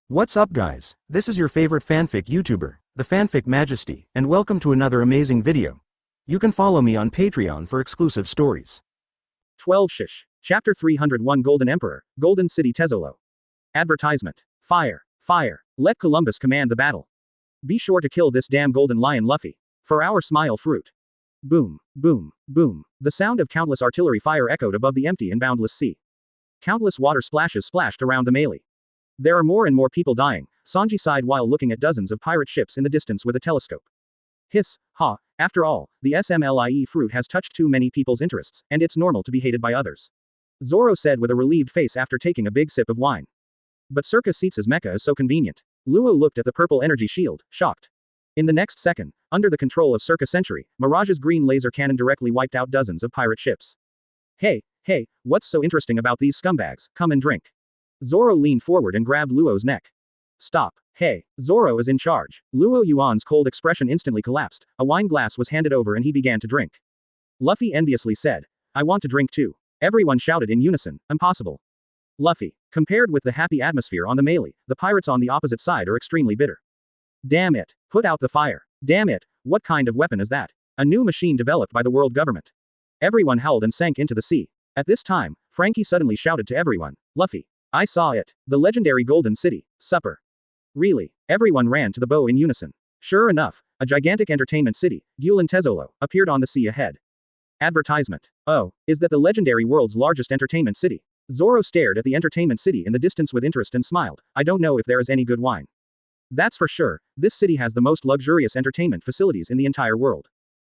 What's up guys, this is your favorite fanfic YouTuber, the Fanfic Majesty, and welcome to another amazing video. You can follow me on Patreon for exclusive stories. 12 Shish. Chapter 301 Golden Emperor, Golden City Tezzolo. Advertisement. Fire. Fire. Let Columbus command the battle. Be sure to kill this damn golden lion Luffy. For our smile fruit. Boom. Boom. Boom. The sound of countless artillery fire echoed above the empty and boundless sea. Countless water splashes splashed around the melee. There are more and more people dying, Sanji sighed while looking at dozens of pirate ships in the distance with a telescope. Hiss, ha, after all, the SMLIE fruit has touched too many people's interests, and it's normal to be hated by others. Zoro said with a relieved face after taking a big sip of wine. But Circa Seats' mecha is so convenient. Luo looked at the purple energy shield, shocked. In the next second, under the control of Circa Century, Mirage's green laser cannon directly wiped out dozens of pirate ships. Hey, what's so interesting about these scumbags? Come and drink. Zoro leaned forward and grabbed Luo's neck. Stop. Hey, Zoro is in charge. Luo Yuan's cold expression instantly collapsed, a wine glass was handed over and he began to drink. Luffy enviously said, I want to drink too. Everyone shouted in unison, impossible. Luffy, compared with the happy atmosphere on the melee, the pirates on the opposite side are extremely bitter. Damn it, put out the fire. Damn it, what kind of weapon is that? A new machine developed by the world government. Everyone howled and sank into the sea. At this time, Frankie suddenly shouted to everyone, Luffy. I saw it. The legendary Golden City, supper. Really? Everyone ran to the bow in unison. Sure enough, a gigantic entertainment city, Gulen Tezzolo, appeared on the sea ahead. Advertisement. Oh, is that the legendary world's largest entertainment city? Zoro stared at the entertainment city in the distance with interest and smiled. I don't know if there is any good wine. That's for sure, this city has the most luxurious entertainment facilities in the entire world.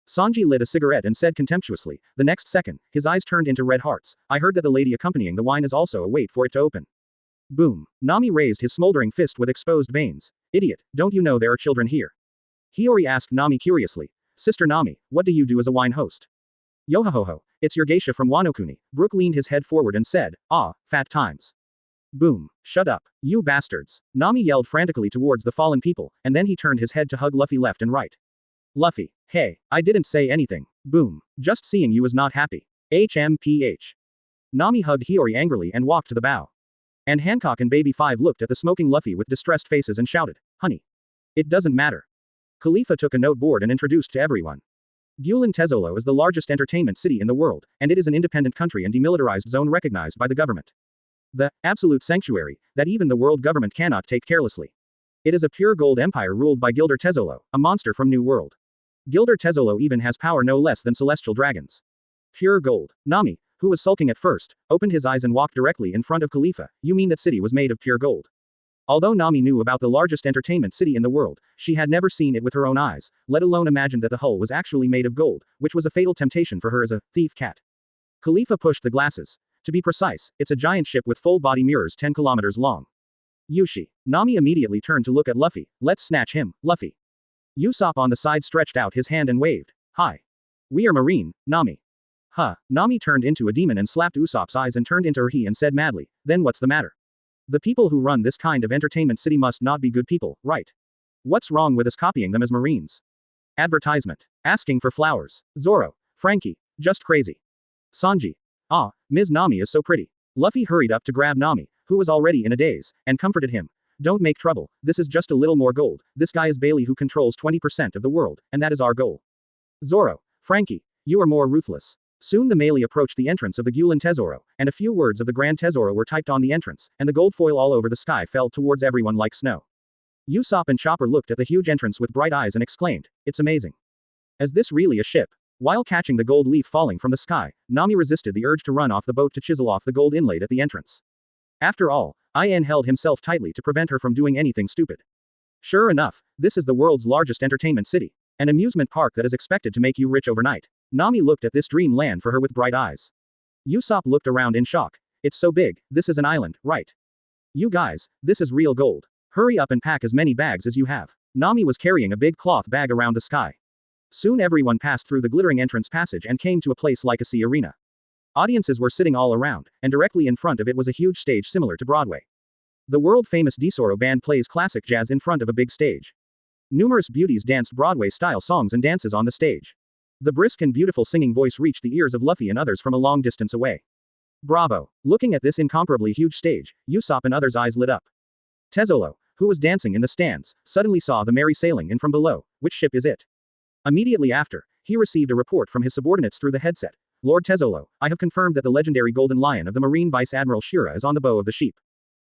Sanji lit a cigarette and said contemptuously, the next second, his eyes turned into red hearts. I heard that the lady accompanying the wine is also a wait for it to open. Boom. Nami raised his smoldering fist with exposed veins. Idiot, don't you know there are children here? Hiyori asked Nami curiously. Sister Nami, what do you do as a wine host? Yohohoho, it's your geisha from Wano-kuni. Brook leaned his head forward and said, ah, fat times. Boom. Shut up, you bastards. Nami yelled frantically towards the fallen people, and then he turned his head to hug Luffy left and right. Luffy, hey, I didn't say anything. Boom. Just seeing you is not happy. HMPH. Nami hugged Hiyori angrily and walked to the bow. And Hancock and Baby 5 looked at the smoking Luffy with distressed faces and shouted, honey. It doesn't matter. Khalifa took a noteboard and introduced to everyone. Gulen Tezzolo is the largest entertainment city in the world, and it is an independent country and demilitarized zone recognized by the government. The absolute sanctuary that even the world government cannot take carelessly. It is a pure gold empire ruled by Gilder Tezzolo, a monster from New World. Gilder Tezzolo even has power no less than celestial dragons. Pure gold. Nami, who was sulking at first, opened his eyes and walked directly in front of Khalifa. You mean that city was made of pure gold? Although Nami knew about the largest entertainment city in the world, she had never seen it with her own eyes, let alone imagined that the hull was actually made of gold, which was a fatal temptation for her as a thief cat. Khalifa pushed the glasses. To be precise, it's a giant ship with full body mirrors 10 kilometers long. Yushi. Nami immediately turned to look at Luffy. Let's snatch him, Luffy. Usopp on the side stretched out his hand and waved. Hi. We are Marine, Nami. Huh. Nami turned into a demon and slapped Usopp's eyes and turned into her he and said madly, then what's the matter? The people who run this kind of entertainment city must not be good people, right? What's wrong with us copying them as Marines? Advertisement. Asking for flowers. Zoro. Frankie. Just crazy. Sanji. Ah, Ms. Nami is so pretty. Luffy hurried up to grab Nami, who was already in a daze, and comforted him. Don't make trouble, this is just a little more gold. This guy is Bailey who controls 20% of the world, and that is our goal. Zoro. Frankie. You are more ruthless. Soon the melee approached the entrance of the Gulen Tezzolo, and a few words of the Grand Tezzoro were typed on the entrance, and the gold foil all over the sky fell towards everyone like snow. Usopp and Chopper looked at the huge entrance with bright eyes and exclaimed, it's amazing. Is this really a ship? While catching the gold leaf falling from the sky, Nami resisted the urge to run off the boat to chisel off the gold inlaid at the entrance. After all, In held himself tightly to prevent her from doing anything stupid. Sure enough, this is the world's largest entertainment city. An amusement park that is expected to make you rich overnight. Nami looked at this dream land for her with bright eyes. Usopp looked around in shock. It's so big, this is an island, right? You guys, this is real gold. Hurry up and pack as many bags as you have. Nami was carrying a big cloth bag around the sky. Soon everyone passed through the glittering entrance passage and came to a place like a sea arena. Audiences were sitting all around, and directly in front of it was a huge stage similar to Broadway. The world-famous Disoro band plays classic jazz in front of a big stage. Numerous beauties danced Broadway-style songs and dances on the stage. The brisk and beautiful singing voice reached the ears of Luffy and others from a long distance away. Bravo! Looking at this incomparably huge stage, Usopp and others' eyes lit up. Tezzolo, who was dancing in the stands, suddenly saw the merry sailing in from below. Which ship is it? Immediately after, he received a report from his subordinates through the headset. Lord Tezzolo, I have confirmed that the legendary Golden Lion of the Marine Vice Admiral Shira is on the bow of the sheep.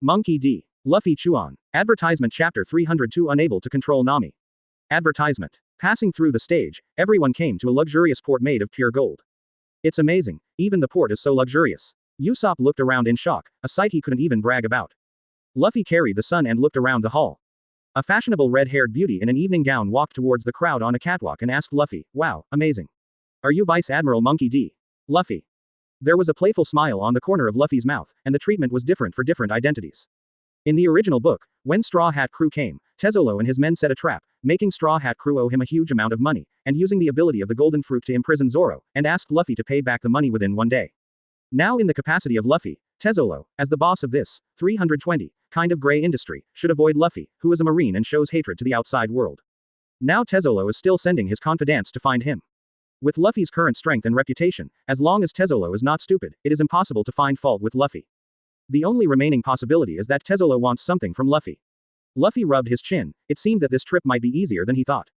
Monkey D. Luffy Chuan. Advertisement Chapter 302 Unable to control Nami. Advertisement. Passing through the stage, everyone came to a luxurious port made of pure gold. It's amazing, even the port is so luxurious. Usopp looked around in shock, a sight he couldn't even brag about. Luffy carried the sun and looked around the hall. A fashionable red-haired beauty in an evening gown walked towards the crowd on a catwalk and asked Luffy, "Wow, amazing. Are you Vice Admiral Monkey D?" Luffy. There was a playful smile on the corner of Luffy's mouth, and the treatment was different for different identities. In the original book, when Straw Hat Crew came, Tezzolo and his men set a trap, making Straw Hat Crew owe him a huge amount of money, and using the ability of the Golden Fruit to imprison Zoro, and asked Luffy to pay back the money within one day. Now in the capacity of Luffy, Tezzolo, as the boss of this, 320, kind of gray industry, should avoid Luffy, who is a marine and shows hatred to the outside world. Now Tezzolo is still sending his confidants to find him. With Luffy's current strength and reputation, as long as Tezzolo is not stupid, it is impossible to find fault with Luffy. The only remaining possibility is that Tezzolo wants something from Luffy. Luffy rubbed his chin, it seemed that this trip might be easier than he thought.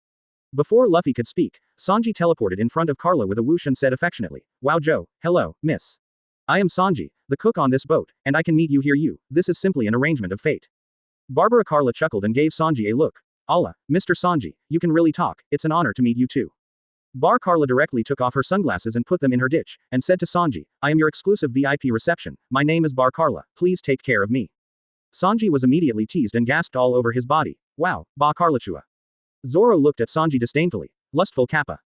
Before Luffy could speak, Sanji teleported in front of Carla with a whoosh and said affectionately, "Wow Joe, hello, miss. I am Sanji, the cook on this boat, and I can meet you here this is simply an arrangement of fate." Barbara Carla chuckled and gave Sanji a look. "Allah, Mr. Sanji, you can really talk, it's an honor to meet you too." Bar Carla directly took off her sunglasses and put them in her ditch, and said to Sanji, "I am your exclusive VIP reception, my name is Bar Carla, please take care of me." Sanji was immediately teased and gasped all over his body, "Wow, Ba Carlachua." Zoro looked at Sanji disdainfully, lustful kappa.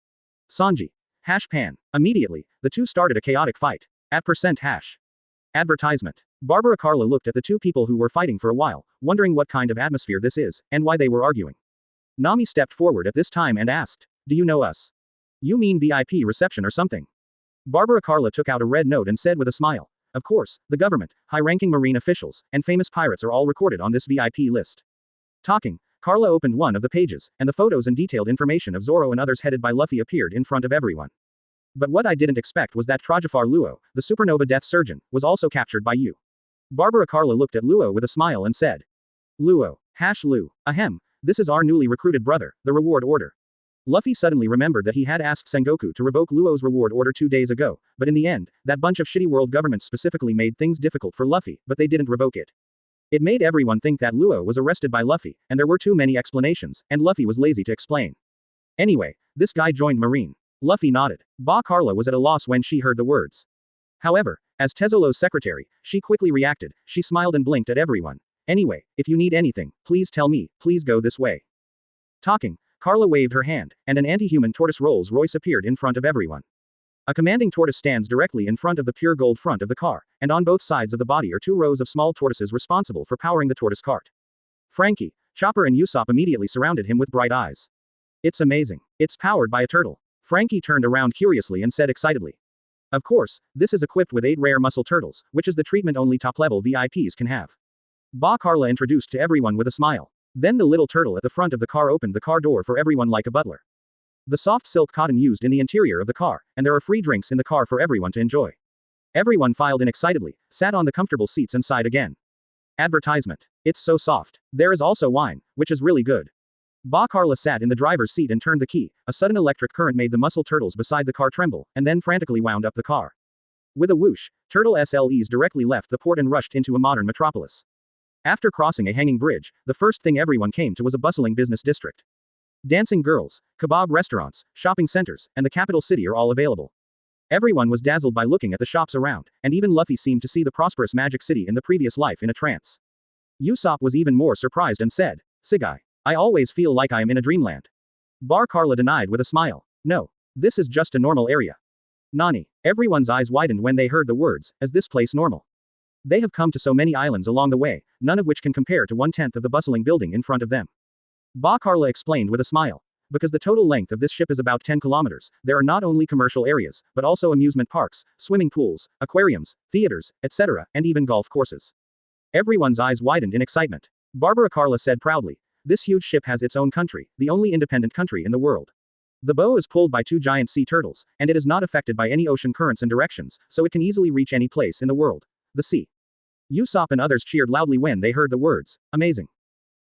Sanji. Hash pan. Immediately, the two started a chaotic fight. At %hash. Advertisement. Barbara Carla looked at the two people who were fighting for a while, wondering what kind of atmosphere this is, and why they were arguing. Nami stepped forward at this time and asked, "Do you know us? You mean VIP reception or something?" Barbara Carla took out a red note and said with a smile, "Of course, the government, high-ranking marine officials, and famous pirates are all recorded on this VIP list." Talking, Carla opened one of the pages, and the photos and detailed information of Zoro and others headed by Luffy appeared in front of everyone. But what I didn't expect was that Trajafar Luo, the supernova death surgeon, was also captured by you. Barbara Carla looked at Luo with a smile and said, "Luo, hash Lu, ahem, this is our newly recruited brother, the reward order." Luffy suddenly remembered that he had asked Sengoku to revoke Luo's reward order 2 days ago, but in the end, that bunch of shitty world governments specifically made things difficult for Luffy, but they didn't revoke it. It made everyone think that Luo was arrested by Luffy, and there were too many explanations, and Luffy was lazy to explain. Anyway, this guy joined Marine. Luffy nodded. Ba Carla was at a loss when she heard the words. However, as Tezzolo's secretary, she quickly reacted, she smiled and blinked at everyone. "Anyway, if you need anything, please tell me, please go this way." Talking, Carla waved her hand, and an anti-human tortoise Rolls-Royce appeared in front of everyone. A commanding tortoise stands directly in front of the pure gold front of the car, and on both sides of the body are 2 rows of small tortoises responsible for powering the tortoise cart. Frankie, Chopper and Usopp immediately surrounded him with bright eyes. "It's amazing. It's powered by a turtle." Frankie turned around curiously and said excitedly. "Of course, this is equipped with 8 rare muscle turtles, which is the treatment only top-level VIPs can have." Ba Carla introduced to everyone with a smile. Then the little turtle at the front of the car opened the car door for everyone like a butler. The soft silk cotton used in the interior of the car, and there are free drinks in the car for everyone to enjoy. Everyone filed in excitedly, sat on the comfortable seats and sighed again. Advertisement. It's so soft. There is also wine, which is really good. Ba Carla sat in the driver's seat and turned the key. A sudden electric current made the muscle turtles beside the car tremble, and then frantically wound up the car. With a whoosh, turtle SLEs directly left the port and rushed into a modern metropolis. After crossing a hanging bridge, the first thing everyone came to was a bustling business district. Dancing girls, kebab restaurants, shopping centers, and the capital city are all available. Everyone was dazzled by looking at the shops around, and even Luffy seemed to see the prosperous magic city in the previous life in a trance. Usopp was even more surprised and said, "Sigai, I always feel like I am in a dreamland." Bar Carla denied with a smile, "No, this is just a normal area." Nani. Everyone's eyes widened when they heard the words, "Is this place normal?" They have come to so many islands along the way, none of which can compare to 1/10 of the bustling building in front of them. Ba Carla explained with a smile. Because the total length of this ship is about 10 kilometers, there are not only commercial areas, but also amusement parks, swimming pools, aquariums, theaters, etc., and even golf courses. Everyone's eyes widened in excitement. Barbara Carla said proudly, "This huge ship has its own country, the only independent country in the world. The bow is pulled by 2 giant sea turtles, and it is not affected by any ocean currents and directions, so it can easily reach any place in the world. The sea." Usopp and others cheered loudly when they heard the words, "Amazing."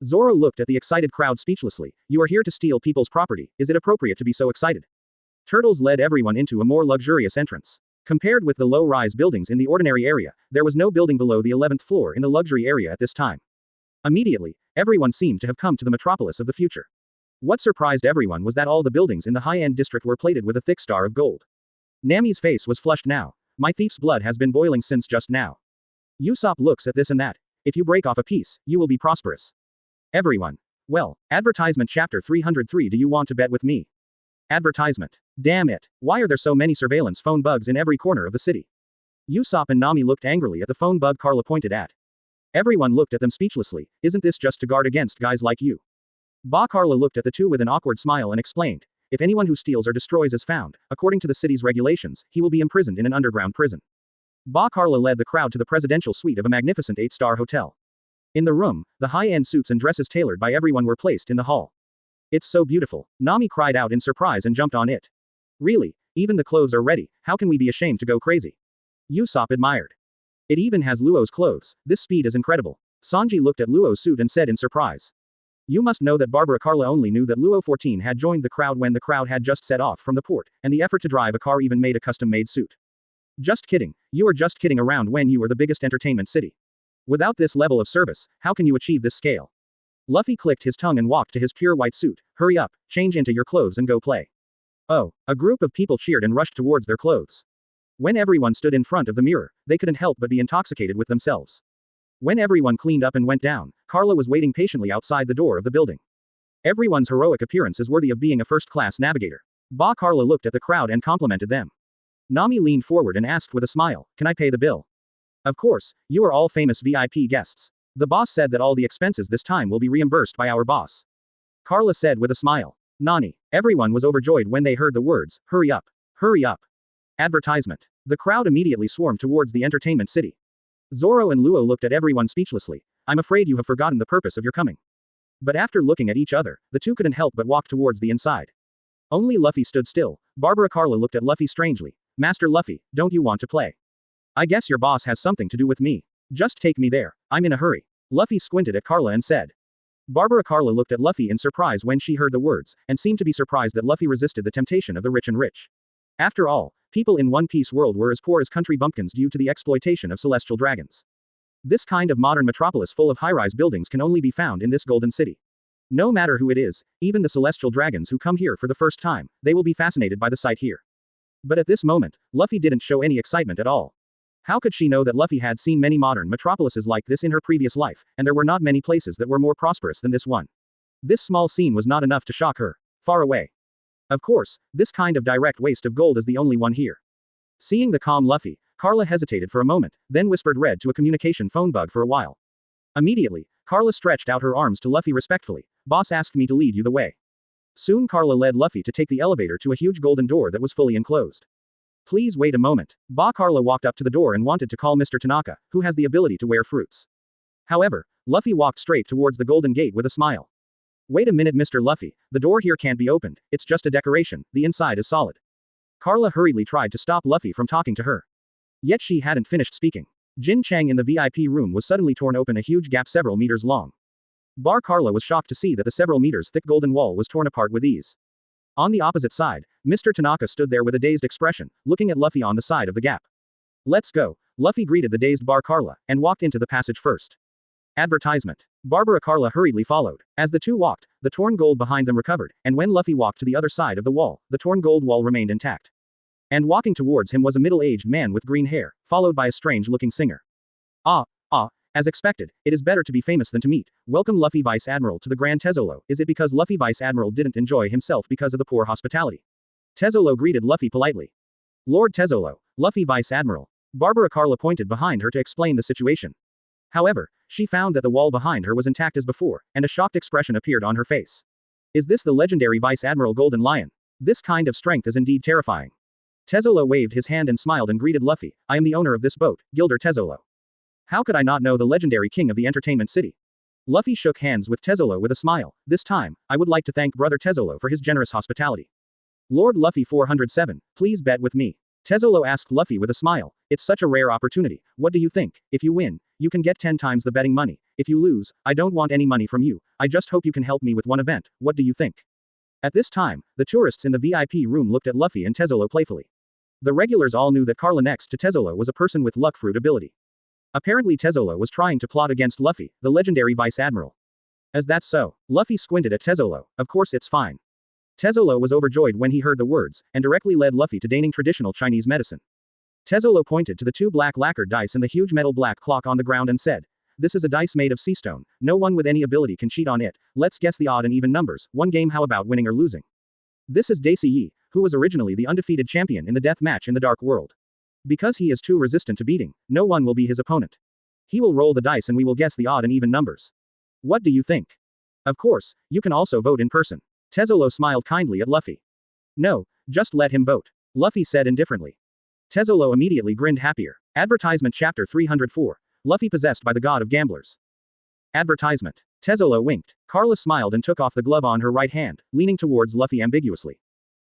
Zoro looked at the excited crowd speechlessly. You are here to steal people's property, is it appropriate to be so excited? Turtles led everyone into a more luxurious entrance. Compared with the low-rise buildings in the ordinary area, there was no building below the 11th floor in the luxury area at this time. Immediately, everyone seemed to have come to the metropolis of the future. What surprised everyone was that all the buildings in the high-end district were plated with a thick star of gold. Nami's face was flushed now. My thief's blood has been boiling since just now. Usopp looks at this and that. If you break off a piece, you will be prosperous. Everyone. Well, advertisement chapter 303. Do you want to bet with me? Advertisement. Damn it. Why are there so many surveillance phone bugs in every corner of the city? Usopp and Nami looked angrily at the phone bug Carla pointed at. Everyone looked at them speechlessly. Isn't this just to guard against guys like you? Carla looked at the two with an awkward smile and explained. If anyone who steals or destroys is found, according to the city's regulations, he will be imprisoned in an underground prison. Carla led the crowd to the presidential suite of a magnificent 8-star hotel. In the room, the high-end suits and dresses tailored by everyone were placed in the hall. It's so beautiful. Nami cried out in surprise and jumped on it. Really? Even the clothes are ready, how can we be ashamed to go crazy? Usopp admired. It even has Luo's clothes, this speed is incredible. Sanji looked at Luo's suit and said in surprise. You must know that Barbara Carla only knew that Luo 14 had joined the crowd when the crowd had just set off from the port, and the effort to drive a car even made a custom-made suit. Just kidding, you are just kidding around when you are the biggest entertainment city. Without this level of service, how can you achieve this scale? Luffy clicked his tongue and walked to his pure white suit. Hurry up, change into your clothes and go play. Oh, a group of people cheered and rushed towards their clothes. When everyone stood in front of the mirror, they couldn't help but be intoxicated with themselves. When everyone cleaned up and went down, Carla was waiting patiently outside the door of the building. Everyone's heroic appearance is worthy of being a first-class navigator. Carla looked at the crowd and complimented them. Nami leaned forward and asked with a smile, can I pay the bill? Of course, you are all famous VIP guests. The boss said that all the expenses this time will be reimbursed by our boss. Carla said with a smile. Nani. Everyone was overjoyed when they heard the words, hurry up. Hurry up. Advertisement. The crowd immediately swarmed towards the entertainment city. Zoro and Luo looked at everyone speechlessly. I'm afraid you have forgotten the purpose of your coming. But after looking at each other, the two couldn't help but walk towards the inside. Only Luffy stood still. Barbara Carla looked at Luffy strangely. Master Luffy, don't you want to play? I guess your boss has something to do with me. Just take me there. I'm in a hurry. Luffy squinted at Carla and said. Barbara Carla looked at Luffy in surprise when she heard the words, and seemed to be surprised that Luffy resisted the temptation of the rich and rich. After all, people in One Piece world were as poor as country bumpkins due to the exploitation of celestial dragons. This kind of modern metropolis full of high-rise buildings can only be found in this golden city. No matter who it is, even the celestial dragons who come here for the first time, they will be fascinated by the sight here. But at this moment, Luffy didn't show any excitement at all. How could she know that Luffy had seen many modern metropolises like this in her previous life, and there were not many places that were more prosperous than this one? This small scene was not enough to shock her. Far away. Of course, this kind of direct waste of gold is the only one here. Seeing the calm Luffy, Carla hesitated for a moment, then whispered red to a communication phone bug for a while. Immediately, Carla stretched out her arms to Luffy respectfully. Boss asked me to lead you the way. Soon Carla led Luffy to take the elevator to a huge golden door that was fully enclosed. Please wait a moment. Carla walked up to the door and wanted to call Mr. Tanaka, who has the ability to wear fruits. However, Luffy walked straight towards the golden gate with a smile. Wait a minute, Mr. Luffy, the door here can't be opened, it's just a decoration, the inside is solid. Carla hurriedly tried to stop Luffy from talking to her. Yet she hadn't finished speaking. Jin Chang in the VIP room was suddenly torn open, a huge gap several meters long. Carla was shocked to see that the several meters thick golden wall was torn apart with ease. On the opposite side, Mr. Tanaka stood there with a dazed expression, looking at Luffy on the side of the gap. Let's go. Luffy greeted the dazed Carla, and walked into the passage first. Advertisement. Barbara Carla hurriedly followed. As the two walked, the torn gold behind them recovered, and when Luffy walked to the other side of the wall, the torn gold wall remained intact. And walking towards him was a middle-aged man with green hair, followed by a strange-looking singer. As expected, it is better to be famous than to meet. Welcome Luffy Vice Admiral to the Grand Tezzolo. Is it because Luffy Vice Admiral didn't enjoy himself because of the poor hospitality? Tezzolo greeted Luffy politely. Lord Tezzolo, Luffy Vice Admiral. Barbara Carla pointed behind her to explain the situation. However, she found that the wall behind her was intact as before, and a shocked expression appeared on her face. Is this the legendary Vice Admiral Golden Lion? This kind of strength is indeed terrifying. Tezzolo waved his hand and smiled and greeted Luffy. I am the owner of this boat, Gilder Tezzolo. How could I not know the legendary king of the entertainment city? Luffy shook hands with Tezzolo with a smile. This time, I would like to thank Brother Tezzolo for his generous hospitality. Lord Luffy 407, please bet with me. Tezzolo asked Luffy with a smile. It's such a rare opportunity. What do you think? If you win, you can get 10 times the betting money. If you lose, I don't want any money from you. I just hope you can help me with one event, what do you think? At this time, the tourists in the VIP room looked at Luffy and Tezzolo playfully. The regulars all knew that Carla next to Tezzolo was a person with luck fruit ability. Apparently Tezzolo was trying to plot against Luffy, the legendary vice admiral. As that's so, Luffy squinted at Tezzolo, of course it's fine. Tezzolo was overjoyed when he heard the words, and directly led Luffy to deigning traditional Chinese medicine. Tezzolo pointed to the two black lacquered dice and the huge metal black clock on the ground and said, "This is a dice made of sea stone, no one with any ability can cheat on it, let's guess the odd and even numbers, one game how about winning or losing?" This is Daisy Yi, who was originally the undefeated champion in the death match in the Dark World. Because he is too resistant to beating, no one will be his opponent. He will roll the dice and we will guess the odd and even numbers. What do you think? Of course, you can also vote in person. Tezzolo smiled kindly at Luffy. No, just let him vote. Luffy said indifferently. Tezzolo immediately grinned happier. Advertisement Chapter 304. Luffy possessed by the god of gamblers. Advertisement. Tezzolo winked. Carla smiled and took off the glove on her right hand, leaning towards Luffy ambiguously.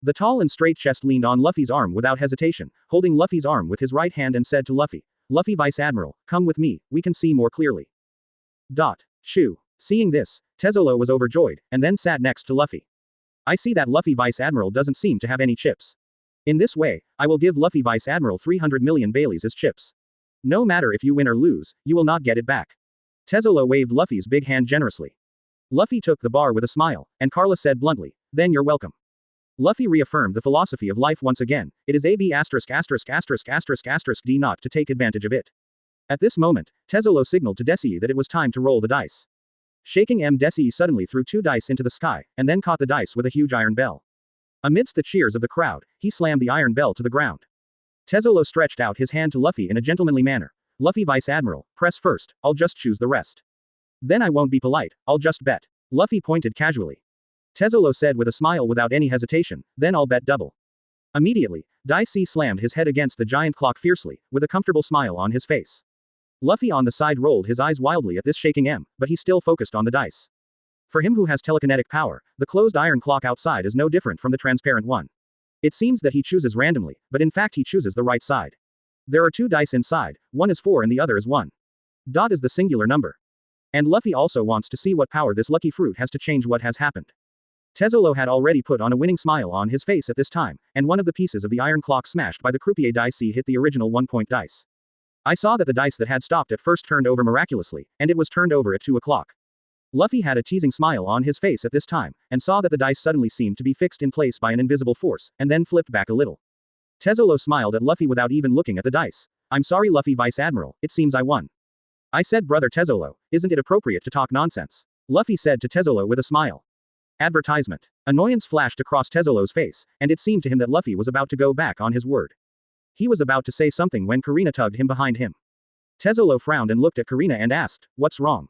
The tall and straight chest leaned on Luffy's arm without hesitation, holding Luffy's arm with his right hand and said to Luffy, "Luffy Vice Admiral, come with me, we can see more clearly." Shoo. Seeing this, Tezzolo was overjoyed, and then sat next to Luffy. I see that Luffy Vice Admiral doesn't seem to have any chips. In this way, I will give Luffy Vice Admiral 300 million Baileys as chips. No matter if you win or lose, you will not get it back. Tezzolo waved Luffy's big hand generously. Luffy took the bar with a smile, and Carla said bluntly, "Then you're welcome." Luffy reaffirmed the philosophy of life once again, it is AB********* D not to take advantage of it. At this moment, Tezzolo signaled to Desii that it was time to roll the dice. Shaking Desii suddenly threw two dice into the sky, and then caught the dice with a huge iron bell. Amidst the cheers of the crowd, he slammed the iron bell to the ground. Tezzolo stretched out his hand to Luffy in a gentlemanly manner. "Luffy Vice Admiral, press first, I'll just choose the rest. Then I won't be polite, I'll just bet." Luffy pointed casually. Tezzolo said with a smile without any hesitation, "Then I'll bet double." Immediately, Daisy slammed his head against the giant clock fiercely, with a comfortable smile on his face. Luffy on the side rolled his eyes wildly at this shaking but he still focused on the dice. For him who has telekinetic power, the closed iron clock outside is no different from the transparent one. It seems that he chooses randomly, but in fact he chooses the right side. There are two dice inside, one is 4 and the other is 1. Is the singular number. And Luffy also wants to see what power this lucky fruit has to change what has happened. Tezzolo had already put on a winning smile on his face at this time, and one of the pieces of the iron clock smashed by the croupier dice hit the original 1-point dice. I saw that the dice that had stopped at first turned over miraculously, and it was turned over at 2 o'clock. Luffy had a teasing smile on his face at this time, and saw that the dice suddenly seemed to be fixed in place by an invisible force, and then flipped back a little. Tezzolo smiled at Luffy without even looking at the dice. "I'm sorry Luffy Vice Admiral, it seems I won." I said, "Brother Tezzolo, isn't it appropriate to talk nonsense?" Luffy said to Tezzolo with a smile. Advertisement. Annoyance flashed across Tezzolo's face, and it seemed to him that Luffy was about to go back on his word. He was about to say something when Karina tugged him behind him. Tezzolo frowned and looked at Karina and asked, "What's wrong?"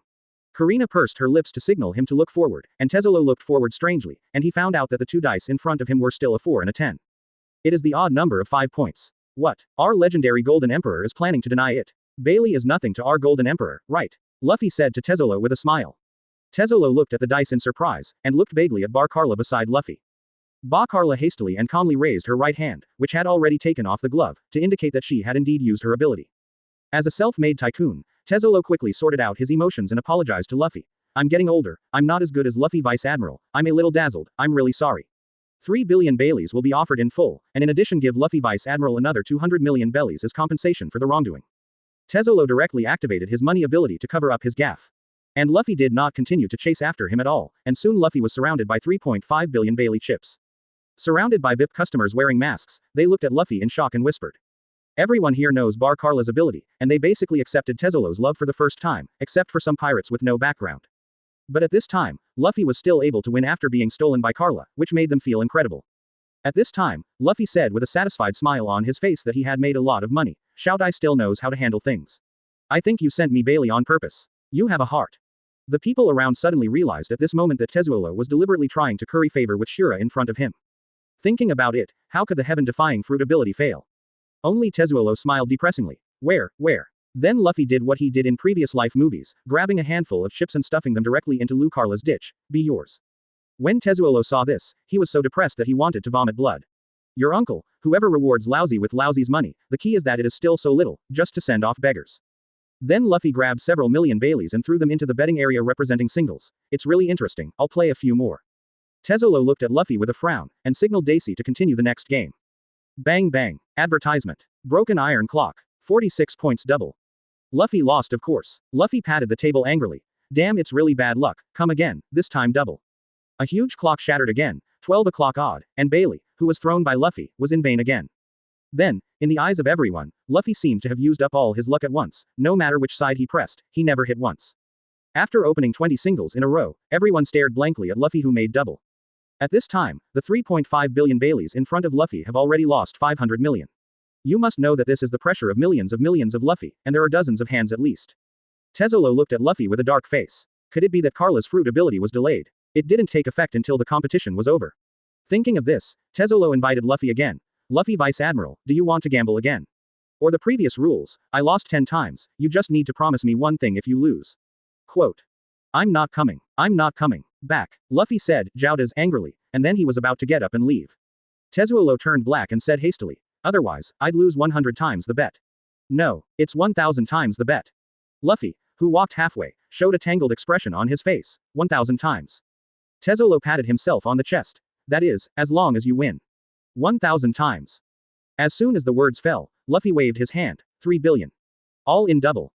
Karina pursed her lips to signal him to look forward, and Tezzolo looked forward strangely, and he found out that the two dice in front of him were still a 4 and a 10. It is the odd number of 5 points. What? Our legendary Golden Emperor is planning to deny it. Bailey is nothing to our Golden Emperor, right? Luffy said to Tezzolo with a smile. Tezzolo looked at the dice in surprise, and looked vaguely at Bar Carla beside Luffy. Bar Carla hastily and calmly raised her right hand, which had already taken off the glove, to indicate that she had indeed used her ability. As a self-made tycoon, Tezzolo quickly sorted out his emotions and apologized to Luffy. "I'm getting older, I'm not as good as Luffy Vice Admiral, I'm a little dazzled, I'm really sorry. 3 billion Baileys will be offered in full, and in addition give Luffy Vice Admiral another 200 million Baileys as compensation for the wrongdoing." Tezzolo directly activated his money ability to cover up his gaffe. And Luffy did not continue to chase after him at all, and soon Luffy was surrounded by 3.5 billion Bailey chips. Surrounded by VIP customers wearing masks, they looked at Luffy in shock and whispered. Everyone here knows Bar Carla's ability, and they basically accepted Tezzolo's love for the first time, except for some pirates with no background. But at this time, Luffy was still able to win after being stolen by Carla, which made them feel incredible. At this time, Luffy said with a satisfied smile on his face that he had made a lot of money. Shout I still knows how to handle things. I think you sent me Bailey on purpose. You have a heart. The people around suddenly realized at this moment that Tezzolo was deliberately trying to curry favor with Shira in front of him. Thinking about it, how could the heaven-defying fruit ability fail? Only Tezzolo smiled depressingly. Where? Then Luffy did what he did in previous life movies, grabbing a handful of chips and stuffing them directly into Lu Carla's ditch. Be yours. When Tezzolo saw this, he was so depressed that he wanted to vomit blood. Your uncle, whoever rewards Lousy with Lousy's money, the key is that it is still so little, just to send off beggars. Then Luffy grabbed several million Baileys and threw them into the betting area representing singles. It's really interesting, I'll play a few more. Tezzolo looked at Luffy with a frown, and signaled Daisy to continue the next game. Bang bang. Advertisement. Broken iron clock. 46 points double. Luffy lost of course. Luffy patted the table angrily. Damn, it's really bad luck, come again, this time double. A huge clock shattered again, 12 o'clock odd, and Bailey, who was thrown by Luffy, was in vain again. Then, in the eyes of everyone, Luffy seemed to have used up all his luck at once, no matter which side he pressed, he never hit once. After opening 20 singles in a row, everyone stared blankly at Luffy who made double. At this time, the 3.5 billion Baileys in front of Luffy have already lost 500 million. You must know that this is the pressure of millions of Luffy, and there are dozens of hands at least. Tezzolo looked at Luffy with a dark face. Could it be that Carla's fruit ability was delayed? It didn't take effect until the competition was over. Thinking of this, Tezzolo invited Luffy again. Luffy Vice Admiral, do you want to gamble again? Or the previous rules, I lost 10 times, you just need to promise me one thing if you lose. Quote. I'm not coming back, Luffy said, Joudas angrily, and then he was about to get up and leave. Tezzolo turned black and said hastily, otherwise, I'd lose 100 times the bet. No, it's 1,000 times the bet. Luffy, who walked halfway, showed a tangled expression on his face, 1,000 times. Tezzolo patted himself on the chest. That is, as long as you win. 1,000 times. As soon as the words fell, Luffy waved his hand, 3 billion. All in double.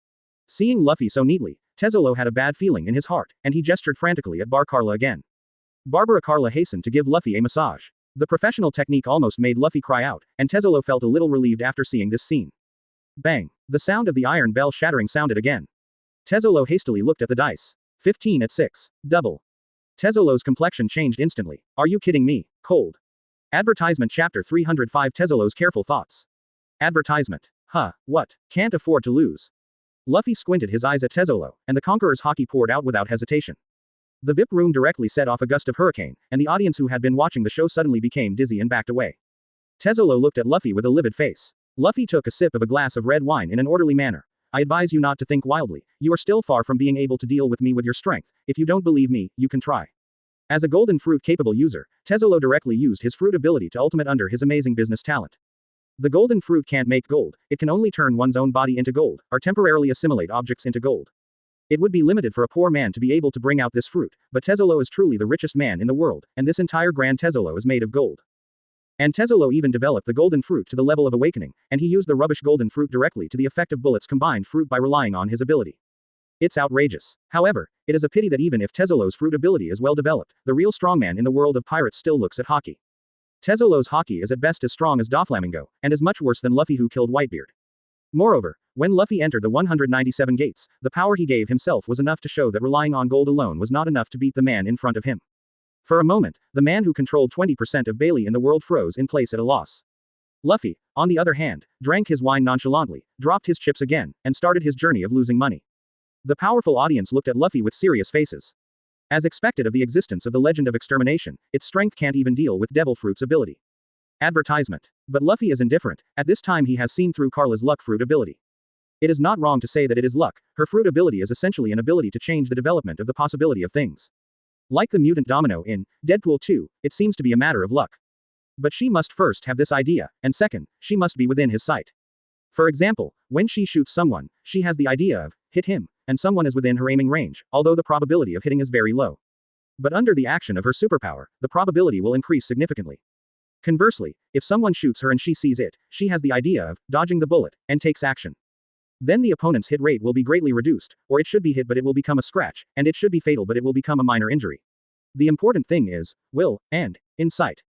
Seeing Luffy so neatly, Tezzolo had a bad feeling in his heart, and he gestured frantically at Bar Carla again. Barbara Carla hastened to give Luffy a massage. The professional technique almost made Luffy cry out, and Tezzolo felt a little relieved after seeing this scene. Bang! The sound of the iron bell shattering sounded again. Tezzolo hastily looked at the dice. 15 at 6. Double. Tezzolo's complexion changed instantly. Are you kidding me? Cold. Advertisement Chapter 305 Tezzolo's careful thoughts. Advertisement. Huh, what? Can't afford to lose. Luffy squinted his eyes at Tezzolo, and the Conqueror's haki poured out without hesitation. The VIP room directly set off a gust of hurricane, and the audience who had been watching the show suddenly became dizzy and backed away. Tezzolo looked at Luffy with a livid face. Luffy took a sip of a glass of red wine in an orderly manner. I advise you not to think wildly, you are still far from being able to deal with me with your strength. If you don't believe me, you can try. As a golden fruit capable user, Tezzolo directly used his fruit ability to ultimate under his amazing business talent. The golden fruit can't make gold, it can only turn one's own body into gold, or temporarily assimilate objects into gold. It would be limited for a poor man to be able to bring out this fruit, but Tezzolo is truly the richest man in the world, and this entire Grand Tezzolo is made of gold. And Tezzolo even developed the golden fruit to the level of awakening, and he used the rubbish golden fruit directly to the effect of bullets combined fruit by relying on his ability. It's outrageous. However, it is a pity that even if Tezzolo's fruit ability is well developed, the real strongman in the world of pirates still looks at haki. Tezzolo's haki is at best as strong as Doflamingo, and is much worse than Luffy who killed Whitebeard. Moreover, when Luffy entered the 197 gates, the power he gave himself was enough to show that relying on gold alone was not enough to beat the man in front of him. For a moment, the man who controlled 20% of Bailey in the world froze in place at a loss. Luffy, on the other hand, drank his wine nonchalantly, dropped his chips again, and started his journey of losing money. The powerful audience looked at Luffy with serious faces. As expected of the existence of the legend of extermination, its strength can't even deal with Devil Fruit's ability. Advertisement. But Luffy is indifferent, at this time he has seen through Carla's luck fruit ability. It is not wrong to say that it is luck, her fruit ability is essentially an ability to change the development of the possibility of things. Like the mutant Domino in Deadpool 2, it seems to be a matter of luck. But she must first have this idea, and second, she must be within his sight. For example, when she shoots someone, she has the idea of, hit him, and someone is within her aiming range, although the probability of hitting is very low. But under the action of her superpower, the probability will increase significantly. Conversely, if someone shoots her and she sees it, she has the idea of dodging the bullet, and takes action. Then the opponent's hit rate will be greatly reduced, or it should be hit but it will become a scratch, and it should be fatal but it will become a minor injury. The important thing is, will, and, insight.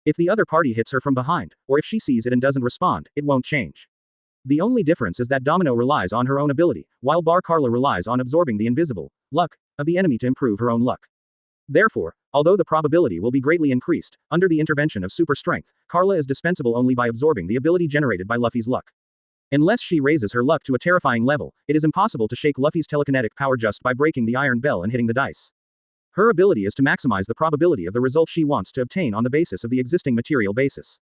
If the other party hits her from behind, or if she sees it and doesn't respond, it won't change. The only difference is that Domino relies on her own ability, while Bar Carla relies on absorbing the invisible luck of the enemy to improve her own luck. Therefore, although the probability will be greatly increased, under the intervention of super strength, Carla is dispensable only by absorbing the ability generated by Luffy's luck. Unless she raises her luck to a terrifying level, it is impossible to shake Luffy's telekinetic power just by breaking the iron bell and hitting the dice. Her ability is to maximize the probability of the result she wants to obtain on the basis of the existing material basis.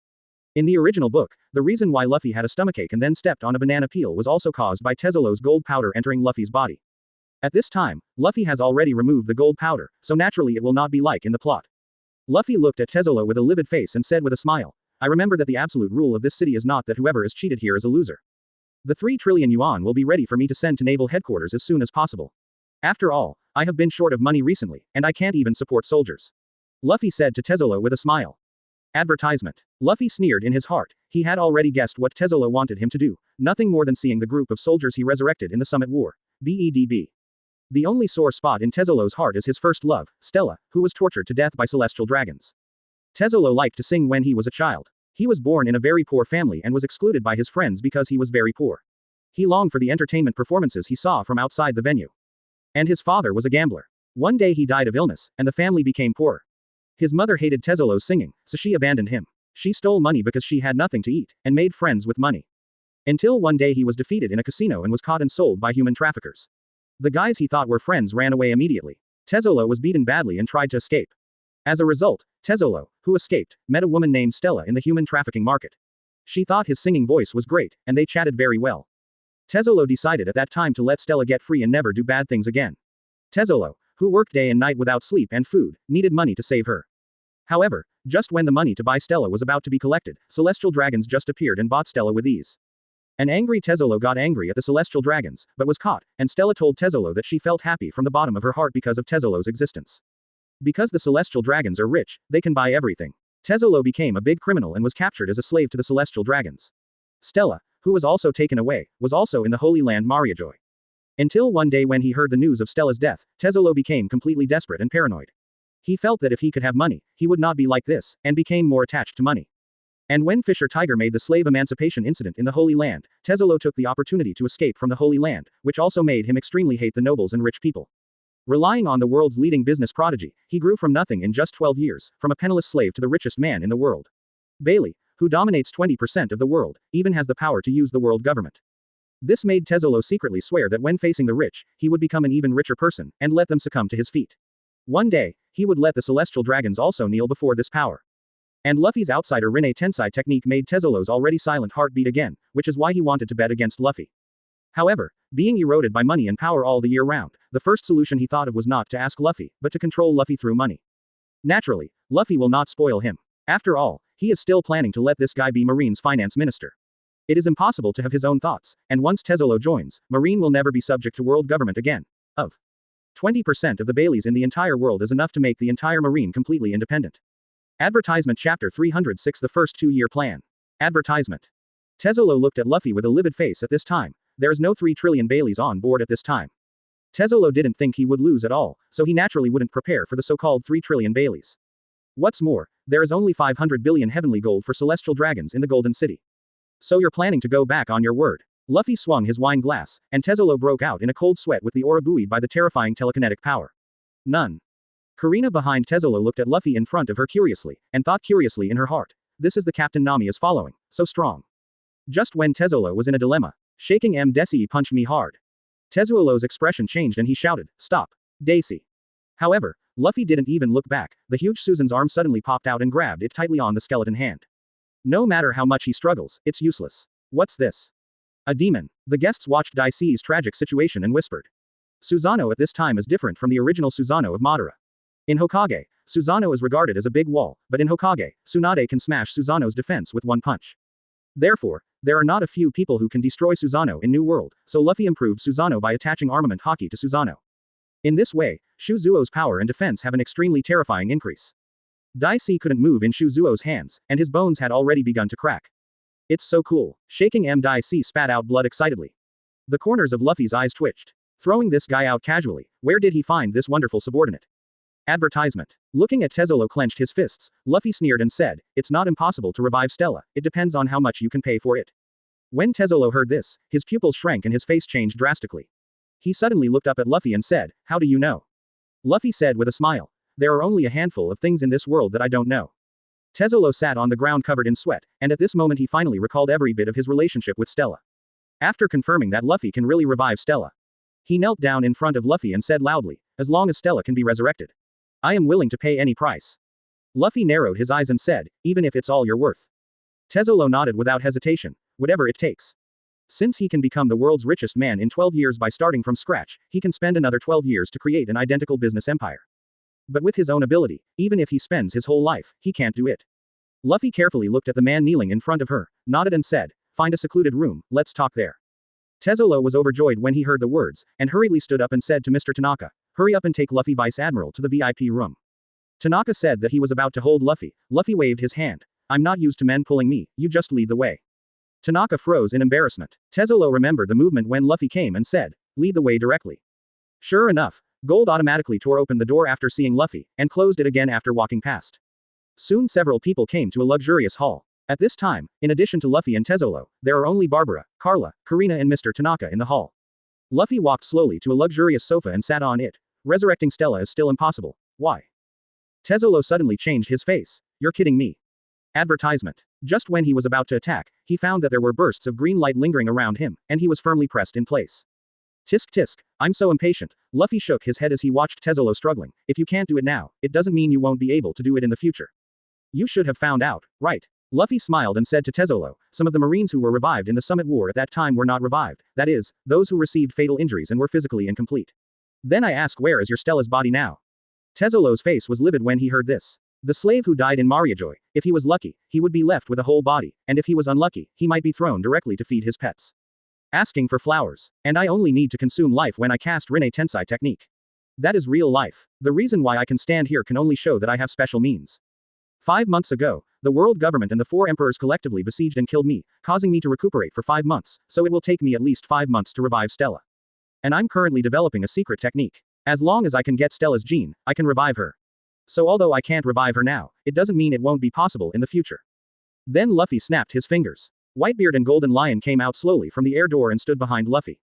In the original book, the reason why Luffy had a stomachache and then stepped on a banana peel was also caused by Tezzolo's gold powder entering Luffy's body. At this time, Luffy has already removed the gold powder, so naturally it will not be like in the plot. Luffy looked at Tezzolo with a livid face and said with a smile, I remember that the absolute rule of this city is not that whoever is cheated here is a loser. The 3 trillion yuan will be ready for me to send to naval headquarters as soon as possible. After all, I have been short of money recently, and I can't even support soldiers. Luffy said to Tezzolo with a smile. Advertisement. Luffy sneered in his heart. He had already guessed what Tezzolo wanted him to do, nothing more than seeing the group of soldiers he resurrected in the Summit War. BEDB. The only sore spot in Tezzolo's heart is his first love, Stella, who was tortured to death by celestial dragons. Tezzolo liked to sing when he was a child. He was born in a very poor family and was excluded by his friends because he was very poor. He longed for the entertainment performances he saw from outside the venue. And his father was a gambler. One day he died of illness, and the family became poorer. His mother hated Tezzolo's singing, so she abandoned him. She stole money because she had nothing to eat, and made friends with money. Until one day he was defeated in a casino and was caught and sold by human traffickers. The guys he thought were friends ran away immediately. Tezzolo was beaten badly and tried to escape. As a result, Tezzolo, who escaped, met a woman named Stella in the human trafficking market. She thought his singing voice was great, and they chatted very well. Tezzolo decided at that time to let Stella get free and never do bad things again. Tezzolo, who worked day and night without sleep and food, needed money to save her. However, just when the money to buy Stella was about to be collected, celestial dragons just appeared and bought Stella with ease. An angry Tezzolo got angry at the celestial dragons, but was caught, and Stella told Tezzolo that she felt happy from the bottom of her heart because of Tezzolo's existence. Because the celestial dragons are rich, they can buy everything. Tezzolo became a big criminal and was captured as a slave to the celestial dragons. Stella, who was also taken away, was also in the Holy Land Mariajoy. Until one day when he heard the news of Stella's death, Tezzolo became completely desperate and paranoid. He felt that if he could have money, he would not be like this, and became more attached to money. And when Fisher Tiger made the slave emancipation incident in the Holy Land, Tezzolo took the opportunity to escape from the Holy Land, which also made him extremely hate the nobles and rich people. Relying on the world's leading business prodigy, he grew from nothing in just 12 years, from a penniless slave to the richest man in the world. Bailey, who dominates 20% of the world, even has the power to use the world government. This made Tezzolo secretly swear that when facing the rich, he would become an even richer person, and let them succumb to his feet. One day, he would let the celestial dragons also kneel before this power. And Luffy's outsider Rinne Tensai technique made Tezzolo's already silent heart beat again, which is why he wanted to bet against Luffy. However, being eroded by money and power all the year round, the first solution he thought of was not to ask Luffy, but to control Luffy through money. Naturally, Luffy will not spoil him. After all, he is still planning to let this guy be Marine's finance minister. It is impossible to have his own thoughts, and once Tezzolo joins, Marine will never be subject to world government again. 20% of the Baileys in the entire world is enough to make the entire Marine completely independent. Advertisement Chapter 306 The First 2-Year Plan. Advertisement. Tezzolo looked at Luffy with a livid face at this time. There is no 3 trillion Baileys on board at this time. Tezzolo didn't think he would lose at all, so he naturally wouldn't prepare for the so-called 3 trillion Baileys. What's more, there is only 500 billion heavenly gold for celestial dragons in the Golden City. So you're planning to go back on your word. Luffy swung his wine glass, and Tezzolo broke out in a cold sweat with the aura buoyed by the terrifying telekinetic power. None. Karina behind Tezzolo looked at Luffy in front of her curiously, and thought curiously in her heart. This is the Captain Nami is following, so strong. Just when Tezzolo was in a dilemma, shaking Desi punched me hard. Tezzolo's expression changed and he shouted, "Stop, Daisy." However, Luffy didn't even look back. The huge Susan's arm suddenly popped out and grabbed it tightly on the skeleton hand. No matter how much he struggles, it's useless. What's this? A demon. The guests watched Daisy's tragic situation and whispered. Susanoo at this time is different from the original Susanoo of Madara. In Hokage, Susanoo is regarded as a big wall, but in Hokage, Tsunade can smash Susanoo's defense with one punch. Therefore, there are not a few people who can destroy Susanoo in New World, so Luffy improved Susanoo by attaching armament haki to Susanoo. In this way, Shuzuo's power and defense have an extremely terrifying increase. Daisy couldn't move in Shuzuo's hands, and his bones had already begun to crack. It's so cool. Shaking Daisy spat out blood excitedly. The corners of Luffy's eyes twitched. Throwing this guy out casually, where did he find this wonderful subordinate? Advertisement. Looking at Tezzolo clenched his fists, Luffy sneered and said, "It's not impossible to revive Stella, it depends on how much you can pay for it." When Tezzolo heard this, his pupils shrank and his face changed drastically. He suddenly looked up at Luffy and said, "How do you know?" Luffy said with a smile, "There are only a handful of things in this world that I don't know." Tezzolo sat on the ground covered in sweat, and at this moment he finally recalled every bit of his relationship with Stella. After confirming that Luffy can really revive Stella, he knelt down in front of Luffy and said loudly, "As long as Stella can be resurrected, I am willing to pay any price." Luffy narrowed his eyes and said, "Even if it's all you're worth." Tezzolo nodded without hesitation, "Whatever it takes." Since he can become the world's richest man in 12 years by starting from scratch, he can spend another 12 years to create an identical business empire. But with his own ability, even if he spends his whole life, he can't do it. Luffy carefully looked at the man kneeling in front of her, nodded and said, "Find a secluded room, let's talk there." Tezolo was overjoyed when he heard the words, and hurriedly stood up and said to Mr. Tanaka, "Hurry up and take Luffy Vice Admiral to the VIP room." Tanaka said that he was about to hold Luffy. Luffy waved his hand. "I'm not used to men pulling me, you just lead the way." Tanaka froze in embarrassment. Tezolo remembered the movement when Luffy came and said, "Lead the way directly." Sure enough, Gold automatically tore open the door after seeing Luffy, and closed it again after walking past. Soon several people came to a luxurious hall. At this time, in addition to Luffy and Tezolo, there are only Barbara, Carla, Karina and Mr. Tanaka in the hall. Luffy walked slowly to a luxurious sofa and sat on it. Resurrecting Stella is still impossible. Why? Tezolo suddenly changed his face. "You're kidding me." Advertisement. Just when he was about to attack, he found that there were bursts of green light lingering around him, and he was firmly pressed in place. Tisk tisk, I'm so impatient. Luffy shook his head as he watched Tezolo struggling. "If you can't do it now, it doesn't mean you won't be able to do it in the future. You should have found out, right?" Luffy smiled and said to Tezolo, "Some of the Marines who were revived in the Summit War at that time were not revived, that is, those who received fatal injuries and were physically incomplete. Then I ask, where is your Stella's body now?" Tezolo's face was livid when he heard this. The slave who died in Mariajoy, if he was lucky, he would be left with a whole body, and if he was unlucky, he might be thrown directly to feed his pets. Asking for flowers. And I only need to consume life when I cast Rinne Tensai technique. That is real life. The reason why I can stand here can only show that I have special means. 5 months ago, the world government and the 4 emperors collectively besieged and killed me, causing me to recuperate for 5 months, so it will take me at least 5 months to revive Stella. And I'm currently developing a secret technique. As long as I can get Stella's gene, I can revive her. So although I can't revive her now, it doesn't mean it won't be possible in the future. Then Luffy snapped his fingers. Whitebeard and Golden Lion came out slowly from the air door and stood behind Luffy.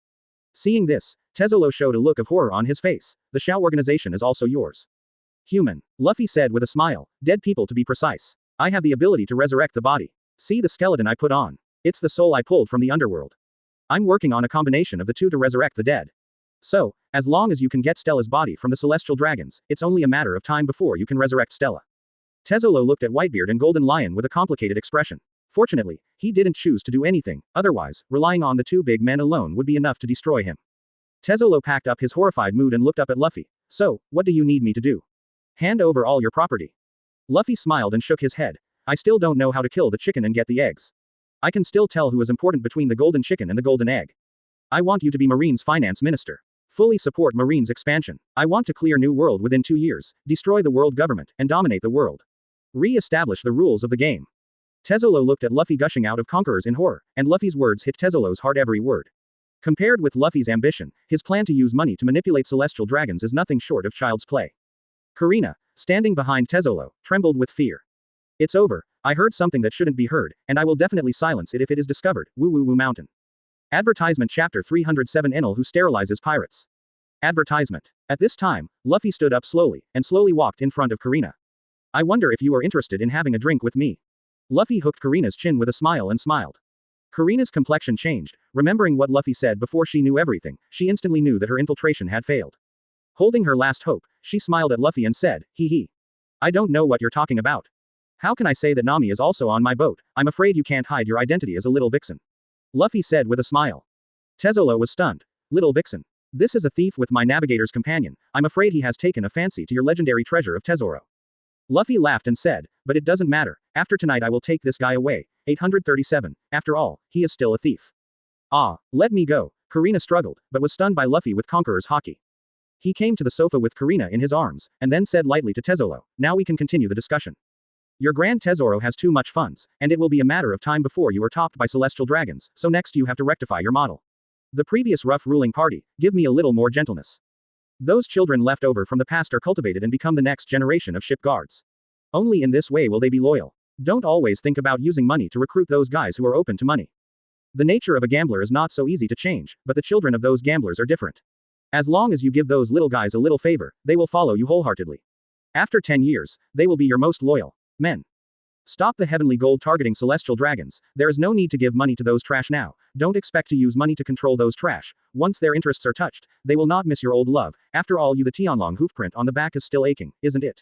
Seeing this, Tezolo showed a look of horror on his face. "The Shao organization is also yours." "Human," Luffy said with a smile, "dead people to be precise. I have the ability to resurrect the body. See the skeleton I put on. It's the soul I pulled from the underworld. I'm working on a combination of the two to resurrect the dead. So, as long as you can get Stella's body from the celestial dragons, it's only a matter of time before you can resurrect Stella." Tezolo looked at Whitebeard and Golden Lion with a complicated expression. Fortunately, he didn't choose to do anything, otherwise, relying on the 2 big men alone would be enough to destroy him. Tezolo packed up his horrified mood and looked up at Luffy. "So, what do you need me to do? Hand over all your property." Luffy smiled and shook his head. "I still don't know how to kill the chicken and get the eggs. I can still tell who is important between the golden chicken and the golden egg. I want you to be Marine's finance minister. Fully support Marine's expansion. I want to clear New World within 2 years, destroy the world government, and dominate the world. Re-establish the rules of the game." Tezolo looked at Luffy gushing out of conquerors in horror, and Luffy's words hit Tezolo's heart every word. Compared with Luffy's ambition, his plan to use money to manipulate celestial dragons is nothing short of child's play. Karina, standing behind Tezolo, trembled with fear. "It's over. I heard something that shouldn't be heard, and I will definitely silence it if it is discovered. Woo woo woo mountain." Advertisement Chapter 307 Enel who sterilizes pirates. Advertisement. At this time, Luffy stood up slowly, and slowly walked in front of Karina. "I wonder if you are interested in having a drink with me." Luffy hooked Karina's chin with a smile and smiled. Karina's complexion changed. Remembering what Luffy said before she knew everything, she instantly knew that her infiltration had failed. Holding her last hope, she smiled at Luffy and said, "Hee hee. I don't know what you're talking about. How can I say that Nami is also on my boat? I'm afraid you can't hide your identity as a little vixen." Luffy said with a smile. Tezolo was stunned. "Little vixen. This is a thief with my navigator's companion. I'm afraid he has taken a fancy to your legendary treasure of Tesoro." Luffy laughed and said, "But it doesn't matter. After tonight I will take this guy away." 837. After all, he is still a thief. "Ah, let me go." Karina struggled, but was stunned by Luffy with Conqueror's Haki. He came to the sofa with Karina in his arms, and then said lightly to Tezolo, "Now we can continue the discussion. Your Grand Tesoro has too much funds, and it will be a matter of time before you are topped by celestial dragons, so next you have to rectify your model. The previous rough ruling party, give me a little more gentleness. Those children left over from the past are cultivated and become the next generation of ship guards. Only in this way will they be loyal. Don't always think about using money to recruit those guys who are open to money. The nature of a gambler is not so easy to change, but the children of those gamblers are different. As long as you give those little guys a little favor, they will follow you wholeheartedly. After 10 years, they will be your most loyal men. Stop the heavenly gold targeting celestial dragons. There is no need to give money to those trash now. Don't expect to use money to control those trash. Once their interests are touched, they will not miss your old love. After all, you the Tianlong hoofprint on the back is still aching, isn't it?"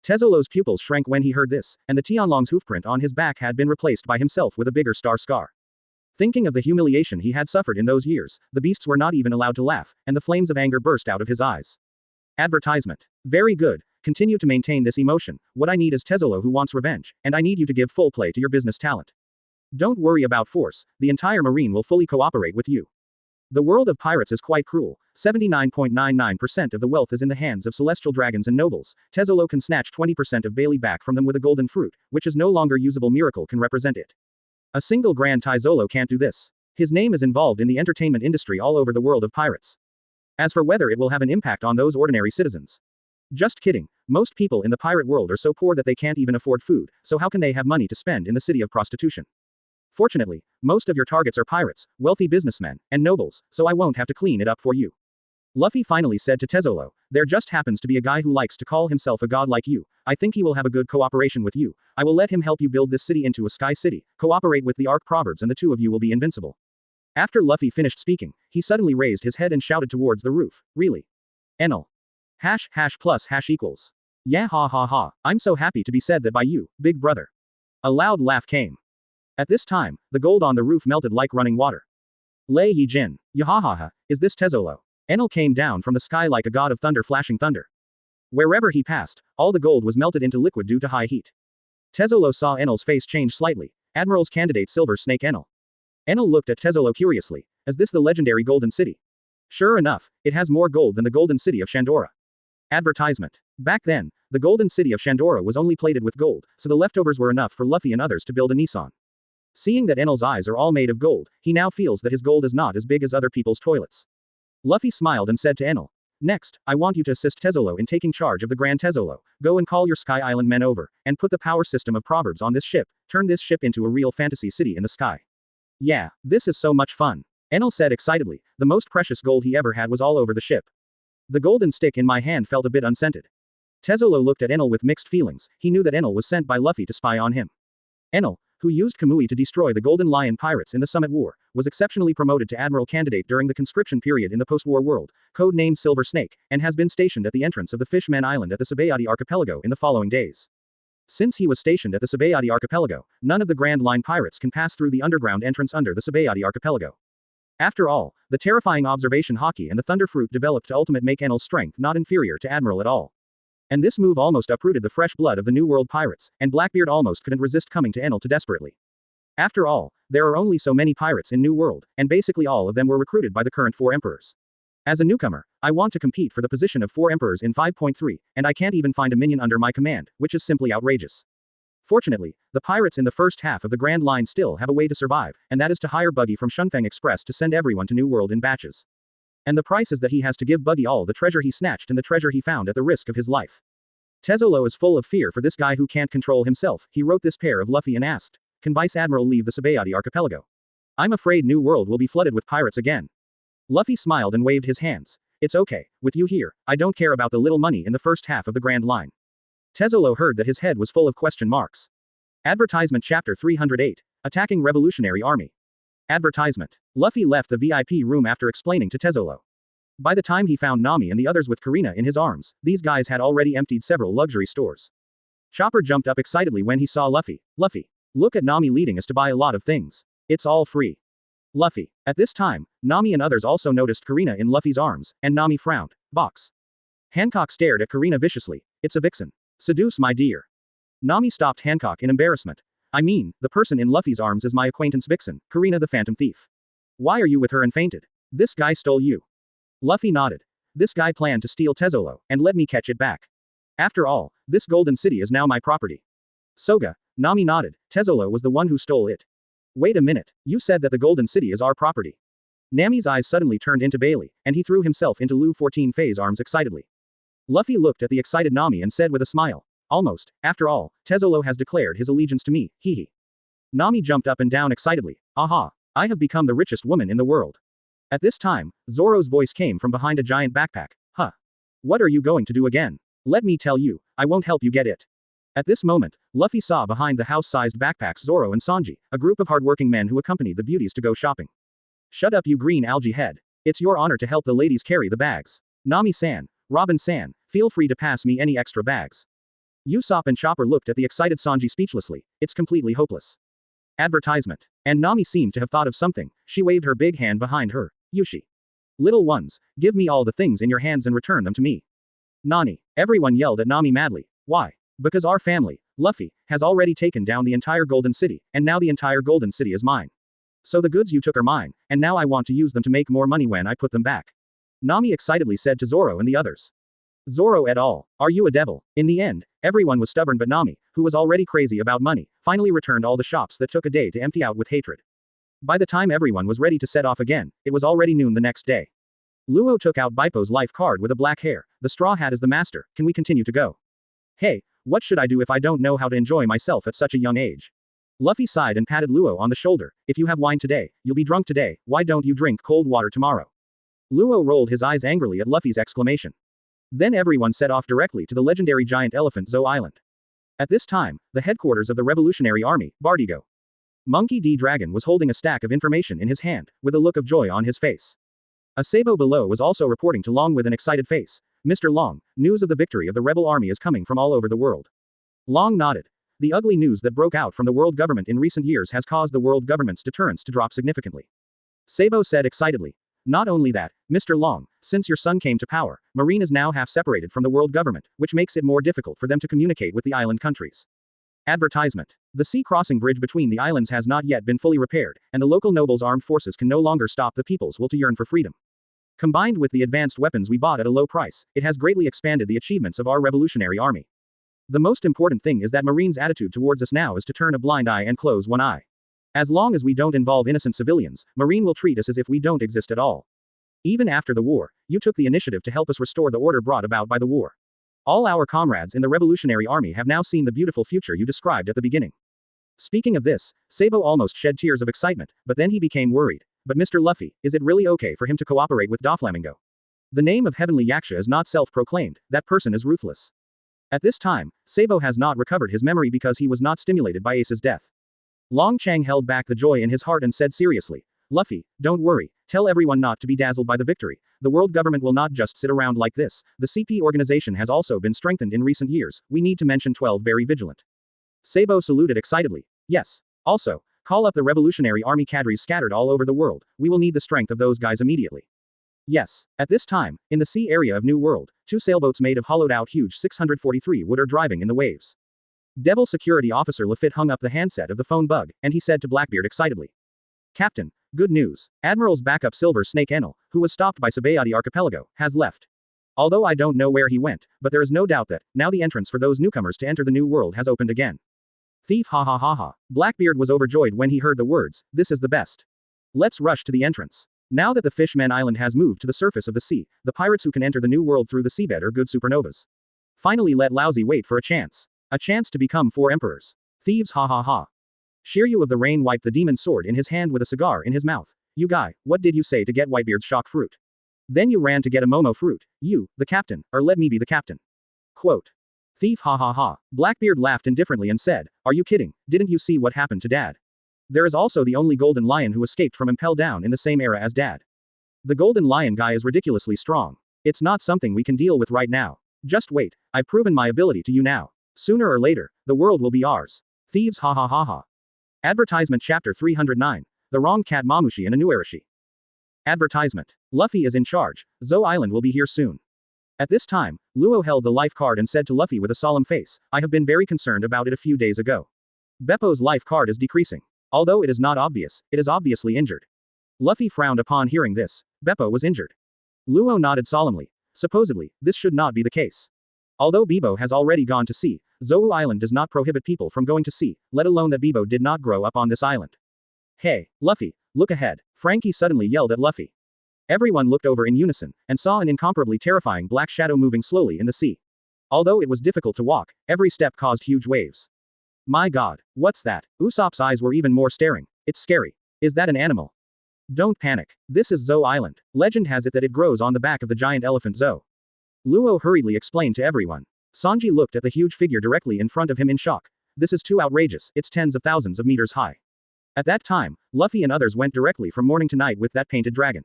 Tezolo's pupils shrank when he heard this, and the Tianlong's hoofprint on his back had been replaced by himself with a bigger star scar. Thinking of the humiliation he had suffered in those years, the beasts were not even allowed to laugh, and the flames of anger burst out of his eyes. Advertisement. Very good. Continue to maintain this emotion. What I need is Tezolo who wants revenge, and I need you to give full play to your business talent. Don't worry about force, the entire Marine will fully cooperate with you. The world of pirates is quite cruel. 79.99% of the wealth is in the hands of celestial dragons and nobles. Tezzolo can snatch 20% of Bailey back from them with a golden fruit, which is no longer usable miracle can represent it. A single Grand Tezzolo can't do this. His name is involved in the entertainment industry all over the world of pirates. As for whether it will have an impact on those ordinary citizens. Just kidding. Most people in the pirate world are so poor that they can't even afford food, so how can they have money to spend in the city of prostitution? Fortunately, most of your targets are pirates, wealthy businessmen, and nobles, so I won't have to clean it up for you. Luffy finally said to Tezzolo, there just happens to be a guy who likes to call himself a god like you. I think he will have a good cooperation with you. I will let him help you build this city into a sky city, cooperate with the Ark Proverbs and the two of you will be invincible. After Luffy finished speaking, he suddenly raised his head and shouted towards the roof, really? Enel. #+ equals. Yeah ha ha ha, I'm so happy to be said that by you, big brother. A loud laugh came. At this time, the gold on the roof melted like running water. Lei Yi Jin. Yahahaha, is this Tezzolo? Enel came down from the sky like a god of thunder flashing thunder. Wherever he passed, all the gold was melted into liquid due to high heat. Tezzolo saw Enel's face change slightly. Admiral's candidate Silver Snake Enel. Enel looked at Tezzolo curiously. Is this the legendary Golden City? Sure enough, it has more gold than the Golden City of Shandora. Advertisement. Back then, the Golden City of Shandora was only plated with gold, so the leftovers were enough for Luffy and others to build a Nissan. Seeing that Enel's eyes are all made of gold, he now feels that his gold is not as big as other people's toilets. Luffy smiled and said to Enel, next, I want you to assist Tezzolo in taking charge of the Grand Tezzolo. Go and call your Sky Island men over, and put the power system of Proverbs on this ship, turn this ship into a real fantasy city in the sky. Yeah, this is so much fun. Enel said excitedly, the most precious gold he ever had was all over the ship. The golden stick in my hand felt a bit unscented. Tezzolo looked at Enel with mixed feelings. He knew that Enel was sent by Luffy to spy on him. Enel, who used Kamui to destroy the Golden Lion pirates in the Summit War, was exceptionally promoted to Admiral Candidate during the conscription period in the post-war world, code-named Silver Snake, and has been stationed at the entrance of the Fishman Island at the Sabaody Archipelago in the following days. Since he was stationed at the Sabaody Archipelago, none of the Grand Line pirates can pass through the underground entrance under the Sabaody Archipelago. After all, the terrifying observation Haki and the Thunder Fruit developed to ultimate make Enel's strength not inferior to Admiral at all. And this move almost uprooted the fresh blood of the New World pirates, and Blackbeard almost couldn't resist coming to Enel too desperately. After all, there are only so many pirates in New World, and basically all of them were recruited by the current 4 emperors. As a newcomer, I want to compete for the position of 4 emperors in 5.3, and I can't even find a minion under my command, which is simply outrageous. Fortunately, the pirates in the first half of the Grand Line still have a way to survive, and that is to hire Buggy from Shunfeng Express to send everyone to New World in batches. And the price is that he has to give Buggy all the treasure he snatched and the treasure he found at the risk of his life. Tezzolo is full of fear for this guy who can't control himself. He wrote this pair of Luffy and asked, can Vice Admiral leave the Sabaody Archipelago? I'm afraid New World will be flooded with pirates again. Luffy smiled and waved his hands. It's okay, with you here, I don't care about the little money in the first half of the Grand Line. Tezzolo heard that his head was full of question marks. Advertisement Chapter 308. Attacking Revolutionary Army. Advertisement. Luffy left the VIP room after explaining to Tezzolo. By the time he found Nami and the others with Karina in his arms, these guys had already emptied several luxury stores. Chopper jumped up excitedly when he saw Luffy. Luffy, look at Nami leading us to buy a lot of things. It's all free. Luffy. At this time, Nami and others also noticed Karina in Luffy's arms, and Nami frowned. Box. Hancock stared at Karina viciously. It's a vixen. Seduce my dear. Nami stopped Hancock in embarrassment. I mean, the person in Luffy's arms is my acquaintance Vixen, Karina the Phantom Thief. Why are you with her and fainted? This guy stole you. Luffy nodded. This guy planned to steal Tezzolo, and let me catch it back. After all, this golden city is now my property. Soga. Nami nodded. Tezzolo was the one who stole it. Wait a minute, you said that the golden city is our property. Nami's eyes suddenly turned into Bailey, and he threw himself into Lu 14 Fei's arms excitedly. Luffy looked at the excited Nami and said with a smile. Almost. After all, Tezzolo has declared his allegiance to me, hee hee. Nami jumped up and down excitedly. Aha! I have become the richest woman in the world. At this time, Zoro's voice came from behind a giant backpack. Huh. What are you going to do again? Let me tell you, I won't help you get it. At this moment, Luffy saw behind the house-sized backpacks Zoro and Sanji, a group of hardworking men who accompanied the beauties to go shopping. Shut up you green algae head. It's your honor to help the ladies carry the bags. Nami-san, Robin-san, feel free to pass me any extra bags. Usopp and Chopper looked at the excited Sanji speechlessly. It's completely hopeless. Advertisement. And Nami seemed to have thought of something. She waved her big hand behind her. Yushi. Little ones, give me all the things in your hands and return them to me. Nani. Everyone yelled at Nami madly. Why? Because our family, Luffy, has already taken down the entire Golden City, and now the entire Golden City is mine. So the goods you took are mine, and now I want to use them to make more money when I put them back. Nami excitedly said to Zoro and the others. Zoro et al. Are you a devil? In the end, everyone was stubborn but Nami, who was already crazy about money, finally returned all the shops that took a day to empty out with hatred. By the time everyone was ready to set off again, it was already noon the next day. Luo took out Baipo's life card with a black hair. The straw hat is the master, can we continue to go? Hey, what should I do if I don't know how to enjoy myself at such a young age? Luffy sighed and patted Luo on the shoulder. If you have wine today, you'll be drunk today, why don't you drink cold water tomorrow? Luo rolled his eyes angrily at Luffy's exclamation. Then everyone set off directly to the legendary giant elephant Zou Island. At this time, the headquarters of the Revolutionary Army, Bardigo. Monkey D. Dragon was holding a stack of information in his hand, with a look of joy on his face. A Sabo below was also reporting to Long with an excited face. Mr. Long, news of the victory of the rebel army is coming from all over the world. Long nodded. The ugly news that broke out from the world government in recent years has caused the world government's deterrence to drop significantly. Sabo said excitedly. Not only that, Mr. Long, since your son came to power, Marine is now half separated from the world government, which makes it more difficult for them to communicate with the island countries. Advertisement. The sea crossing bridge between the islands has not yet been fully repaired, and the local nobles' armed forces can no longer stop the people's will to yearn for freedom. Combined with the advanced weapons we bought at a low price, it has greatly expanded the achievements of our revolutionary army. The most important thing is that Marine's attitude towards us now is to turn a blind eye and close one eye. As long as we don't involve innocent civilians, Marine will treat us as if we don't exist at all. Even after the war, you took the initiative to help us restore the order brought about by the war. All our comrades in the Revolutionary Army have now seen the beautiful future you described at the beginning. Speaking of this, Sabo almost shed tears of excitement, but then he became worried. But Mr. Luffy, is it really okay for him to cooperate with Doflamingo? The name of Heavenly Yaksha is not self-proclaimed, that person is ruthless. At this time, Sabo has not recovered his memory because he was not stimulated by Ace's death. Long Chang held back the joy in his heart and said seriously, Luffy, don't worry, tell everyone not to be dazzled by the victory. The world government will not just sit around like this. The CP organization has also been strengthened in recent years. We need to mention 12 very vigilant. Sabo saluted excitedly. Yes. Also, call up the Revolutionary Army cadres scattered all over the world. We will need the strength of those guys immediately. Yes. At this time, in the sea area of New World, 2 sailboats made of hollowed-out huge 643 wood are driving in the waves. Devil Security Officer Lafitte hung up the handset of the phone bug, and he said to Blackbeard excitedly. Captain, good news. Admiral's backup Silver Snake Enel, who was stopped by Sabaody Archipelago, has left. Although I don't know where he went, but there is no doubt that, now the entrance for those newcomers to enter the New World has opened again. Thief ha ha ha ha. Blackbeard was overjoyed when he heard the words, this is the best. Let's rush to the entrance. Now that the Fishman Island has moved to the surface of the sea, the pirates who can enter the New World through the seabed are good supernovas. Finally let Lousy wait for a chance. A chance to become 4 emperors. Thieves ha ha ha. Shiryu of the Rain wiped the demon's sword in his hand with a cigar in his mouth. You guy, what did you say to get Whitebeard's shock fruit? Then you ran to get a Momo fruit. You, the captain, or let me be the captain. Quote. Thief ha ha ha. Blackbeard laughed indifferently and said, are you kidding, didn't you see what happened to Dad? There is also the only Golden Lion who escaped from Impel Down in the same era as Dad. The Golden Lion guy is ridiculously strong. It's not something we can deal with right now. Just wait, I've proven my ability to you now. Sooner or later, the world will be ours. Thieves ha ha ha ha. Advertisement Chapter 309. The Wrong Cat Mamushi and Anuarashi. Advertisement. Luffy is in charge. Zou Island will be here soon. At this time, Luo held the life card and said to Luffy with a solemn face, I have been very concerned about it a few days ago. Beppo's life card is decreasing. Although it is not obvious, it is obviously injured. Luffy frowned upon hearing this. Beppo was injured. Luo nodded solemnly. Supposedly, this should not be the case. Although Bebo has already gone to sea, Zou Island does not prohibit people from going to sea, let alone that Bebo did not grow up on this island. Hey, Luffy, look ahead. Frankie suddenly yelled at Luffy. Everyone looked over in unison, and saw an incomparably terrifying black shadow moving slowly in the sea. Although it was difficult to walk, every step caused huge waves. My god, what's that? Usopp's eyes were even more staring. It's scary. Is that an animal? Don't panic. This is Zou Island. Legend has it that it grows on the back of the giant elephant Zou. Luo hurriedly explained to everyone. Sanji looked at the huge figure directly in front of him in shock. This is too outrageous, it's tens of thousands of meters high. At that time, Luffy and others went directly from morning to night with that painted dragon.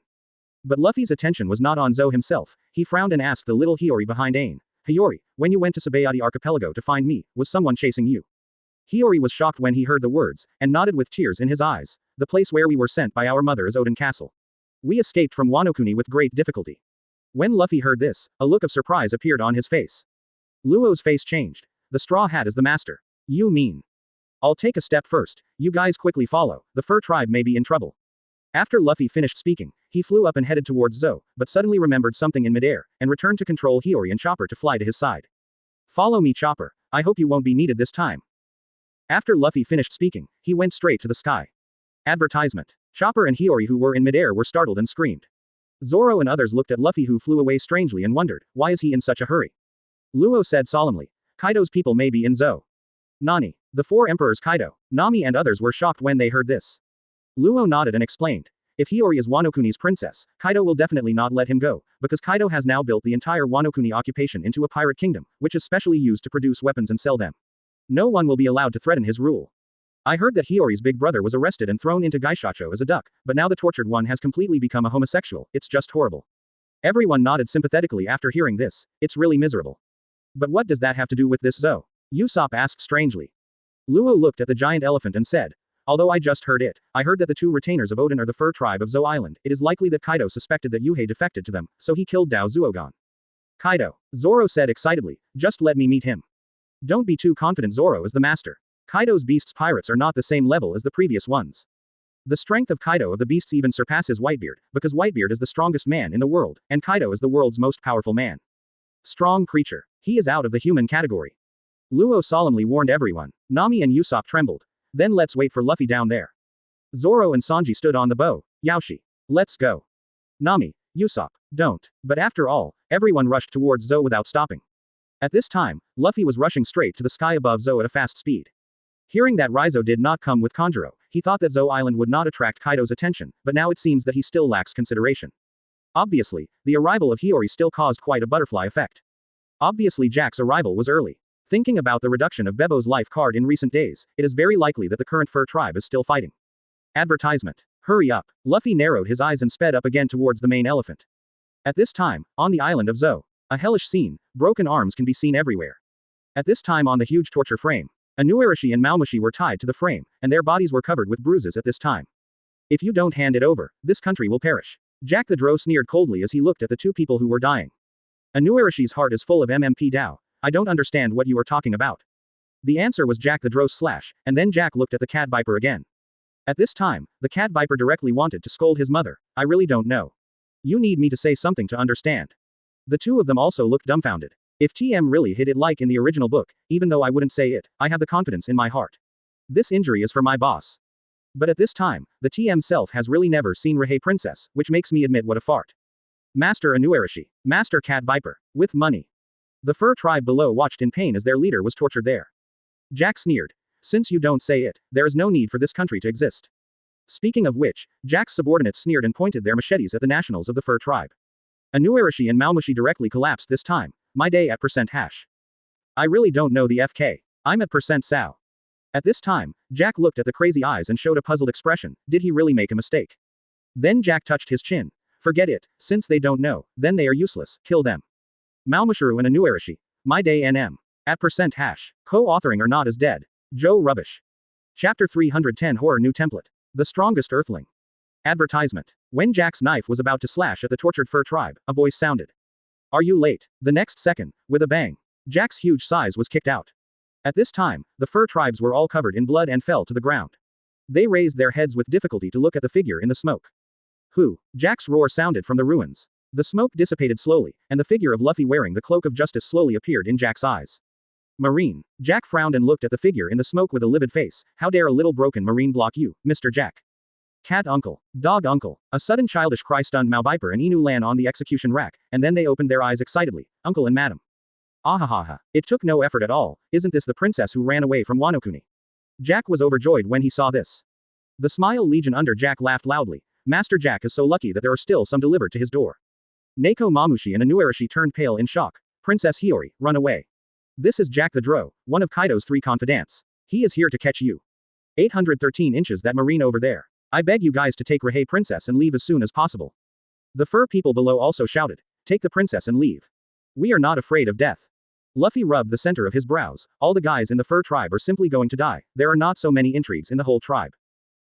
But Luffy's attention was not on Zou himself. He frowned and asked the little Hiyori behind Ain. Hiyori, when you went to Sabaody Archipelago to find me, was someone chasing you? Hiyori was shocked when he heard the words, and nodded with tears in his eyes. The place where we were sent by our mother is Oden Castle. We escaped from Wano Kuni with great difficulty. When Luffy heard this, a look of surprise appeared on his face. Luo's face changed. The straw hat is the master. You mean? I'll take a step first, you guys quickly follow, the fur tribe may be in trouble. After Luffy finished speaking, he flew up and headed towards Zou, but suddenly remembered something in midair, and returned to control Hiyori and Chopper to fly to his side. Follow me, Chopper, I hope you won't be needed this time. After Luffy finished speaking, he went straight to the sky. Advertisement. Chopper and Hiyori who were in midair were startled and screamed. Zoro and others looked at Luffy who flew away strangely and wondered, why is he in such a hurry? Luo said solemnly. Kaido's people may be in Zou. Nani? The four emperors Kaido, Nami and others were shocked when they heard this. Luo nodded and explained. If Hiyori is Wano Kuni's princess, Kaido will definitely not let him go, because Kaido has now built the entire Wano Kuni occupation into a pirate kingdom, which is specially used to produce weapons and sell them. No one will be allowed to threaten his rule. I heard that Hiyori's big brother was arrested and thrown into Gaishacho as a duck, but now the tortured one has completely become a homosexual, it's just horrible. Everyone nodded sympathetically after hearing this, it's really miserable. But what does that have to do with this Zou? Usopp asked strangely. Luo looked at the giant elephant and said, although I just heard it, I heard that the two retainers of Odin are the fur tribe of Zou Island, it is likely that Kaido suspected that Yuhei defected to them, so he killed Dao Zuogan. Kaido, Zoro said excitedly, just let me meet him. Don't be too confident, Zoro is the master. Kaido's beasts pirates are not the same level as the previous ones. The strength of Kaido of the beasts even surpasses Whitebeard, because Whitebeard is the strongest man in the world, and Kaido is the world's most powerful man. Strong creature. He is out of the human category. Luo solemnly warned everyone. Nami and Usopp trembled. Then let's wait for Luffy down there. Zoro and Sanji stood on the bow. Yaoshi. Let's go. Nami, Usopp, don't. But after all, everyone rushed towards Zou without stopping. At this time, Luffy was rushing straight to the sky above Zou at a fast speed. Hearing that Raizo did not come with Kanjuro, he thought that Zou Island would not attract Kaido's attention, but now it seems that he still lacks consideration. Obviously, the arrival of Hiyori still caused quite a butterfly effect. Obviously Jack's arrival was early. Thinking about the reduction of Bebo's life card in recent days, it is very likely that the current fur tribe is still fighting. Advertisement. Hurry up. Luffy narrowed his eyes and sped up again towards the main elephant. At this time, on the island of Zou, a hellish scene, broken arms can be seen everywhere. At this time on the huge torture frame, Anuarashi and Malmushi were tied to the frame, and their bodies were covered with bruises at this time. If you don't hand it over, this country will perish. Jack the Drow sneered coldly as he looked at the two people who were dying. Anuarashi's heart is full of MMP Dao. I don't understand what you are talking about. The answer was Jack the Drow slash, and then Jack looked at the cat viper again. At this time, the cat viper directly wanted to scold his mother. I really don't know. You need me to say something to understand. The two of them also looked dumbfounded. If TM really hit it like in the original book, even though I wouldn't say it, I have the confidence in my heart. This injury is for my boss. But at this time, the TM self has really never seen Rihei Princess, which makes me admit what a fart. Master Anuarashi, Master Cat Viper, with money. The fur tribe below watched in pain as their leader was tortured there. Jack sneered. Since you don't say it, there is no need for this country to exist. Speaking of which, Jack's subordinates sneered and pointed their machetes at the nationals of the fur tribe. Anuarashi and Malmushi directly collapsed this time. My day at %hash. I really don't know the FK. I'm at %sao. At this time, Jack looked at the crazy eyes and showed a puzzled expression. Did he really make a mistake? Then Jack touched his chin. Forget it, since they don't know, then they are useless, kill them. Malmushuru and Anuarashi. My day NM. At %hash. Co-authoring or not is dead. Joe Rubbish. Chapter 310 Horror New Template. The Strongest Earthling. Advertisement. When Jack's knife was about to slash at the tortured fur tribe, a voice sounded. Are you late? The next second, with a bang, Jack's huge size was kicked out. At this time, the fur tribes were all covered in blood and fell to the ground. They raised their heads with difficulty to look at the figure in the smoke. Who? Jack's roar sounded from the ruins. The smoke dissipated slowly, and the figure of Luffy wearing the cloak of justice slowly appeared in Jack's eyes. Marine. Jack frowned and looked at the figure in the smoke with a livid face. How dare a little broken marine block you, Mr. Jack? Cat uncle. Dog uncle. A sudden childish cry stunned Malviper and Inu Lan on the execution rack, and then they opened their eyes excitedly. Uncle and madam. Ahahaha. It took no effort at all. Isn't this the princess who ran away from Wano Kuni? Jack was overjoyed when he saw this. The Smile Legion under Jack laughed loudly. Master Jack is so lucky that there are still some delivered to his door. Neko Mamushi and Anuarashi turned pale in shock. Princess Hiyori, run away. This is Jack the Drow, one of Kaido's 3 confidants. He is here to catch you. 813 inches that marine over there. I beg you guys to take Rihei Princess and leave as soon as possible. The fur people below also shouted. Take the princess and leave. We are not afraid of death. Luffy rubbed the center of his brows. All the guys in the fur tribe are simply going to die. There are not so many intrigues in the whole tribe.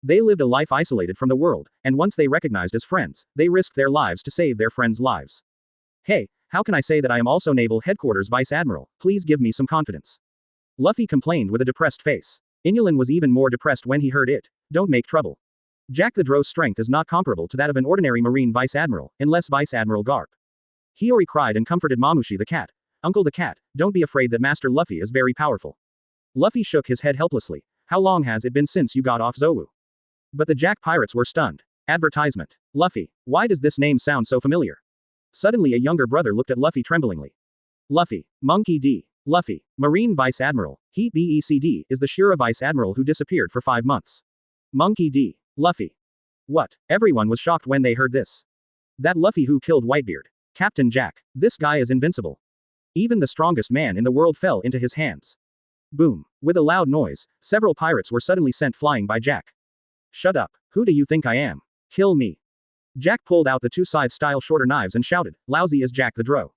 They lived a life isolated from the world, and once they recognized as friends, they risked their lives to save their friends' lives. Hey, how can I say that I am also Naval Headquarters Vice Admiral? Please give me some confidence. Luffy complained with a depressed face. Inulin was even more depressed when he heard it. Don't make trouble. Jack the Dro's strength is not comparable to that of an ordinary Marine Vice Admiral, unless Vice Admiral Garp. Hiyori cried and comforted Mamushi the cat. Uncle the cat, don't be afraid that Master Luffy is very powerful. Luffy shook his head helplessly. How long has it been since you got off Zou? But the Jack pirates were stunned. Advertisement. Luffy. Why does this name sound so familiar? Suddenly a younger brother looked at Luffy tremblingly. Luffy. Monkey D. Luffy. Marine Vice Admiral. He BECD is the Shira Vice Admiral who disappeared for 5 months. Monkey D. Luffy. What? Everyone was shocked when they heard this. That Luffy who killed Whitebeard. Captain Jack. This guy is invincible. Even the strongest man in the world fell into his hands. Boom. With a loud noise, several pirates were suddenly sent flying by Jack. Shut up. Who do you think I am? Kill me. Jack pulled out the two-side-style shorter knives and shouted, lousy as Jack the Dro.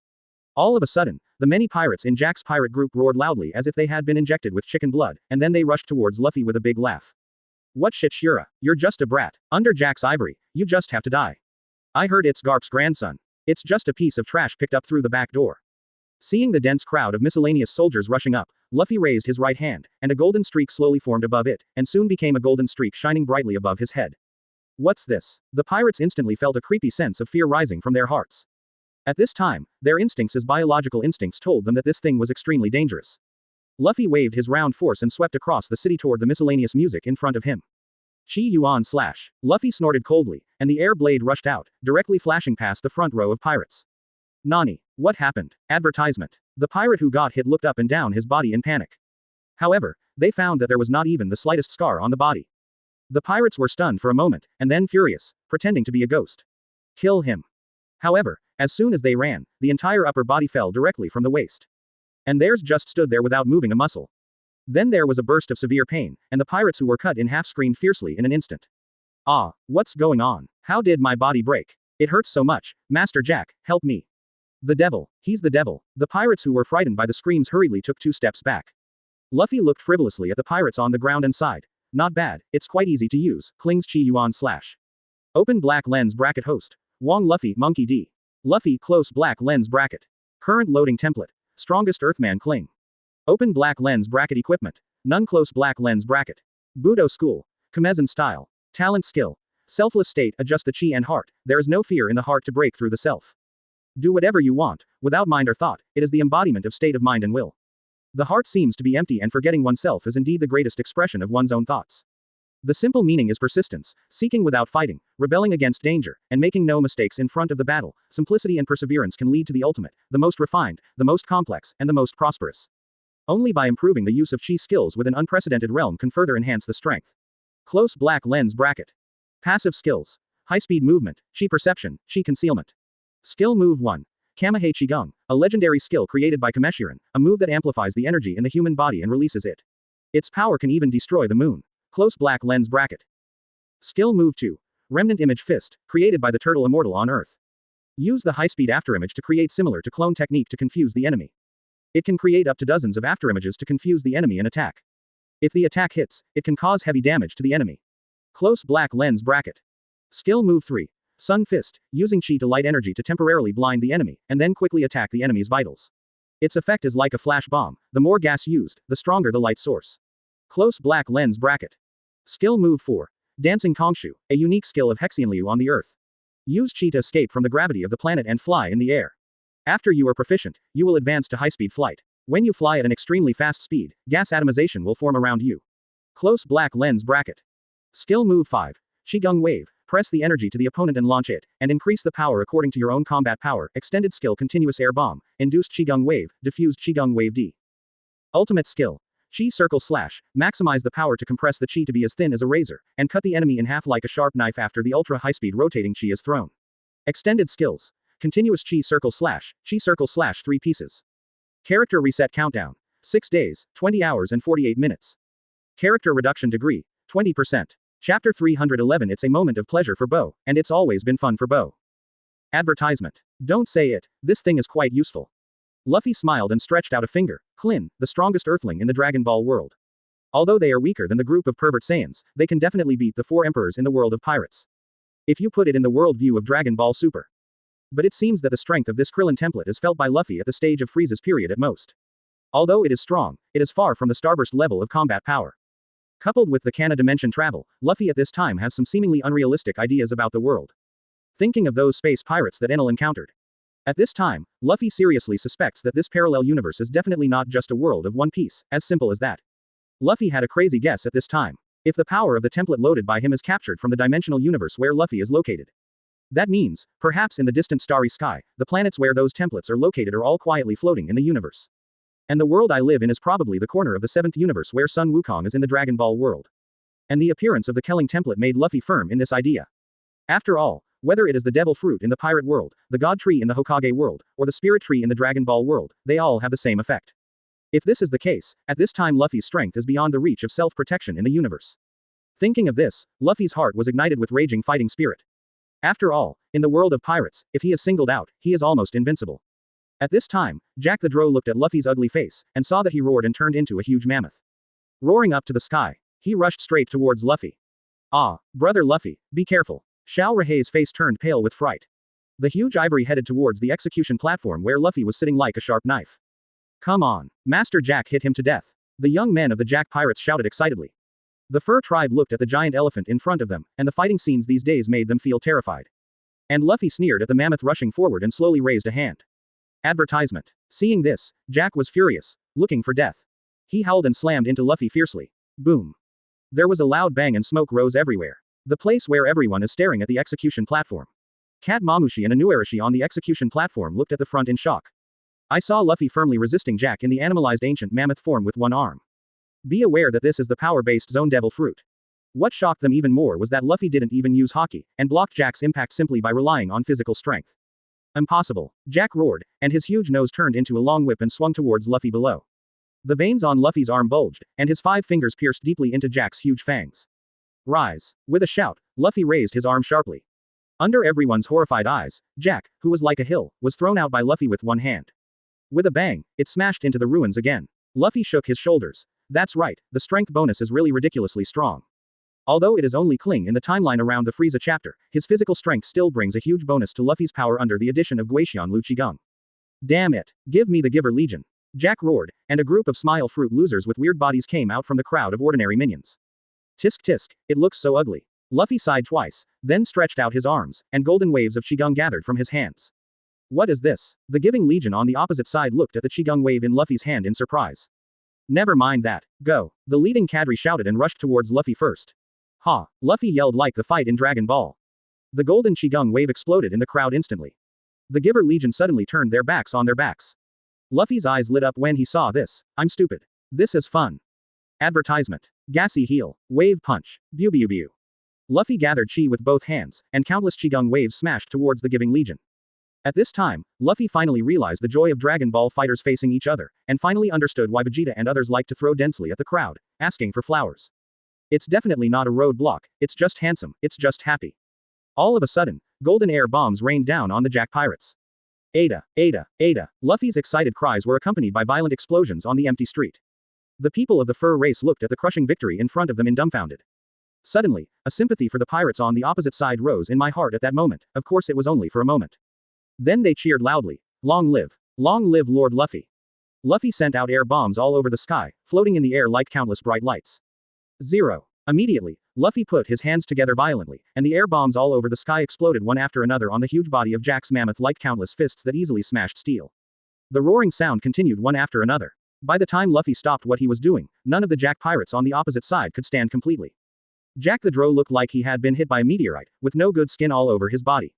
All of a sudden, the many pirates in Jack's pirate group roared loudly as if they had been injected with chicken blood, and then they rushed towards Luffy with a big laugh. What shit, Shira? You're just a brat. Under Jack's ivory, you just have to die. I heard it's Garp's grandson. It's just a piece of trash picked up through the back door. Seeing the dense crowd of miscellaneous soldiers rushing up, Luffy raised his right hand, and a golden streak slowly formed above it, and soon became a golden streak shining brightly above his head. What's this? The pirates instantly felt a creepy sense of fear rising from their hearts. At this time, their instincts as biological instincts told them that this thing was extremely dangerous. Luffy waved his round force and swept across the city toward the miscellaneous music in front of him. Chi Yuan slash. Luffy snorted coldly, and the air blade rushed out, directly flashing past the front row of pirates. Nani, what happened? Advertisement. The pirate who got hit looked up and down his body in panic. However, they found that there was not even the slightest scar on the body. The pirates were stunned for a moment, and then furious, pretending to be a ghost. Kill him. However, as soon as they ran, the entire upper body fell directly from the waist. And theirs just stood there without moving a muscle. Then there was a burst of severe pain, and the pirates who were cut in half screamed fiercely in an instant. Ah, what's going on? How did my body break? It hurts so much. Master Jack, help me. The devil, he's the devil. The pirates who were frightened by the screams hurriedly took 2 steps back. Luffy looked frivolously at the pirates on the ground and sighed. Not bad, it's quite easy to use, clings Chi Yuan slash. Open black lens bracket host. Wong Luffy Monkey D. Luffy close black lens bracket. Current loading template. Strongest Earthman cling. Open black lens bracket equipment. None close black lens bracket. Budo school. Kamezen style. Talent skill. Selfless state adjust the chi and heart. There is no fear in the heart to break through the self. Do whatever you want, without mind or thought, it is the embodiment of state of mind and will. The heart seems to be empty and forgetting oneself is indeed the greatest expression of one's own thoughts. The simple meaning is persistence, seeking without fighting, rebelling against danger, and making no mistakes in front of the battle. Simplicity and perseverance can lead to the ultimate, the most refined, the most complex, and the most prosperous. Only by improving the use of chi skills with an unprecedented realm can further enhance the strength. Close black lens bracket. Passive skills. High-speed movement, chi perception, chi concealment. Skill move 1. Kamehei Qigong, a legendary skill created by Kameshirin, a move that amplifies the energy in the human body and releases it. Its power can even destroy the moon. Close black lens bracket. Skill move 2. Remnant image fist, created by the turtle immortal on Earth. Use the high-speed afterimage to create similar to clone technique to confuse the enemy. It can create up to dozens of afterimages to confuse the enemy and attack. If the attack hits, it can cause heavy damage to the enemy. Close black lens bracket. Skill move 3. Sun Fist, using chi to light energy to temporarily blind the enemy, and then quickly attack the enemy's vitals. Its effect is like a flash bomb. The more gas used, the stronger the light source. Close black lens bracket. Skill move 4. Dancing Kongshu, a unique skill of Hexianliu on the Earth. Use chi to escape from the gravity of the planet and fly in the air. After you are proficient, you will advance to high-speed flight. When you fly at an extremely fast speed, gas atomization will form around you. Close black lens bracket. Skill move 5. Qigong Wave. Press the energy to the opponent and launch it, and increase the power according to your own combat power. Extended skill Continuous Air Bomb, Induced Qigong Wave, Diffused Qigong Wave D. Ultimate skill. Chi Circle Slash, maximize the power to compress the chi to be as thin as a razor, and cut the enemy in half like a sharp knife after the ultra high-speed rotating chi is thrown. Extended skills. Continuous Chi Circle Slash, 3 pieces. Character Reset Countdown. 6 days, 20 hours and 48 minutes. Character Reduction Degree, 20%. Chapter 311 It's a moment of pleasure for Bo, and it's always been fun for Bo. Advertisement. Don't say it, this thing is quite useful. Luffy smiled and stretched out a finger. Klin, the strongest Earthling in the Dragon Ball world. Although they are weaker than the group of pervert Saiyans, they can definitely beat the 4 emperors in the world of pirates. If you put it in the world view of Dragon Ball Super. But it seems that the strength of this Krillin template is felt by Luffy at the stage of Frieza's period at most. Although it is strong, it is far from the Starburst level of combat power. Coupled with the Kana dimension travel, Luffy at this time has some seemingly unrealistic ideas about the world. Thinking of those space pirates that Enel encountered. At this time, Luffy seriously suspects that this parallel universe is definitely not just a world of One Piece, as simple as that. Luffy had a crazy guess at this time. If the power of the template loaded by him is captured from the dimensional universe where Luffy is located. That means, perhaps in the distant starry sky, the planets where those templates are located are all quietly floating in the universe. And the world I live in is probably the corner of the 7th universe where Sun Wukong is in the Dragon Ball world. And the appearance of the Kelling template made Luffy firm in this idea. After all, whether it is the devil fruit in the pirate world, the god tree in the Hokage world, or the spirit tree in the Dragon Ball world, they all have the same effect. If this is the case, at this time Luffy's strength is beyond the reach of self-protection in the universe. Thinking of this, Luffy's heart was ignited with raging fighting spirit. After all, in the world of pirates, if he is singled out, he is almost invincible. At this time, Jack the Drow looked at Luffy's ugly face, and saw that he roared and turned into a huge mammoth. Roaring up to the sky, he rushed straight towards Luffy. Ah, brother Luffy, be careful. Xiao Rahei's face turned pale with fright. The huge ivory headed towards the execution platform where Luffy was sitting like a sharp knife. Come on, Master Jack hit him to death. The young men of the Jack Pirates shouted excitedly. The fur tribe looked at the giant elephant in front of them, and the fighting scenes these days made them feel terrified. And Luffy sneered at the mammoth rushing forward and slowly raised a hand. Advertisement. Seeing this, Jack was furious, looking for death. He howled and slammed into Luffy fiercely. Boom. There was a loud bang and smoke rose everywhere. The place where everyone is staring at the execution platform. Kat Mamushi and Anuarashi on the execution platform looked at the front in shock. I saw Luffy firmly resisting Jack in the animalized ancient mammoth form with one arm. Be aware that this is the power-based Zone Devil Fruit. What shocked them even more was that Luffy didn't even use Haki, and blocked Jack's impact simply by relying on physical strength. Impossible, Jack roared, and his huge nose turned into a long whip and swung towards Luffy below. The veins on Luffy's arm bulged, and his 5 fingers pierced deeply into Jack's huge fangs. Rise. With a shout, Luffy raised his arm sharply. Under everyone's horrified eyes, Jack, who was like a hill, was thrown out by Luffy with one hand. With a bang, it smashed into the ruins again. Luffy shook his shoulders. That's right, the strength bonus is really ridiculously strong. Although it is only Kling in the timeline around the Frieza chapter, his physical strength still brings a huge bonus to Luffy's power under the addition of Guaxian Lu Qigong. Damn it, give me the Giver Legion. Jack roared, and a group of smile fruit losers with weird bodies came out from the crowd of ordinary minions. Tisk tisk, it looks so ugly. Luffy sighed twice, then stretched out his arms, and golden waves of Qigong gathered from his hands. What is this? The Giving Legion on the opposite side looked at the Qigong wave in Luffy's hand in surprise. Never mind that. Go. The leading cadre shouted and rushed towards Luffy first. Ha! Luffy yelled like the fight in Dragon Ball. The golden Qigong wave exploded in the crowd instantly. The Giver Legion suddenly turned their backs on their backs. Luffy's eyes lit up when he saw this. I'm stupid. This is fun. Advertisement. Gassy heel. Wave punch. Bew bew bew. Luffy gathered chi with both hands, and countless Qigong waves smashed towards the Giving Legion. At this time, Luffy finally realized the joy of Dragon Ball fighters facing each other, and finally understood why Vegeta and others like to throw densely at the crowd, asking for flowers. It's definitely not a roadblock, it's just handsome, it's just happy. All of a sudden, golden air bombs rained down on the Jack Pirates. Ada, Ada, Ada. Luffy's excited cries were accompanied by violent explosions on the empty street. The people of the fur race looked at the crushing victory in front of them in dumbfounded. Suddenly, a sympathy for the pirates on the opposite side rose in my heart at that moment. Of course it was only for a moment. Then they cheered loudly. Long live Lord Luffy. Luffy sent out air bombs all over the sky, floating in the air like countless bright lights. 0. Immediately, Luffy put his hands together violently, and the air bombs all over the sky exploded one after another on the huge body of Jack's mammoth like countless fists that easily smashed steel. The roaring sound continued one after another. By the time Luffy stopped what he was doing, none of the Jack Pirates on the opposite side could stand completely. Jack the Drow looked like he had been hit by a meteorite, with no good skin all over his body.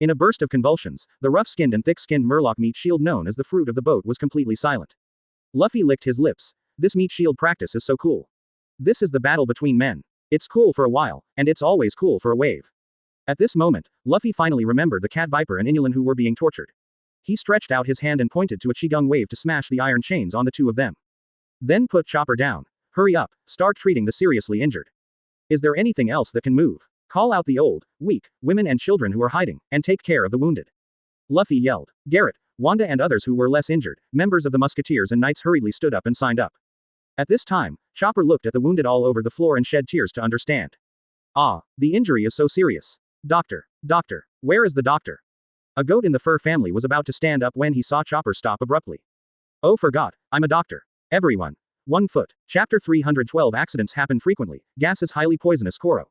In a burst of convulsions, the rough-skinned and thick-skinned Murloc meat shield known as the fruit of the boat was completely silent. Luffy licked his lips. This meat shield practice is so cool. This is the battle between men. It's cool for a while, and it's always cool for a wave. At this moment, Luffy finally remembered the Cat Viper and Inulin who were being tortured. He stretched out his hand and pointed to a Qigong wave to smash the iron chains on the two of them. Then put Chopper down. Hurry up, start treating the seriously injured. Is there anything else that can move? Call out the old, weak, women and children who are hiding, and take care of the wounded. Luffy yelled. Garrett, Wanda and others who were less injured, members of the Musketeers and Knights hurriedly stood up and signed up. At this time, Chopper looked at the wounded all over the floor and shed tears to understand. Ah, the injury is so serious. Doctor, where is the doctor? A goat in the fur family was about to stand up when he saw Chopper stop abruptly. Oh forgot, I'm a doctor. Everyone, 1 foot. Chapter 312 Accidents happen frequently. Gas is highly poisonous. Koro.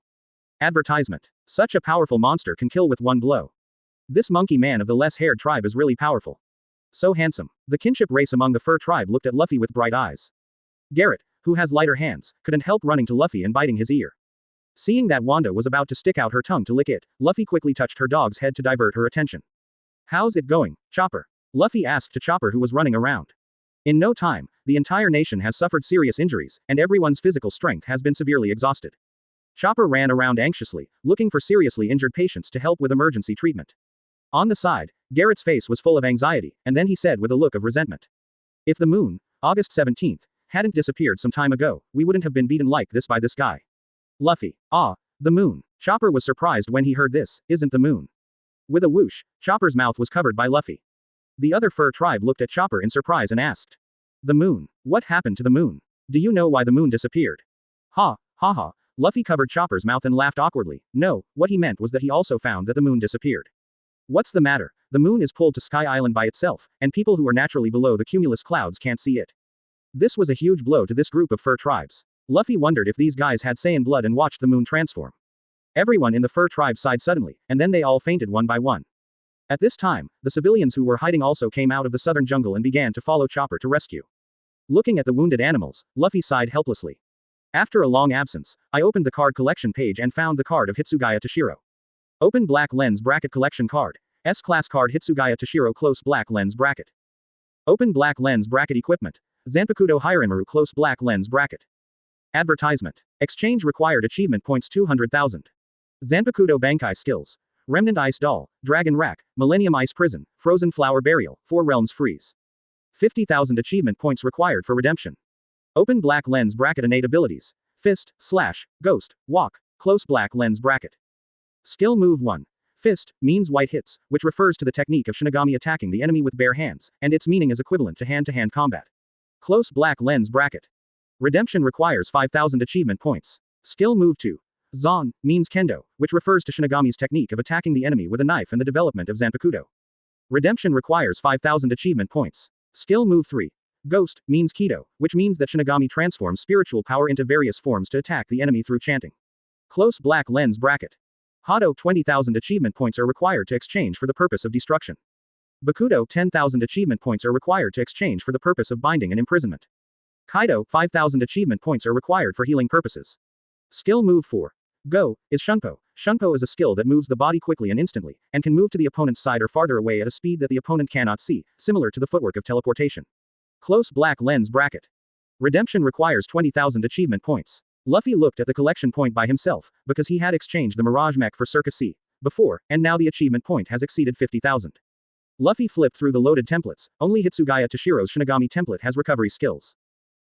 Advertisement. Such a powerful monster can kill with one blow. This monkey man of the less-haired tribe is really powerful. So handsome. The kinship race among the fur tribe looked at Luffy with bright eyes. Garrett, who has lighter hands, couldn't help running to Luffy and biting his ear. Seeing that Wanda was about to stick out her tongue to lick it, Luffy quickly touched her dog's head to divert her attention. How's it going, Chopper? Luffy asked to Chopper, who was running around. In no time, the entire nation has suffered serious injuries, and everyone's physical strength has been severely exhausted. Chopper ran around anxiously, looking for seriously injured patients to help with emergency treatment. On the side, Garrett's face was full of anxiety, and then he said with a look of resentment. If the moon, August 17th, hadn't disappeared some time ago, we wouldn't have been beaten like this by this guy. Luffy. Ah, the moon. Chopper was surprised when he heard this, isn't the moon. With a whoosh, Chopper's mouth was covered by Luffy. The other fur tribe looked at Chopper in surprise and asked. The moon. What happened to the moon? Do you know why the moon disappeared? Ha, ha ha. Luffy covered Chopper's mouth and laughed awkwardly. No, what he meant was that he also found that the moon disappeared. What's the matter? The moon is pulled to Sky Island by itself, and people who are naturally below the cumulus clouds can't see it. This was a huge blow to this group of fur tribes. Luffy wondered if these guys had Saiyan blood and watched the moon transform. Everyone in the fur tribe sighed suddenly, and then they all fainted one by one. At this time, the civilians who were hiding also came out of the southern jungle and began to follow Chopper to rescue. Looking at the wounded animals, Luffy sighed helplessly. After a long absence, I opened the card collection page and found the card of Hitsugaya Tōshirō. Open black lens bracket collection card. S-class card Hitsugaya Tōshirō close black lens bracket. Open black lens bracket equipment. Zanpakutō Hyōrinmaru close black lens bracket. Advertisement. Exchange required achievement points 200,000. Zanpakutō Bankai skills. Remnant Ice Doll, Dragon Rack, Millennium Ice Prison, Frozen Flower Burial, 4 Realms Freeze. 50,000 achievement points required for redemption. Open black lens bracket innate abilities. Fist, Slash, Ghost, Walk, close black lens bracket. Skill move 1. Fist means white hits, which refers to the technique of Shinigami attacking the enemy with bare hands, and its meaning is equivalent to hand-to-hand combat. Close black lens bracket. Redemption requires 5,000 achievement points. Skill move 2. Zon means Kendo, which refers to Shinigami's technique of attacking the enemy with a knife and the development of Zanpakutō. Redemption requires 5,000 achievement points. Skill move 3. Ghost means Kido, which means that Shinigami transforms spiritual power into various forms to attack the enemy through chanting. Close black lens bracket. Hado 20,000 achievement points are required to exchange for the purpose of destruction. Bakudo 10,000 achievement points are required to exchange for the purpose of binding and imprisonment. Kaido 5,000 achievement points are required for healing purposes. Skill move 4. Go is Shunpo. Shunpo is a skill that moves the body quickly and instantly, and can move to the opponent's side or farther away at a speed that the opponent cannot see, similar to the footwork of teleportation. Close black lens bracket. Redemption requires 20,000 achievement points. Luffy looked at the collection point by himself, because he had exchanged the Mirage Mech for Circus C before, and now the achievement point has exceeded 50,000. Luffy flipped through the loaded templates. Only Hitsugaya Tōshirō's Shinigami template has recovery skills.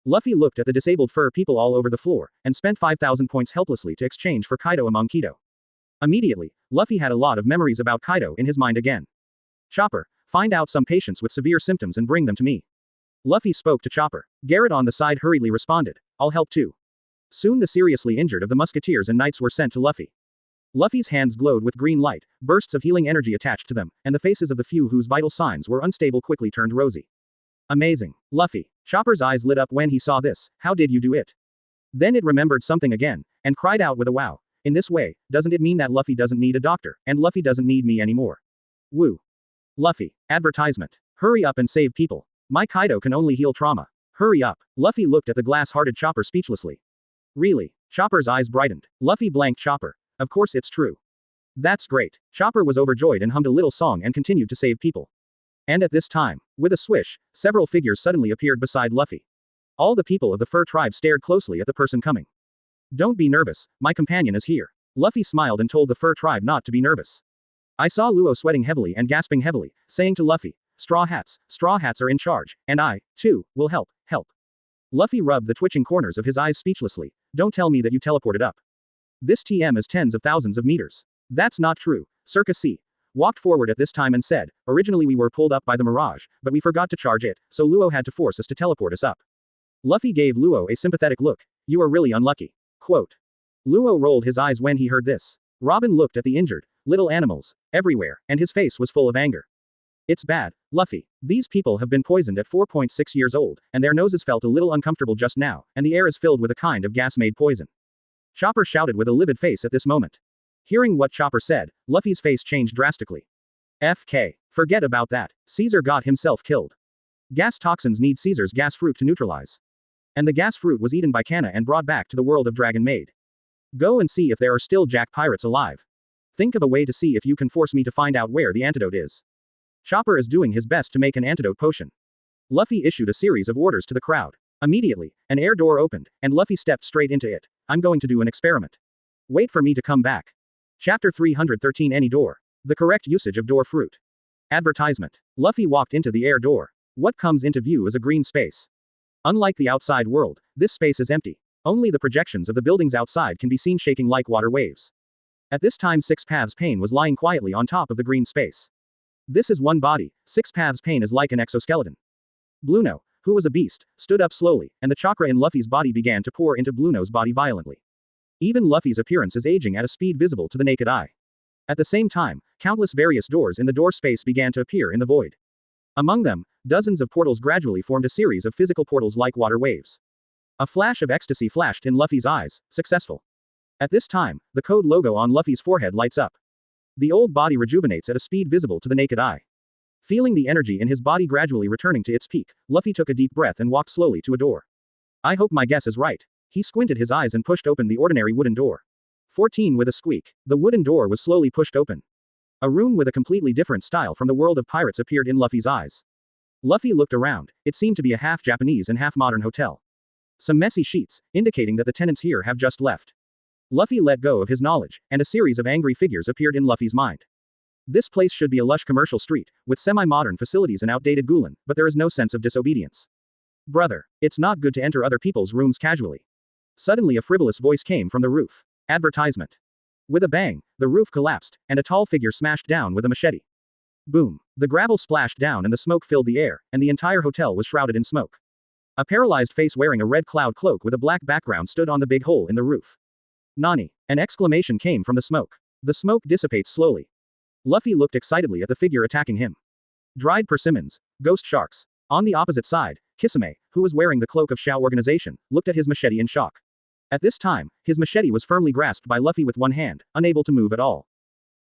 Luffy looked at the disabled fur people all over the floor, and spent 5,000 points helplessly to exchange for Kaido among Kido. Immediately, Luffy had a lot of memories about Kaido in his mind again. Chopper, find out some patients with severe symptoms and bring them to me. Luffy spoke to Chopper. Garrett on the side hurriedly responded, I'll help too. Soon the seriously injured of the musketeers and knights were sent to Luffy. Luffy's hands glowed with green light, bursts of healing energy attached to them, and the faces of the few whose vital signs were unstable quickly turned rosy. Amazing. Luffy. Chopper's eyes lit up when he saw this. How did you do it? Then it remembered something again, and cried out with a wow. In this way, doesn't it mean that Luffy doesn't need a doctor, and Luffy doesn't need me anymore? Woo. Luffy. Advertisement. Hurry up and save people. My Kaido can only heal trauma. Hurry up. Luffy looked at the glass-hearted Chopper speechlessly. Really? Chopper's eyes brightened. Luffy blanked Chopper. Of course it's true. That's great. Chopper was overjoyed and hummed a little song and continued to save people. And at this time, with a swish, several figures suddenly appeared beside Luffy. All the people of the fur tribe stared closely at the person coming. Don't be nervous, my companion is here. Luffy smiled and told the fur tribe not to be nervous. I saw Luo sweating heavily and gasping heavily, saying to Luffy, Straw hats are in charge, and I, too, will help. Luffy rubbed the twitching corners of his eyes speechlessly. Don't tell me that you teleported up. This TM is tens of thousands of meters. That's not true. Circus C walked forward at this time and said, originally we were pulled up by the Mirage, but we forgot to charge it, so Luo had to force us to teleport us up. Luffy gave Luo a sympathetic look. You are really unlucky. Quote. Luo rolled his eyes when he heard this. Robin looked at the injured, little animals, everywhere, and his face was full of anger. It's bad, Luffy. These people have been poisoned at 4.6 years old, and their noses felt a little uncomfortable just now, and the air is filled with a kind of gas-made poison. Chopper shouted with a livid face at this moment. Hearing what Chopper said, Luffy's face changed drastically. FK. Forget about that. Caesar got himself killed. Gas toxins need Caesar's gas fruit to neutralize. And the gas fruit was eaten by Kana and brought back to the world of Dragon Maid. Go and see if there are still Jack pirates alive. Think of a way to see if you can force me to find out where the antidote is. Chopper is doing his best to make an antidote potion. Luffy issued a series of orders to the crowd. Immediately, an air door opened, and Luffy stepped straight into it. I'm going to do an experiment. Wait for me to come back. Chapter 313 Any door. The correct usage of door fruit. Advertisement. Luffy walked into the air door. What comes into view is a green space. Unlike the outside world, this space is empty. Only the projections of the buildings outside can be seen shaking like water waves. At this time Six Paths Pain was lying quietly on top of the green space. This is one body. Six Paths Pain is like an exoskeleton. Blueno, who was a beast, stood up slowly, and the chakra in Luffy's body began to pour into Blueno's body violently. Even Luffy's appearance is aging at a speed visible to the naked eye. At the same time, countless various doors in the door space began to appear in the void. Among them, dozens of portals gradually formed a series of physical portals like water waves. A flash of ecstasy flashed in Luffy's eyes. Successful. At this time, the code logo on Luffy's forehead lights up. The old body rejuvenates at a speed visible to the naked eye. Feeling the energy in his body gradually returning to its peak, Luffy took a deep breath and walked slowly to a door. I hope my guess is right. He squinted his eyes and pushed open the ordinary wooden door. 14 with a squeak. The wooden door was slowly pushed open. A room with a completely different style from the world of pirates appeared in Luffy's eyes. Luffy looked around. It seemed to be a half Japanese and half modern hotel. Some messy sheets, indicating that the tenants here have just left. Luffy let go of his knowledge, and a series of angry figures appeared in Luffy's mind. This place should be a lush commercial street, with semi-modern facilities and outdated gulen, but there is no sense of disobedience. Brother, it's not good to enter other people's rooms casually. Suddenly a frivolous voice came from the roof. Advertisement. With a bang, the roof collapsed, and a tall figure smashed down with a machete. Boom. The gravel splashed down and the smoke filled the air, and the entire hotel was shrouded in smoke. A paralyzed face wearing a red cloud cloak with a black background stood on the big hole in the roof. Nani! An exclamation came from the smoke. The smoke dissipates slowly. Luffy looked excitedly at the figure attacking him. Dried persimmons. Ghost sharks. On the opposite side, Kisame, who was wearing the cloak of Shao organization, looked at his machete in shock. At this time, his machete was firmly grasped by Luffy with one hand, unable to move at all.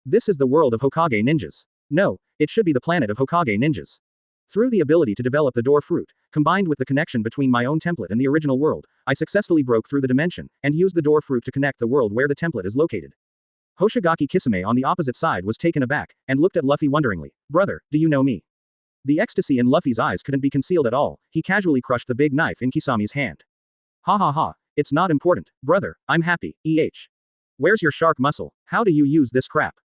This is the world of Hokage ninjas. No, it should be the planet of Hokage ninjas. Through the ability to develop the door fruit, combined with the connection between my own template and the original world, I successfully broke through the dimension, and used the door fruit to connect the world where the template is located. Hoshigaki Kisame on the opposite side was taken aback, and looked at Luffy wonderingly. Brother, do you know me? The ecstasy in Luffy's eyes couldn't be concealed at all. He casually crushed the big knife in Kisame's hand. Ha ha ha, it's not important, brother, I'm happy, Where's your shark muscle? How do you use this crap?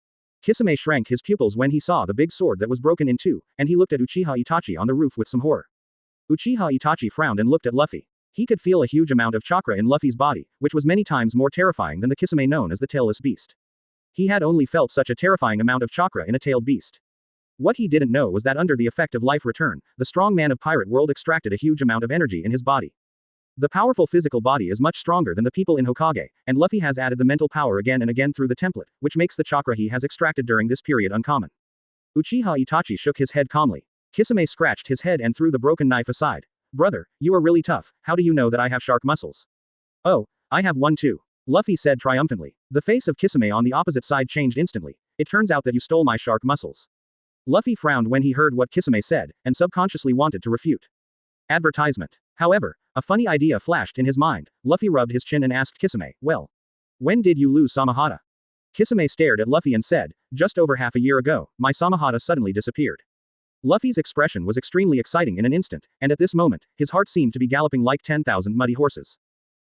Kisame shrank his pupils when he saw the big sword that was broken in two, and he looked at Uchiha Itachi on the roof with some horror. Uchiha Itachi frowned and looked at Luffy. He could feel a huge amount of chakra in Luffy's body, which was many times more terrifying than the Kisame known as the tailless beast. He had only felt such a terrifying amount of chakra in a tailed beast. What he didn't know was that under the effect of life return, the strong man of pirate world extracted a huge amount of energy in his body. The powerful physical body is much stronger than the people in Hokage, and Luffy has added the mental power again and again through the template, which makes the chakra he has extracted during this period uncommon. Uchiha Itachi shook his head calmly. Kisame scratched his head and threw the broken knife aside. Brother, you are really tough, how do you know that I have shark muscles? Oh, I have one too. Luffy said triumphantly. The face of Kisame on the opposite side changed instantly. It turns out that you stole my shark muscles. Luffy frowned when he heard what Kisame said, and subconsciously wanted to refute. Advertisement. However, a funny idea flashed in his mind. Luffy rubbed his chin and asked Kisame, well, when did you lose Samahata? Kisame stared at Luffy and said, just over half a year ago, my Samahata suddenly disappeared. Luffy's expression was extremely exciting in an instant, and at this moment, his heart seemed to be galloping like 10,000 muddy horses.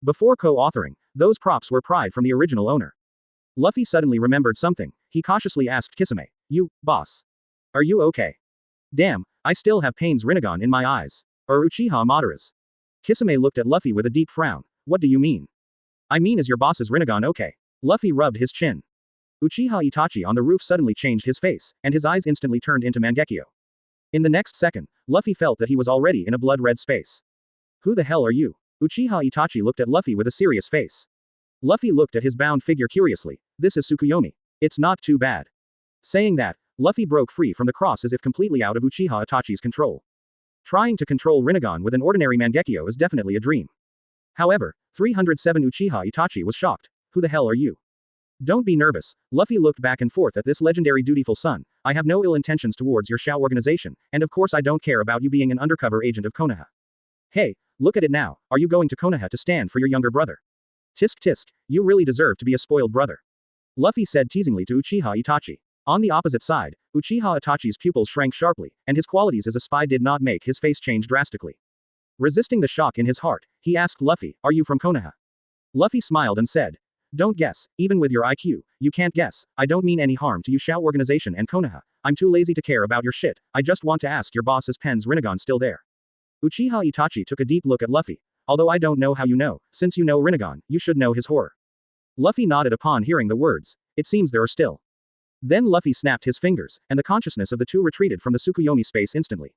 Before co-authoring, those props were pride from the original owner. Luffy suddenly remembered something. He cautiously asked Kisame, you, boss. Are you okay? Damn, I still have Pain's Rinnegan in my eyes. Or Uchiha Madara's. Kisame looked at Luffy with a deep frown. What do you mean? I mean, is your boss's Rinnegan okay? Luffy rubbed his chin. Uchiha Itachi on the roof suddenly changed his face, and his eyes instantly turned into Mangekyo. In the next second, Luffy felt that he was already in a blood-red space. Who the hell are you? Uchiha Itachi looked at Luffy with a serious face. Luffy looked at his bound figure curiously. This is Tsukuyomi. It's not too bad. Saying that, Luffy broke free from the cross as if completely out of Uchiha Itachi's control. Trying to control Rinnegan with an ordinary Mangekyo is definitely a dream. However, 307 Uchiha Itachi was shocked. Who the hell are you? Don't be nervous. Luffy looked back and forth at this legendary dutiful son. I have no ill intentions towards your Shao organization, and of course I don't care about you being an undercover agent of Konoha. Hey, look at it now, are you going to Konoha to stand for your younger brother? Tisk tisk, you really deserve to be a spoiled brother. Luffy said teasingly to Uchiha Itachi. On the opposite side, Uchiha Itachi's pupils shrank sharply, and his qualities as a spy did not make his face change drastically. Resisting the shock in his heart, he asked Luffy, are you from Konoha? Luffy smiled and said, don't guess, even with your IQ, you can't guess, I don't mean any harm to you Shao organization and Konoha, I'm too lazy to care about your shit, I just want to ask your boss's pen's Rinnegan still there? Uchiha Itachi took a deep look at Luffy. Although I don't know how you know, since you know Rinnegan, you should know his horror. Luffy nodded upon hearing the words, it seems there are still. Then Luffy snapped his fingers, and the consciousness of the two retreated from the Tsukuyomi space instantly.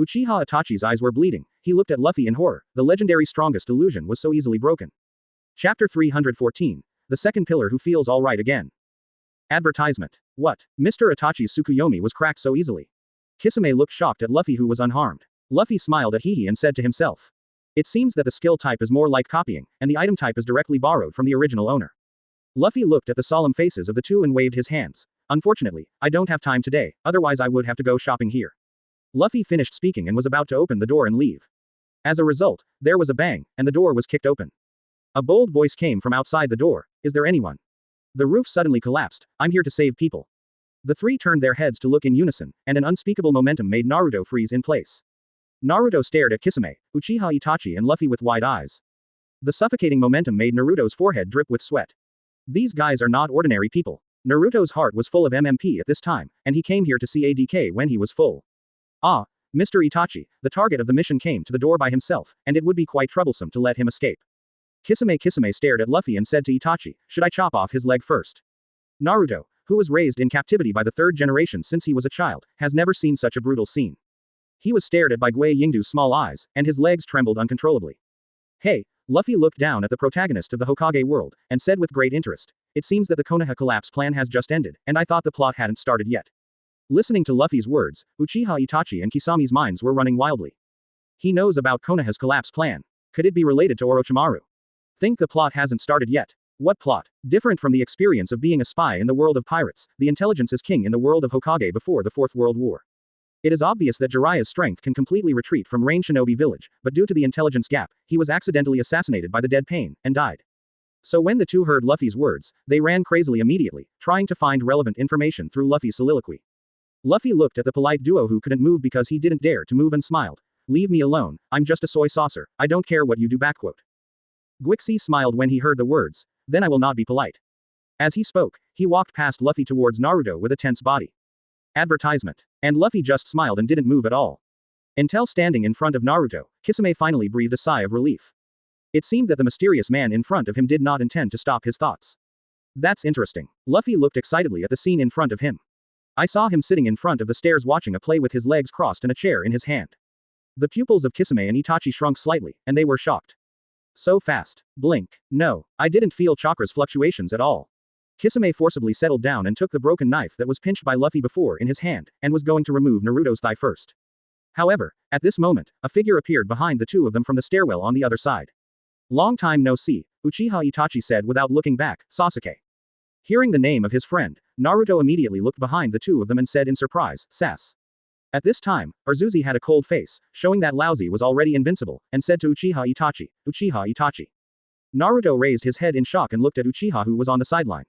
Uchiha Itachi's eyes were bleeding, he looked at Luffy in horror, the legendary strongest illusion was so easily broken. Chapter 314. The second pillar who feels alright again. Advertisement. What? Mr. Itachi's Tsukuyomi was cracked so easily. Kisame looked shocked at Luffy who was unharmed. Luffy smiled at Hihi and said to himself. It seems that the skill type is more like copying, and the item type is directly borrowed from the original owner. Luffy looked at the solemn faces of the two and waved his hands. Unfortunately, I don't have time today, otherwise I would have to go shopping here. Luffy finished speaking and was about to open the door and leave. As a result, there was a bang, and the door was kicked open. A bold voice came from outside the door, is there anyone? The roof suddenly collapsed, I'm here to save people. The three turned their heads to look in unison, and an unspeakable momentum made Naruto freeze in place. Naruto stared at Kisame, Uchiha Itachi and Luffy with wide eyes. The suffocating momentum made Naruto's forehead drip with sweat. These guys are not ordinary people. Naruto's heart was full of MMP at this time, and he came here to see ADK when he was full. Ah, Mr. Itachi, the target of the mission came to the door by himself, and it would be quite troublesome to let him escape. Kisame stared at Luffy and said to Itachi, should I chop off his leg first? Naruto, who was raised in captivity by the third generation since he was a child, has never seen such a brutal scene. He was stared at by Gui Yingdu's small eyes, and his legs trembled uncontrollably. Hey, Luffy looked down at the protagonist of the Hokage world, and said with great interest, it seems that the Konoha collapse plan has just ended, and I thought the plot hadn't started yet. Listening to Luffy's words, Uchiha Itachi and Kisame's minds were running wildly. He knows about Konoha's collapse plan. Could it be related to Orochimaru? Think the plot hasn't started yet. What plot? Different from the experience of being a spy in the world of pirates, the intelligence is king in the world of Hokage before the Fourth World War. It is obvious that Jiraiya's strength can completely retreat from Rain Shinobi Village, but due to the intelligence gap, he was accidentally assassinated by the dead Pain, and died. So when the two heard Luffy's words, they ran crazily immediately, trying to find relevant information through Luffy's soliloquy. Luffy looked at the polite duo who couldn't move because he didn't dare to move and smiled. Leave me alone, I'm just a soy saucer, I don't care what you do backquote. Guixi smiled when he heard the words, then I will not be polite. As he spoke, he walked past Luffy towards Naruto with a tense body. Advertisement. And Luffy just smiled and didn't move at all. Until standing in front of Naruto, Kisame finally breathed a sigh of relief. It seemed that the mysterious man in front of him did not intend to stop his thoughts. That's interesting. Luffy looked excitedly at the scene in front of him. I saw him sitting in front of the stairs watching a play with his legs crossed and a chair in his hand. The pupils of Kisame and Itachi shrunk slightly, and they were shocked. So fast. Blink. No, I didn't feel chakra's fluctuations at all. Kisame forcibly settled down and took the broken knife that was pinched by Luffy before in his hand, and was going to remove Naruto's thigh first. However, at this moment, a figure appeared behind the two of them from the stairwell on the other side. Long time no see, Uchiha Itachi said without looking back, Sasuke. Hearing the name of his friend, Naruto immediately looked behind the two of them and said in surprise, Sas. At this time, Urzuzi had a cold face, showing that Laozi was already invincible, and said to Uchiha Itachi. Naruto raised his head in shock and looked at Uchiha who was on the sideline.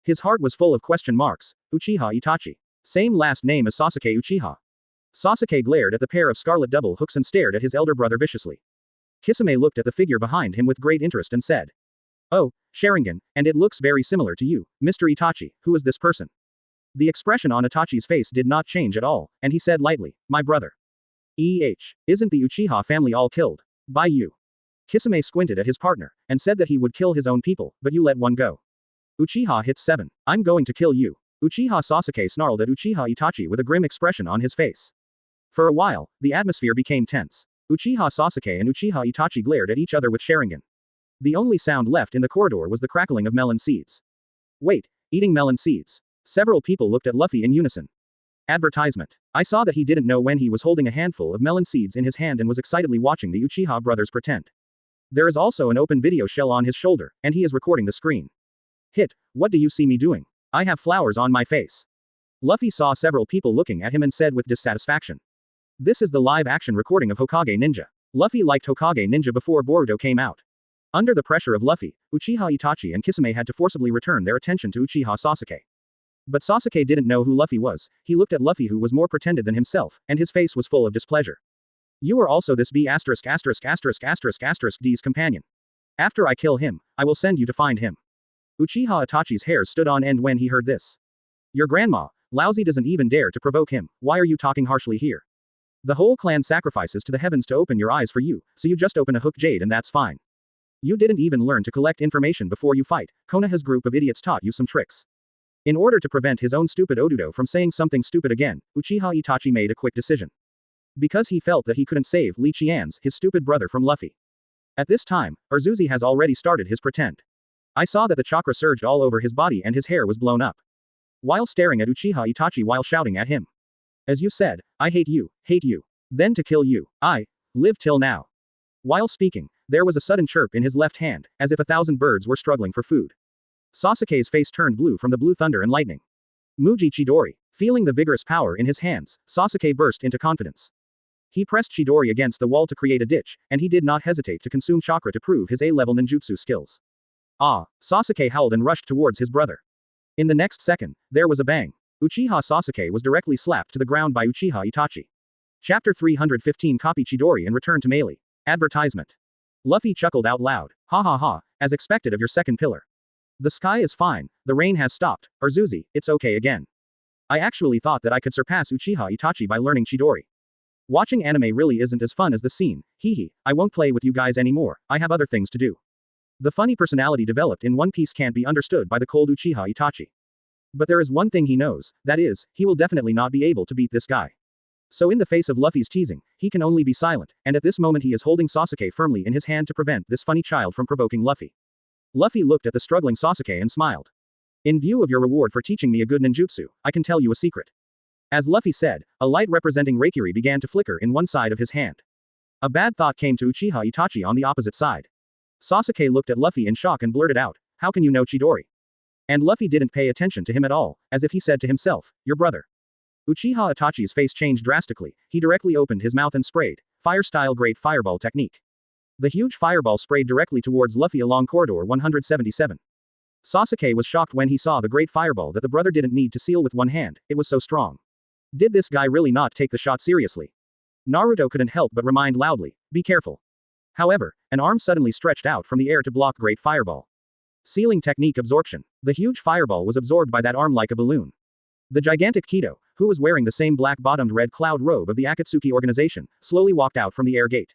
His heart was full of question marks. Uchiha Itachi. Same last name as Sasuke Uchiha. Sasuke glared at the pair of scarlet double hooks and stared at his elder brother viciously. Kisame looked at the figure behind him with great interest and said. Oh, Sharingan, and it looks very similar to you, Mr. Itachi, who is this person? The expression on Itachi's face did not change at all, and he said lightly, my brother. Isn't the Uchiha family all killed? By you? Kisame squinted at his partner, and said that he would kill his own people, but you let one go. Uchiha hits 7. I'm going to kill you. Uchiha Sasuke snarled at Uchiha Itachi with a grim expression on his face. For a while, the atmosphere became tense. Uchiha Sasuke and Uchiha Itachi glared at each other with Sharingan. The only sound left in the corridor was the crackling of melon seeds. Wait, eating melon seeds. Several people looked at Luffy in unison. Advertisement. I saw that he didn't know when he was holding a handful of melon seeds in his hand and was excitedly watching the Uchiha brothers pretend. There is also an open video shell on his shoulder, and he is recording the screen. Hit, what do you see me doing? I have flowers on my face. Luffy saw several people looking at him and said with dissatisfaction. This is the live-action recording of Hokage Ninja. Luffy liked Hokage Ninja before Boruto came out. Under the pressure of Luffy, Uchiha Itachi and Kisame had to forcibly return their attention to Uchiha Sasuke. But Sasuke didn't know who Luffy was. He looked at Luffy, who was more pretended than himself, and his face was full of displeasure. You are also this D's companion. After I kill him, I will send you to find him. Uchiha Itachi's hair stood on end when he heard this. Your grandma, Lousy, doesn't even dare to provoke him. Why are you talking harshly here? The whole clan sacrifices to the heavens to open your eyes for you, so you just open a hook jade and that's fine. You didn't even learn to collect information before you fight. Konoha's group of idiots taught you some tricks. In order to prevent his own stupid Odudo from saying something stupid again, Uchiha Itachi made a quick decision. Because he felt that he couldn't save Li Qian's, his stupid brother, from Luffy. At this time, Urzuzi has already started his pretend. I saw that the chakra surged all over his body and his hair was blown up. While staring at Uchiha Itachi while shouting at him. As you said, I hate you. Then to kill you. I live till now. While speaking, there was a sudden chirp in his left hand, as if 1,000 birds were struggling for food. Sasuke's face turned blue from the blue thunder and lightning. Muji Chidori. Feeling the vigorous power in his hands, Sasuke burst into confidence. He pressed Chidori against the wall to create a ditch, and he did not hesitate to consume chakra to prove his A-level ninjutsu skills. Ah! Sasuke howled and rushed towards his brother. In the next second, there was a bang. Uchiha Sasuke was directly slapped to the ground by Uchiha Itachi. Chapter 315. Copy Chidori and return to melee. Advertisement. Luffy chuckled out loud. Ha ha ha, as expected of your second pillar. The sky is fine, the rain has stopped, Urzuzi, it's okay again. I actually thought that I could surpass Uchiha Itachi by learning Chidori. Watching anime really isn't as fun as the scene, hee, I won't play with you guys anymore, I have other things to do. The funny personality developed in One Piece can't be understood by the cold Uchiha Itachi. But there is one thing he knows, that is, he will definitely not be able to beat this guy. So in the face of Luffy's teasing, he can only be silent, and at this moment he is holding Sasuke firmly in his hand to prevent this funny child from provoking Luffy. Luffy looked at the struggling Sasuke and smiled. In view of your reward for teaching me a good ninjutsu, I can tell you a secret. As Luffy said, a light representing Reikiri began to flicker in one side of his hand. A bad thought came to Uchiha Itachi on the opposite side. Sasuke looked at Luffy in shock and blurted out, how can you know Chidori? And Luffy didn't pay attention to him at all, as if he said to himself, your brother. Uchiha Itachi's face changed drastically, he directly opened his mouth and sprayed, fire-style great fireball technique. The huge fireball sprayed directly towards Luffy along corridor 177. Sasuke was shocked when he saw the great fireball that the brother didn't need to seal with one hand, it was so strong. Did this guy really not take the shot seriously? Naruto couldn't help but remind loudly, be careful. However, an arm suddenly stretched out from the air to block great fireball. Sealing technique absorption. The huge fireball was absorbed by that arm like a balloon. The gigantic Kido, who was wearing the same black-bottomed red cloud robe of the Akatsuki organization, slowly walked out from the air gate.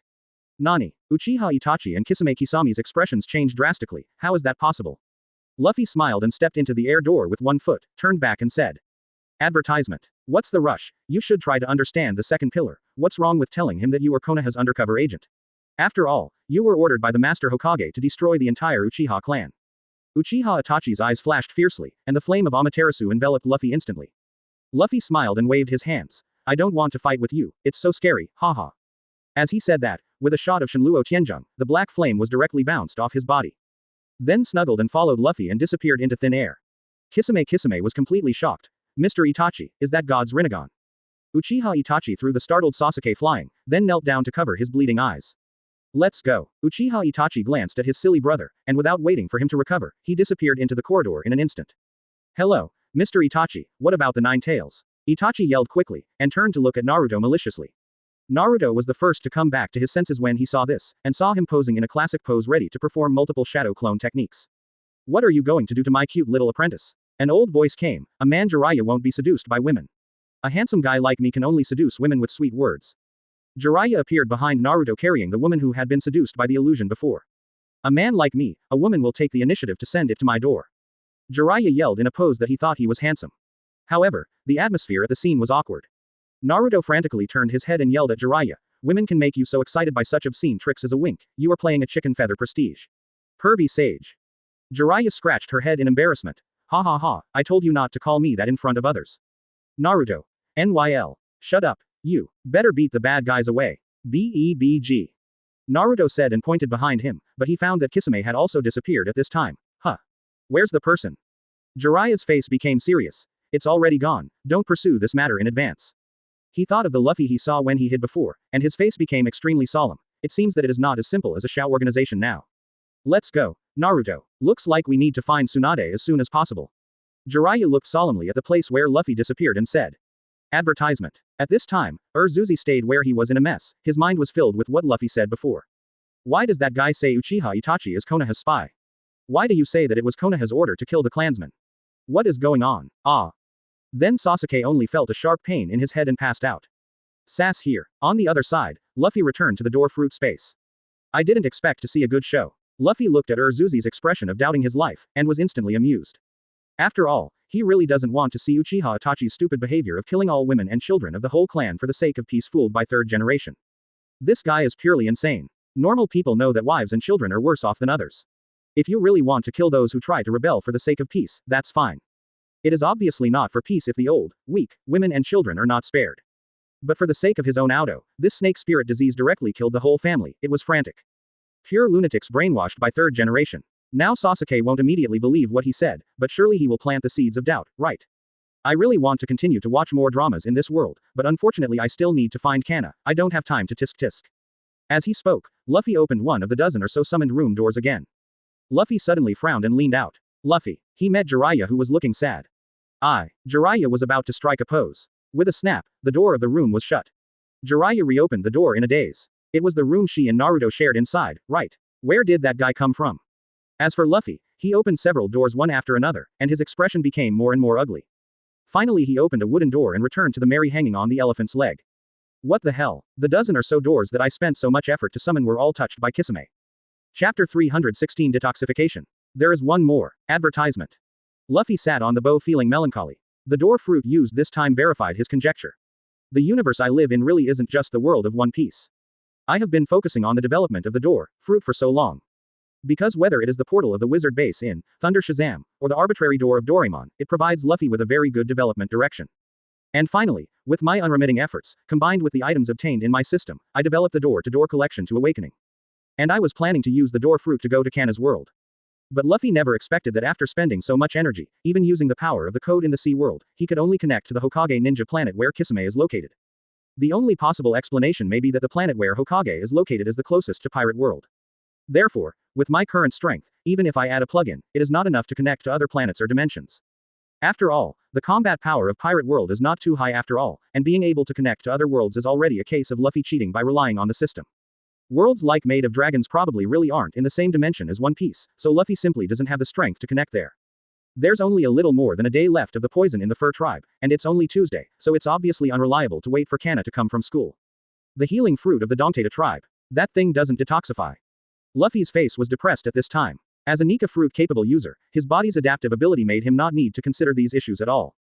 Nani? Uchiha Itachi and Kisame Kisami's expressions changed drastically, how is that possible? Luffy smiled and stepped into the air door with one foot, turned back and said. Advertisement. What's the rush? You should try to understand the second pillar, what's wrong with telling him that you are Konoha's undercover agent? After all, you were ordered by the Master Hokage to destroy the entire Uchiha clan. Uchiha Itachi's eyes flashed fiercely, and the flame of Amaterasu enveloped Luffy instantly. Luffy smiled and waved his hands. I don't want to fight with you, it's so scary, haha. As he said that, with a shot of Shenluo Tianzhong, the black flame was directly bounced off his body. Then snuggled and followed Luffy and disappeared into thin air. Kisame was completely shocked. Mr. Itachi, is that God's Rinnegan? Uchiha Itachi threw the startled Sasuke flying, then knelt down to cover his bleeding eyes. Let's go. Uchiha Itachi glanced at his silly brother, and without waiting for him to recover, he disappeared into the corridor in an instant. Hello, Mr. Itachi, what about the Nine Tails? Itachi yelled quickly, and turned to look at Naruto maliciously. Naruto was the first to come back to his senses when he saw this, and saw him posing in a classic pose ready to perform multiple shadow clone techniques. What are you going to do to my cute little apprentice? An old voice came, a man Jiraiya won't be seduced by women. A handsome guy like me can only seduce women with sweet words. Jiraiya appeared behind Naruto carrying the woman who had been seduced by the illusion before. A man like me, a woman will take the initiative to send it to my door. Jiraiya yelled in a pose that he thought he was handsome. However, the atmosphere at the scene was awkward. Naruto frantically turned his head and yelled at Jiraiya, women can make you so excited by such obscene tricks as a wink, you are playing a chicken feather prestige. Pervy sage. Jiraiya scratched her head in embarrassment. Ha ha ha, I told you not to call me that in front of others. Naruto. NYL. Shut up. You. Better beat the bad guys away. BEBG. Naruto said and pointed behind him, but he found that Kisame had also disappeared at this time. Huh. Where's the person? Jiraiya's face became serious. It's already gone, don't pursue this matter in advance. He thought of the Luffy he saw when he hid before, and his face became extremely solemn. It seems that it is not as simple as a Shao organization now. Let's go, Naruto. Looks like we need to find Tsunade as soon as possible. Jiraiya looked solemnly at the place where Luffy disappeared and said. Advertisement. At this time, Urzuzi stayed where he was in a mess. His mind was filled with what Luffy said before. Why does that guy say Uchiha Itachi is Konoha's spy? Why do you say that it was Konoha's order to kill the clansman? What is going on? Ah. Then Sasuke only felt a sharp pain in his head and passed out. Sass here. On the other side, Luffy returned to the door fruit space. I didn't expect to see a good show. Luffy looked at Urzuzi's expression of doubting his life, and was instantly amused. After all, he really doesn't want to see Uchiha Itachi's stupid behavior of killing all women and children of the whole clan for the sake of peace fooled by third generation. This guy is purely insane. Normal people know that wives and children are worse off than others. If you really want to kill those who try to rebel for the sake of peace, that's fine. It is obviously not for peace if the old, weak, women and children are not spared. But for the sake of his own auto, this snake spirit disease directly killed the whole family. It was frantic. Pure lunatics brainwashed by third generation. Now Sasuke won't immediately believe what he said, but surely he will plant the seeds of doubt, right? I really want to continue to watch more dramas in this world, but unfortunately I still need to find Kana. I don't have time to tisk. As he spoke, Luffy opened one of the dozen or so summoned room doors again. Luffy suddenly frowned and leaned out. Luffy. He met Jiraiya, who was looking sad. Jiraiya was about to strike a pose. With a snap, the door of the room was shut. Jiraiya reopened the door in a daze. It was the room she and Naruto shared inside, right? Where did that guy come from? As for Luffy, he opened several doors one after another, and his expression became more and more ugly. Finally he opened a wooden door and returned to the Mary hanging on the elephant's leg. What the hell? The dozen or so doors that I spent so much effort to summon were all touched by Kisame. Chapter 316 Detoxification. There is one more. Advertisement. Luffy sat on the bow feeling melancholy. The door fruit used this time verified his conjecture. The universe I live in really isn't just the world of One Piece. I have been focusing on the development of the door fruit for so long. Because whether it is the portal of the wizard base in Thunder Shazam, or the arbitrary door of Doraemon, it provides Luffy with a very good development direction. And finally, with my unremitting efforts, combined with the items obtained in my system, I developed the door-to-door collection to Awakening. And I was planning to use the door fruit to go to Kana's world. But Luffy never expected that after spending so much energy, even using the power of the code in the Sea World, he could only connect to the Hokage ninja planet where Kisame is located. The only possible explanation may be that the planet where Hokage is located is the closest to Pirate World. Therefore, with my current strength, even if I add a plugin, it is not enough to connect to other planets or dimensions. After all, the combat power of Pirate World is not too high after all, and being able to connect to other worlds is already a case of Luffy cheating by relying on the system. Worlds like Made of Dragons probably really aren't in the same dimension as One Piece, so Luffy simply doesn't have the strength to connect there. There's only a little more than a day left of the poison in the Fur tribe, and it's only Tuesday, so it's obviously unreliable to wait for Kana to come from school. The healing fruit of the Dantata tribe. That thing doesn't detoxify. Luffy's face was depressed at this time. As a Nika fruit capable user, his body's adaptive ability made him not need to consider these issues at all.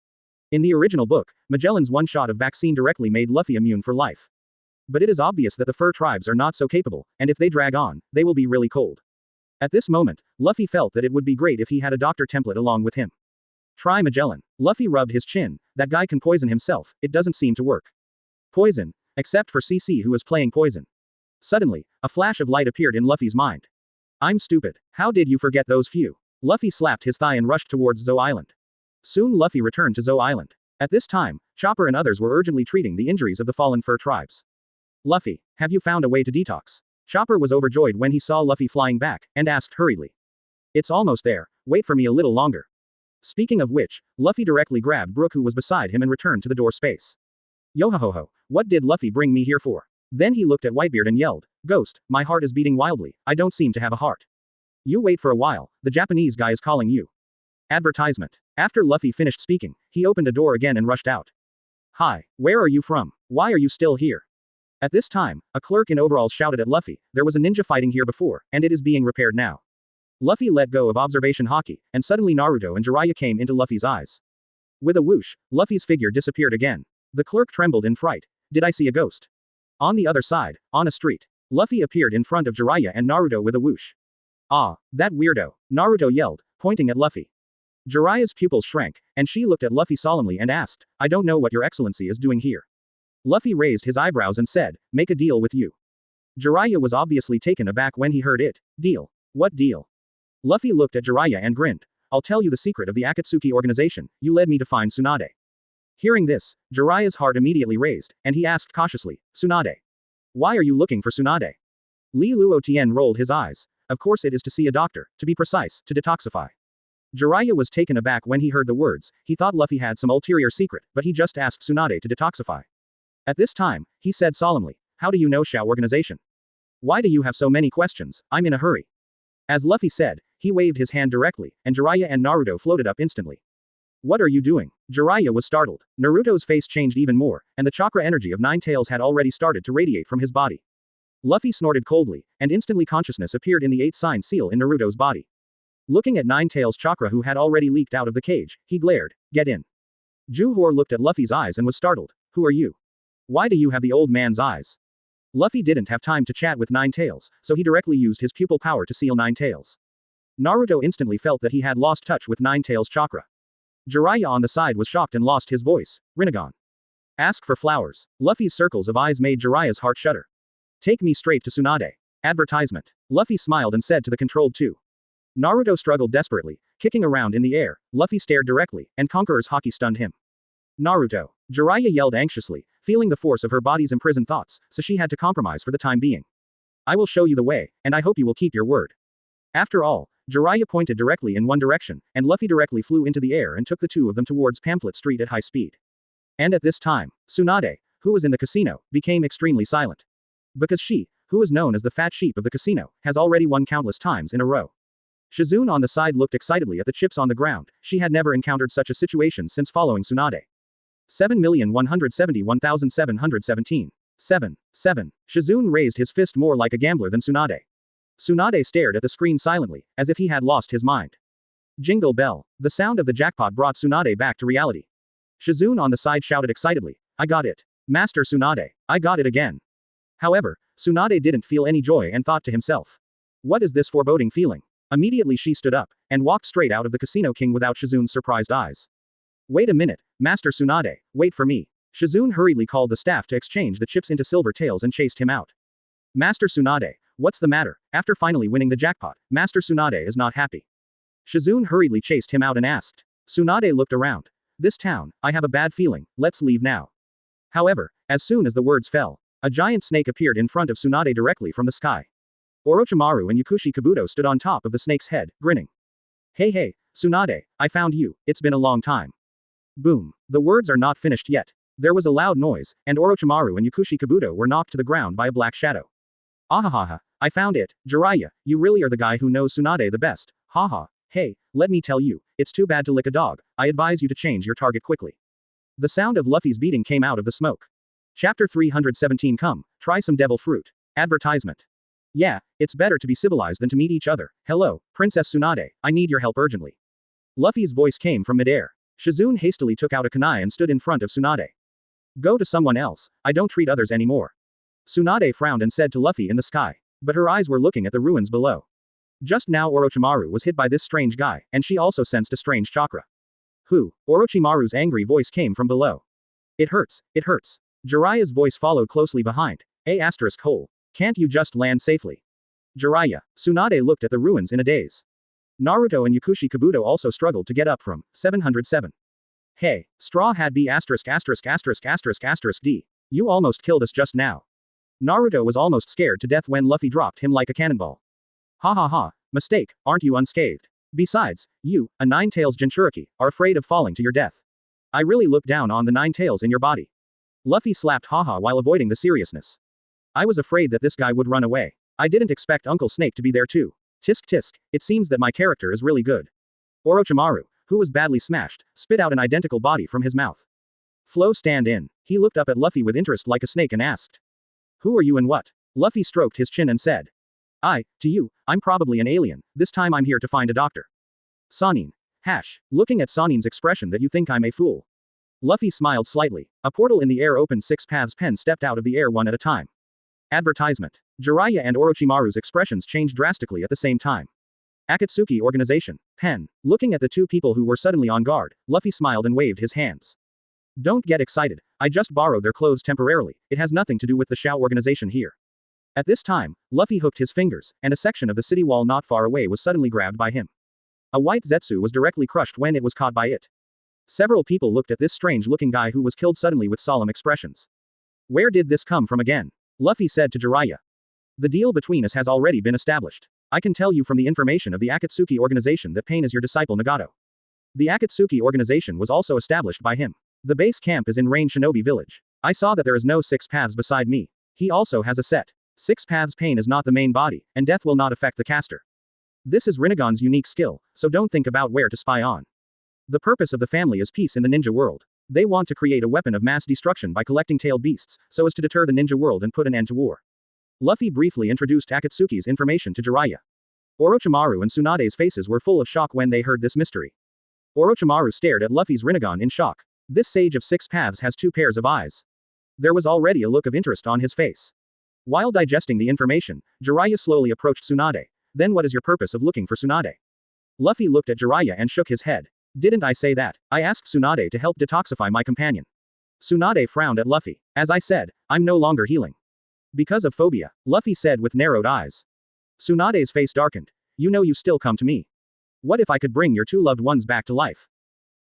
In the original book, Magellan's one shot of vaccine directly made Luffy immune for life. But it is obvious that the Fur tribes are not so capable, and if they drag on, they will be really cold. At this moment, Luffy felt that it would be great if he had a doctor template along with him. Try Magellan. Luffy rubbed his chin. That guy can poison himself, it doesn't seem to work. Poison. Except for CC who is playing poison. Suddenly, a flash of light appeared in Luffy's mind. I'm stupid. How did you forget those few? Luffy slapped his thigh and rushed towards Zou Island. Soon Luffy returned to Zou Island. At this time, Chopper and others were urgently treating the injuries of the fallen Fur tribes. Luffy, have you found a way to detox? Chopper was overjoyed when he saw Luffy flying back, and asked hurriedly. It's almost there, wait for me a little longer. Speaking of which, Luffy directly grabbed Brook who was beside him and returned to the door space. Yo-ho-ho-ho, what did Luffy bring me here for? Then he looked at Whitebeard and yelled, Ghost, my heart is beating wildly, I don't seem to have a heart. You wait for a while, the Japanese guy is calling you. Advertisement. After Luffy finished speaking, he opened a door again and rushed out. Hi, where are you from? Why are you still here? At this time, a clerk in overalls shouted at Luffy, there was a ninja fighting here before, and it is being repaired now. Luffy let go of observation haki, and suddenly Naruto and Jiraiya came into Luffy's eyes. With a whoosh, Luffy's figure disappeared again. The clerk trembled in fright. Did I see a ghost? On the other side, on a street, Luffy appeared in front of Jiraiya and Naruto with a whoosh. Ah, that weirdo, Naruto yelled, pointing at Luffy. Jiraiya's pupils shrank, and she looked at Luffy solemnly and asked, I don't know what your excellency is doing here. Luffy raised his eyebrows and said, make a deal with you. Jiraiya was obviously taken aback when he heard it. Deal. What deal? Luffy looked at Jiraiya and grinned. I'll tell you the secret of the Akatsuki organization, you led me to find Tsunade. Hearing this, Jiraiya's heart immediately raised, and he asked cautiously, Tsunade. Why are you looking for Tsunade? Li Luotian rolled his eyes. Of course it is to see a doctor, to be precise, to detoxify. Jiraiya was taken aback when he heard the words. He thought Luffy had some ulterior secret, but he just asked Tsunade to detoxify. At this time, he said solemnly, how do you know Shao organization? Why do you have so many questions? I'm in a hurry. As Luffy said, he waved his hand directly, and Jiraiya and Naruto floated up instantly. What are you doing? Jiraiya was startled. Naruto's face changed even more, and the chakra energy of Nine Tails had already started to radiate from his body. Luffy snorted coldly, and instantly consciousness appeared in the 8-sign seal in Naruto's body. Looking at Nine Tails' chakra who had already leaked out of the cage, he glared, get in. Juhor looked at Luffy's eyes and was startled. Who are you? Why do you have the old man's eyes? Luffy didn't have time to chat with Nine Tails, so he directly used his pupil power to seal Nine Tails. Naruto instantly felt that he had lost touch with Nine Tails' chakra. Jiraiya on the side was shocked and lost his voice. Rinnegan. Ask for flowers. Luffy's circles of eyes made Jiraiya's heart shudder. Take me straight to Tsunade. Advertisement. Luffy smiled and said to the controlled two. Naruto struggled desperately, kicking around in the air. Luffy stared directly, and Conqueror's haki stunned him. Naruto. Jiraiya yelled anxiously, feeling the force of her body's imprisoned thoughts, so she had to compromise for the time being. I will show you the way, and I hope you will keep your word. After all, Jiraiya pointed directly in one direction, and Luffy directly flew into the air and took the two of them towards Pamphlet Street at high speed. And at this time, Tsunade, who was in the casino, became extremely silent. Because she, who is known as the fat sheep of the casino, has already won countless times in a row. Shizune on the side looked excitedly at the chips on the ground. She had never encountered such a situation since following Tsunade. 7,171,717. 7. Shizune raised his fist more like a gambler than Tsunade. Tsunade stared at the screen silently, as if he had lost his mind. Jingle bell. The sound of the jackpot brought Tsunade back to reality. Shizune on the side shouted excitedly, I got it. Master Tsunade, I got it again. However, Tsunade didn't feel any joy and thought to himself. What is this foreboding feeling? Immediately she stood up, and walked straight out of the Casino King without Shizune's surprised eyes. Wait a minute, Master Tsunade, wait for me. Shizune hurriedly called the staff to exchange the chips into silver tails and chased him out. Master Tsunade, what's the matter? After finally winning the jackpot, Master Tsunade is not happy. Shizune hurriedly chased him out and asked. Tsunade looked around. This town, I have a bad feeling, let's leave now. However, as soon as the words fell, a giant snake appeared in front of Tsunade directly from the sky. Orochimaru and Yakushi Kabuto stood on top of the snake's head, grinning. Hey, Tsunade, I found you, it's been a long time. Boom. The words are not finished yet. There was a loud noise, and Orochimaru and Yakushi Kabuto were knocked to the ground by a black shadow. Ahahaha, I found it, Jiraiya, you really are the guy who knows Tsunade the best, haha. Hey, let me tell you, it's too bad to lick a dog, I advise you to change your target quickly. The sound of Luffy's beating came out of the smoke. Chapter 317 Come, try some devil fruit. Advertisement. Yeah, it's better to be civilized than to meet each other. Hello, Princess Tsunade, I need your help urgently. Luffy's voice came from midair. Shizune hastily took out a kunai and stood in front of Tsunade. Go to someone else, I don't treat others anymore. Tsunade frowned and said to Luffy in the sky. But her eyes were looking at the ruins below. Just now Orochimaru was hit by this strange guy, and she also sensed a strange chakra. Who? Orochimaru's angry voice came from below. It hurts, it hurts. Jiraiya's voice followed closely behind. **hole. Can't you just land safely? Jiraiya. Tsunade looked at the ruins in a daze. Naruto and Yakushi Kabuto also struggled to get up from 707. Hey, Straw Hat B*******************. D. You almost killed us just now. Naruto was almost scared to death when Luffy dropped him like a cannonball. Ha ha ha, mistake, aren't you unscathed? Besides, you, a Nine-Tails Jinchuriki, are afraid of falling to your death. I really look down on the 9 tails in your body. Luffy slapped haha while avoiding the seriousness. I was afraid that this guy would run away. I didn't expect Uncle Snake to be there too. Tisk tisk, it seems that my character is really good. Orochimaru, who was badly smashed, spit out an identical body from his mouth. Flow stand in. He looked up at Luffy with interest like a snake and asked. Who are you and what? Luffy stroked his chin and said. To you, I'm probably an alien, this time I'm here to find a doctor. Sanin. Looking at Sanin's expression that you think I'm a fool. Luffy smiled slightly. A portal in the air opened. 6 paths pen stepped out of the air one at a time. Advertisement. Jiraiya and Orochimaru's expressions changed drastically at the same time. Akatsuki Organization. Pen. Looking at the two people who were suddenly on guard, Luffy smiled and waved his hands. Don't get excited. I just borrowed their clothes temporarily. It has nothing to do with the Shao organization here. At this time, Luffy hooked his fingers, and a section of the city wall not far away was suddenly grabbed by him. A white Zetsu was directly crushed when it was caught by it. Several people looked at this strange-looking guy who was killed suddenly with solemn expressions. Where did this come from again? Luffy said to Jiraiya. The deal between us has already been established. I can tell you from the information of the Akatsuki organization that Pain is your disciple Nagato. The Akatsuki organization was also established by him. The base camp is in Rain Shinobi Village. I saw that there is no 6 paths beside me. He also has a set. 6 paths. Pain is not the main body, and death will not affect the caster. This is Rinnegan's unique skill, so don't think about where to spy on. The purpose of the family is peace in the ninja world. They want to create a weapon of mass destruction by collecting tailed beasts, so as to deter the ninja world and put an end to war. Luffy briefly introduced Akatsuki's information to Jiraiya. Orochimaru and Tsunade's faces were full of shock when they heard this mystery. Orochimaru stared at Luffy's Rinnegan in shock. This sage of 6 paths has 2 pairs of eyes. There was already a look of interest on his face. While digesting the information, Jiraiya slowly approached Tsunade. Then what is your purpose of looking for Tsunade? Luffy looked at Jiraiya and shook his head. Didn't I say that? I asked Tsunade to help detoxify my companion. Tsunade frowned at Luffy. As I said, I'm no longer healing. Because of phobia, Luffy said with narrowed eyes. Tsunade's face darkened. You know you still come to me. What if I could bring your 2 loved ones back to life?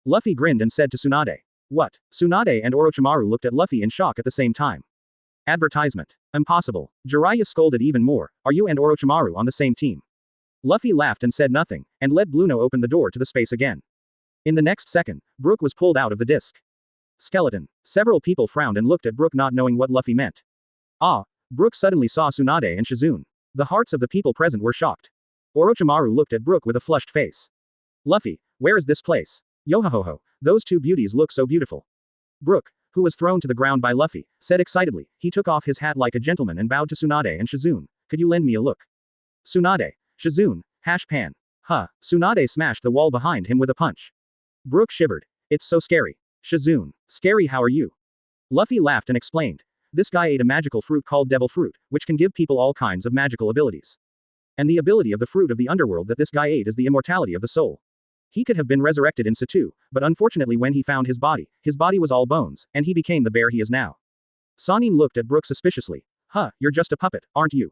Luffy grinned and said to Tsunade. What? Tsunade and Orochimaru looked at Luffy in shock at the same time. Advertisement. Impossible. Jiraiya scolded even more. Are you and Orochimaru on the same team? Luffy laughed and said nothing, and let Bluno open the door to the space again. In the next second, Brook was pulled out of the disc. Skeleton. Several people frowned and looked at Brook not knowing what Luffy meant. Ah! Brook suddenly saw Tsunade and Shizune. The hearts of the people present were shocked. Orochimaru looked at Brook with a flushed face. Luffy, where is this place? Yohohoho, those 2 beauties look so beautiful. Brook, who was thrown to the ground by Luffy, said excitedly. He took off his hat like a gentleman and bowed to Tsunade and Shizune. Could you lend me a look? Tsunade. Shizune. Hash pan. Huh. Tsunade smashed the wall behind him with a punch. Brook shivered. It's so scary. Shizune. Scary, how are you? Luffy laughed and explained. This guy ate a magical fruit called Devil Fruit, which can give people all kinds of magical abilities. And the ability of the fruit of the underworld that this guy ate is the immortality of the soul. He could have been resurrected in situ, but unfortunately when he found his body was all bones, and he became the bear he is now. Sannin looked at Brook suspiciously. Huh, you're just a puppet, aren't you?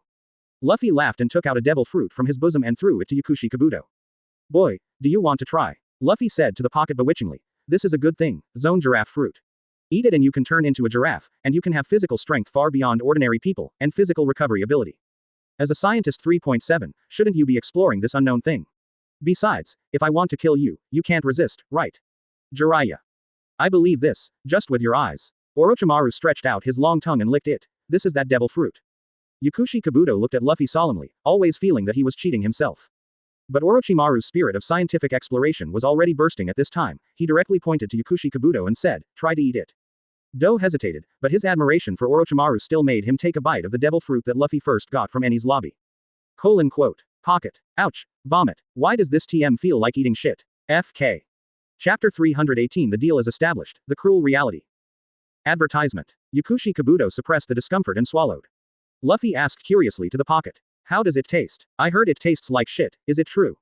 Luffy laughed and took out a devil fruit from his bosom and threw it to Yakushi Kabuto. Boy, do you want to try? Luffy said to the pocket bewitchingly. This is a good thing, zone giraffe fruit. Eat it and you can turn into a giraffe, and you can have physical strength far beyond ordinary people, and physical recovery ability. As a scientist 3.7, shouldn't you be exploring this unknown thing? Besides, if I want to kill you, you can't resist, right? Jiraiya. I believe this, just with your eyes. Orochimaru stretched out his long tongue and licked it. This is that devil fruit. Yakushi Kabuto looked at Luffy solemnly, always feeling that he was cheating himself. But Orochimaru's spirit of scientific exploration was already bursting at this time. He directly pointed to Yakushi Kabuto and said, try to eat it. Do hesitated, but his admiration for Orochimaru still made him take a bite of the devil fruit that Luffy first got from Enies lobby. Pocket. Ouch. Vomit. Why does this TM feel like eating shit? FK. Chapter 318. The deal is established. The cruel reality. Advertisement. Yakushi Kabuto suppressed the discomfort and swallowed. Luffy asked curiously to the pocket. How does it taste? I heard it tastes like shit, is it true?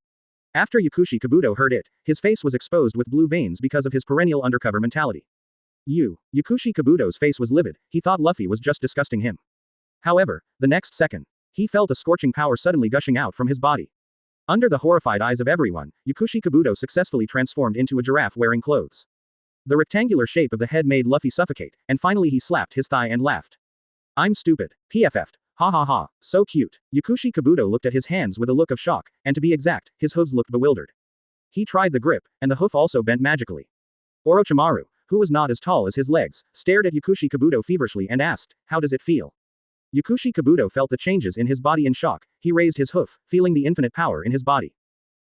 After Yakushi Kabuto heard it, his face was exposed with blue veins because of his perennial undercover mentality. Yakushi Kabuto's face was livid, he thought Luffy was just disgusting him. However, the next second, he felt a scorching power suddenly gushing out from his body. Under the horrified eyes of everyone, Yakushi Kabuto successfully transformed into a giraffe wearing clothes. The rectangular shape of the head made Luffy suffocate, and finally he slapped his thigh and laughed. I'm stupid. PFF'd. Ha ha ha, so cute. Yakushi Kabuto looked at his hands with a look of shock, and to be exact, his hooves looked bewildered. He tried the grip, and the hoof also bent magically. Orochimaru, who was not as tall as his legs, stared at Yakushi Kabuto feverishly and asked, how does it feel? Yakushi Kabuto felt the changes in his body in shock. He raised his hoof, feeling the infinite power in his body.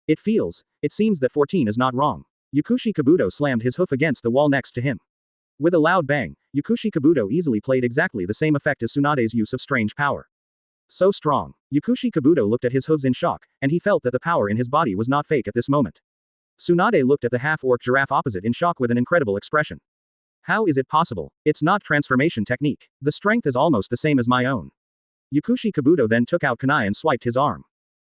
It seems that 14 is not wrong. Yakushi Kabuto slammed his hoof against the wall next to him. With a loud bang, Yakushi Kabuto easily played exactly the same effect as Tsunade's use of strange power. So strong. Yakushi Kabuto looked at his hooves in shock, and he felt that the power in his body was not fake at this moment. Tsunade looked at the half-orc giraffe opposite in shock with an incredible expression. How is it possible? It's not transformation technique. The strength is almost the same as my own. Yakushi Kabuto then took out kunai and swiped his arm.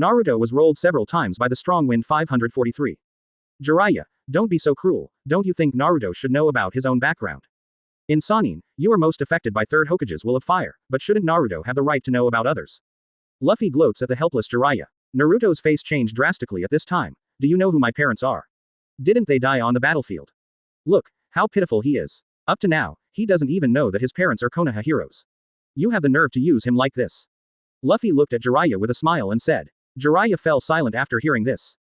Naruto was rolled several times by the strong wind 543. Jiraiya, don't be so cruel, don't you think Naruto should know about his own background? In Sannin, you are most affected by Third Hokage's will of fire, but shouldn't Naruto have the right to know about others? Luffy gloats at the helpless Jiraiya. Naruto's face changed drastically at this time. Do you know who my parents are? Didn't they die on the battlefield? Look, how pitiful he is. Up to now, he doesn't even know that his parents are Konoha heroes. You have the nerve to use him like this. Luffy looked at Jiraiya with a smile and said. Jiraiya fell silent after hearing this.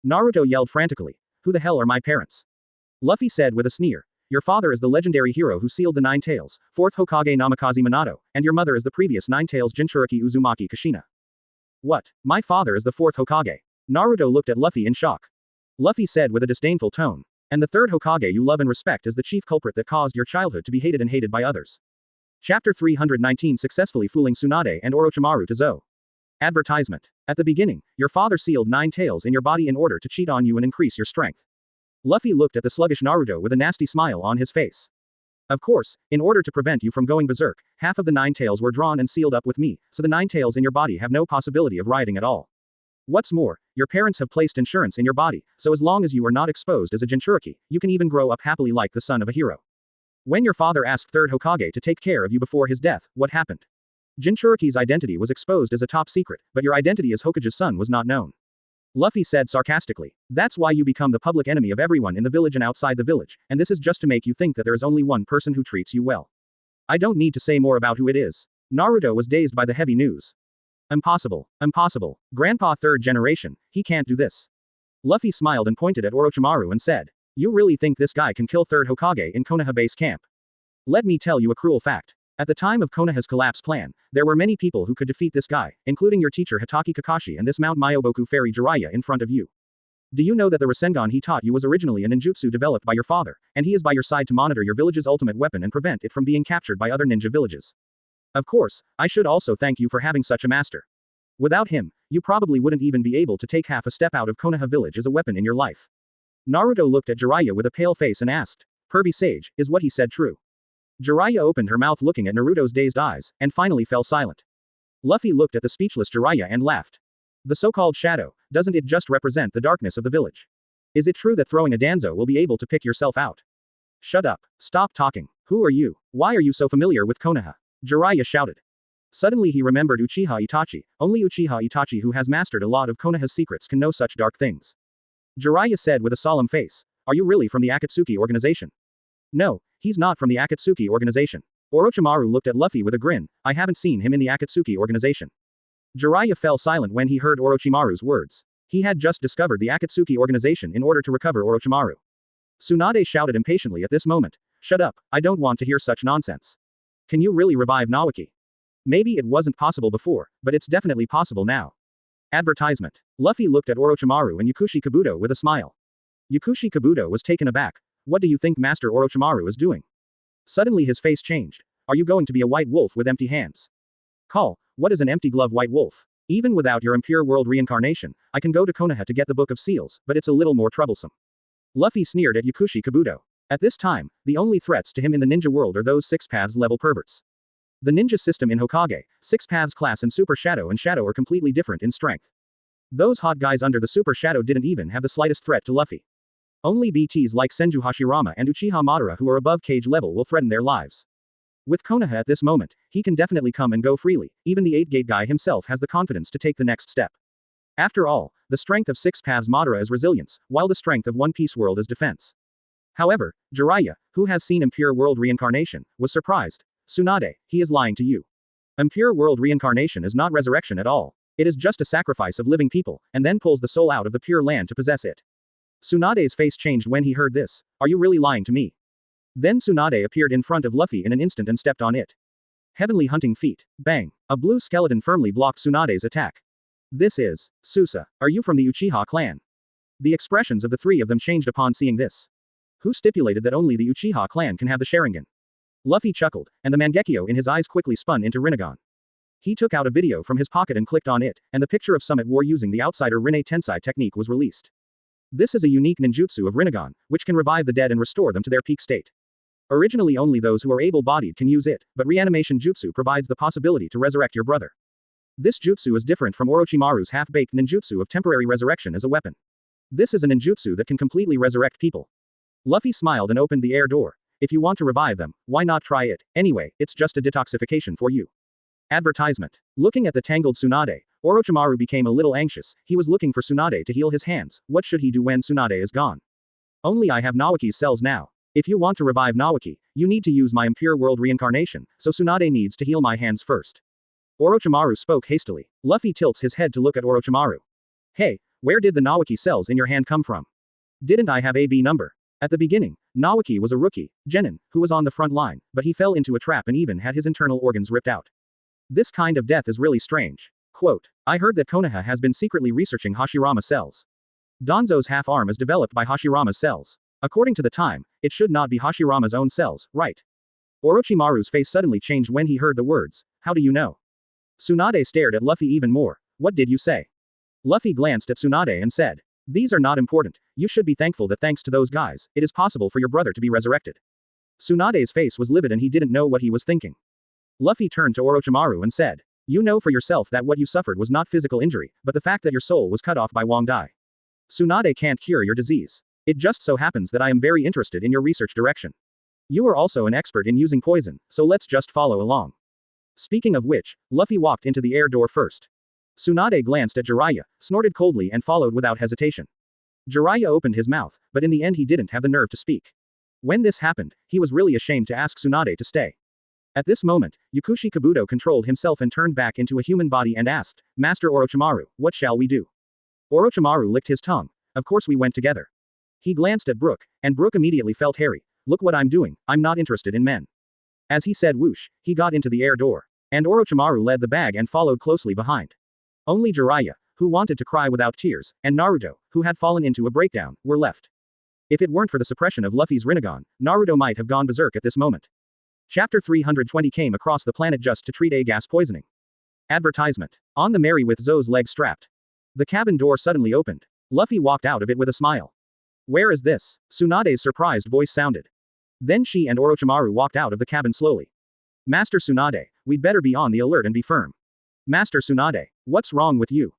Naruto yelled frantically. Who the hell are my parents? Luffy said with a sneer. Your father is the legendary hero who sealed the Nine Tails, 4th Hokage Namikaze Minato, and your mother is the previous Nine Tails Jinchuriki Uzumaki Kushina. What? My father is the 4th Hokage. Naruto looked at Luffy in shock. Luffy said with a disdainful tone. And the 3rd Hokage you love and respect is the chief culprit that caused your childhood to be hated and hated by others. Chapter 319 Successfully Fooling Tsunade and Orochimaru to Zou. Advertisement. At the beginning, your father sealed 9 tails in your body in order to cheat on you and increase your strength. Luffy looked at the sluggish Naruto with a nasty smile on his face. Of course, in order to prevent you from going berserk, half of the 9 tails were drawn and sealed up with me, so the 9 tails in your body have no possibility of rioting at all. What's more, your parents have placed insurance in your body, so as long as you are not exposed as a Jinchuriki, you can even grow up happily like the son of a hero. When your father asked 3rd Hokage to take care of you before his death, what happened? Jinchuriki's identity was exposed as a top secret, but your identity as Hokage's son was not known. Luffy said sarcastically. That's why you become the public enemy of everyone in the village and outside the village, and this is just to make you think that there is only one person who treats you well. I don't need to say more about who it is. Naruto was dazed by the heavy news. Impossible. Impossible. Grandpa 3rd generation, he can't do this. Luffy smiled and pointed at Orochimaru and said. You really think this guy can kill 3rd Hokage in Konoha base camp? Let me tell you a cruel fact. At the time of Konoha's collapse plan, there were many people who could defeat this guy, including your teacher Hatake Kakashi and this Mount Myoboku fairy Jiraiya in front of you. Do you know that the Rasengan he taught you was originally a ninjutsu developed by your father, and he is by your side to monitor your village's ultimate weapon and prevent it from being captured by other ninja villages? Of course, I should also thank you for having such a master. Without him, you probably wouldn't even be able to take half a step out of Konoha village as a weapon in your life. Naruto looked at Jiraiya with a pale face and asked, Pervy Sage, is what he said true? Jiraiya opened her mouth looking at Naruto's dazed eyes, and finally fell silent. Luffy looked at the speechless Jiraiya and laughed. The so-called shadow, doesn't it just represent the darkness of the village? Is it true that throwing a danzo will be able to pick yourself out? Shut up. Stop talking. Who are you? Why are you so familiar with Konoha? Jiraiya shouted. Suddenly he remembered Uchiha Itachi. Only Uchiha Itachi who has mastered a lot of Konoha's secrets can know such dark things. Jiraiya said with a solemn face, are you really from the Akatsuki organization? No, he's not from the Akatsuki organization. Orochimaru looked at Luffy with a grin, I haven't seen him in the Akatsuki organization. Jiraiya fell silent when he heard Orochimaru's words. He had just discovered the Akatsuki organization in order to recover Orochimaru. Tsunade shouted impatiently at this moment, shut up, I don't want to hear such nonsense. Can you really revive Naoki? Maybe it wasn't possible before, but it's definitely possible now. Advertisement. Luffy looked at Orochimaru and Yakushi Kabuto with a smile. Yakushi Kabuto was taken aback. What do you think Master Orochimaru is doing? Suddenly his face changed. Are you going to be a white wolf with empty hands? Call, what is an empty glove white wolf? Even without your impure world reincarnation, I can go to Konoha to get the Book of Seals, but it's a little more troublesome. Luffy sneered at Yakushi Kabuto. At this time, the only threats to him in the ninja world are those Six Paths level perverts. The ninja system in Hokage, Six Paths class and Super Shadow are completely different in strength. Those hot guys under the Super Shadow didn't even have the slightest threat to Luffy. Only BTs like Senju Hashirama and Uchiha Madara who are above cage level will threaten their lives. With Konoha at this moment, he can definitely come and go freely, even the 8-gate guy himself has the confidence to take the next step. After all, the strength of Six Paths Madara is resilience, while the strength of One Piece world is defense. However, Jiraiya, who has seen impure world reincarnation, was surprised. Tsunade, he is lying to you. Impure world reincarnation is not resurrection at all. It is just a sacrifice of living people, and then pulls the soul out of the pure land to possess it. Tsunade's face changed when he heard this. Are you really lying to me? Then Tsunade appeared in front of Luffy in an instant and stepped on it. Heavenly hunting feet. Bang. A blue skeleton firmly blocked Tsunade's attack. This is Susa. Are you from the Uchiha clan? The expressions of the three of them changed upon seeing this. Who stipulated that only the Uchiha clan can have the Sharingan? Luffy chuckled, and the Mangekyo in his eyes quickly spun into Rinnegan. He took out a video from his pocket and clicked on it, and the picture of Summit War using the Outsider Rinne Tensai technique was released. This is a unique ninjutsu of Rinnegan, which can revive the dead and restore them to their peak state. Originally only those who are able-bodied can use it, but reanimation jutsu provides the possibility to resurrect your brother. This jutsu is different from Orochimaru's half-baked ninjutsu of temporary resurrection as a weapon. This is a ninjutsu that can completely resurrect people. Luffy smiled and opened the air door. If you want to revive them, why not try it? Anyway, it's just a detoxification for you. Advertisement. Looking at the tangled Tsunade, Orochimaru became a little anxious. He was looking for Tsunade to heal his hands. What should he do when Tsunade is gone? Only I have Naoki's cells now. If you want to revive Naoki, you need to use my impure world reincarnation, so Tsunade needs to heal my hands first. Orochimaru spoke hastily. Luffy tilts his head to look at Orochimaru. Hey, where did the Naoki cells in your hand come from? Didn't I have a B number? At the beginning, Naoki was a rookie, Genin, who was on the front line, but he fell into a trap and even had his internal organs ripped out. This kind of death is really strange. Quote, I heard that Konoha has been secretly researching Hashirama cells. Danzo's half-arm is developed by Hashirama's cells. According to the time, it should not be Hashirama's own cells, right? Orochimaru's face suddenly changed when he heard the words, how do you know? Tsunade stared at Luffy even more. What did you say? Luffy glanced at Tsunade and said, these are not important. You should be thankful that thanks to those guys, it is possible for your brother to be resurrected. Tsunade's face was livid and he didn't know what he was thinking. Luffy turned to Orochimaru and said, you know for yourself that what you suffered was not physical injury, but the fact that your soul was cut off by Wang Dai. Tsunade can't cure your disease. It just so happens that I am very interested in your research direction. You are also an expert in using poison, so let's just follow along. Speaking of which, Luffy walked into the air door first. Tsunade glanced at Jiraiya, snorted coldly and followed without hesitation. Jiraiya opened his mouth, but in the end he didn't have the nerve to speak. When this happened, he was really ashamed to ask Tsunade to stay. At this moment, Yakushi Kabuto controlled himself and turned back into a human body and asked, Master Orochimaru, what shall we do? Orochimaru licked his tongue. Of course we went together. He glanced at Brook, and Brook immediately felt hairy. Look what I'm doing, I'm not interested in men. As he said whoosh, he got into the air door. And Orochimaru led the bag and followed closely behind. Only Jiraiya, who wanted to cry without tears, and Naruto, who had fallen into a breakdown, were left. If it weren't for the suppression of Luffy's Rinnegan, Naruto might have gone berserk at this moment. Chapter 320 came across the planet just to treat a gas poisoning. Advertisement. On the Mary with Zoe's leg strapped. The cabin door suddenly opened. Luffy walked out of it with a smile. Where is this? Tsunade's surprised voice sounded. Then she and Orochimaru walked out of the cabin slowly. Master Tsunade, we'd better be on the alert and be firm. Master Tsunade, what's wrong with you?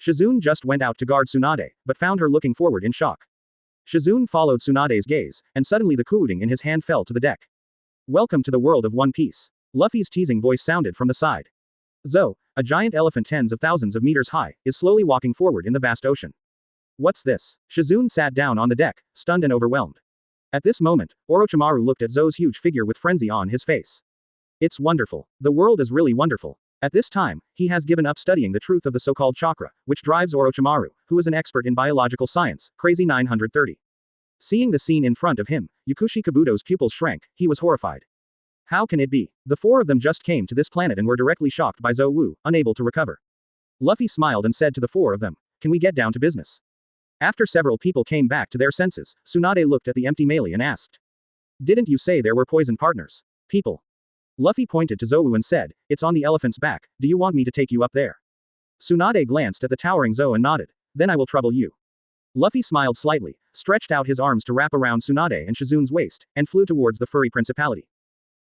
Shizune just went out to guard Tsunade, but found her looking forward in shock. Shizune followed Tsunade's gaze, and suddenly the kuuding in his hand fell to the deck. Welcome to the world of One Piece. Luffy's teasing voice sounded from the side. Zo, a giant elephant tens of thousands of meters high, is slowly walking forward in the vast ocean. What's this? Shizune sat down on the deck, stunned and overwhelmed. At this moment, Orochimaru looked at Zo's huge figure with frenzy on his face. It's wonderful. The world is really wonderful. At this time, he has given up studying the truth of the so-called chakra, which drives Orochimaru, who is an expert in biological science, crazy 930. Seeing the scene in front of him, Yakushi Kabuto's pupils shrank, he was horrified. How can it be? The four of them just came to this planet and were directly shocked by Zou Wu, unable to recover. Luffy smiled and said to the four of them, can we get down to business? After several people came back to their senses, Tsunade looked at the empty melee and asked. Didn't you say there were poison partners? People. Luffy pointed to Zou and said, it's on the elephant's back, do you want me to take you up there? Tsunade glanced at the towering Zou and nodded. Then I will trouble you. Luffy smiled slightly, stretched out his arms to wrap around Tsunade and Shizune's waist, and flew towards the furry principality.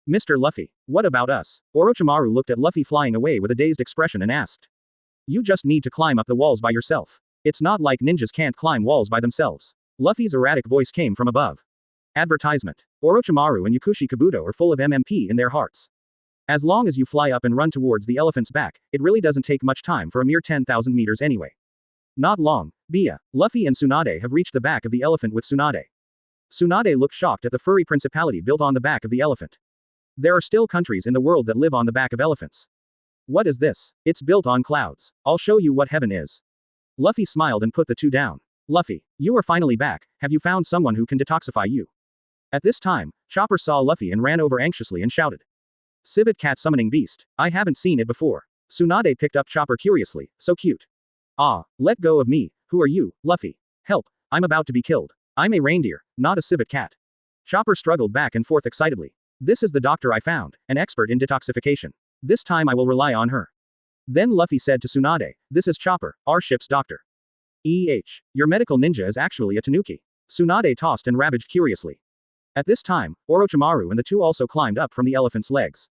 Mr. Luffy, what about us? Orochimaru looked at Luffy flying away with a dazed expression and asked. You just need to climb up the walls by yourself. It's not like ninjas can't climb walls by themselves. Luffy's erratic voice came from above. Advertisement. Orochimaru and Yakushi Kabuto are full of MMP in their hearts. As long as you fly up and run towards the elephant's back, it really doesn't take much time for a mere 10,000 meters anyway. Not long. Bia, Luffy and Tsunade have reached the back of the elephant with Tsunade. Tsunade looked shocked at the furry principality built on the back of the elephant. There are still countries in the world that live on the back of elephants. What is this? It's built on clouds. I'll show you what heaven is. Luffy smiled and put the two down. Luffy, you are finally back, have you found someone who can detoxify you? At this time, Chopper saw Luffy and ran over anxiously and shouted. Civet cat summoning beast, I haven't seen it before. Tsunade picked up Chopper curiously, so cute. Ah, let go of me, who are you, Luffy? Help, I'm about to be killed. I'm a reindeer, not a civet cat. Chopper struggled back and forth excitedly. This is the doctor I found, an expert in detoxification. This time I will rely on her. Then Luffy said to Tsunade, this is Chopper, our ship's doctor. Your medical ninja is actually a tanuki. Tsunade tossed and ravaged curiously. At this time, Orochimaru and the two also climbed up from the elephant's legs.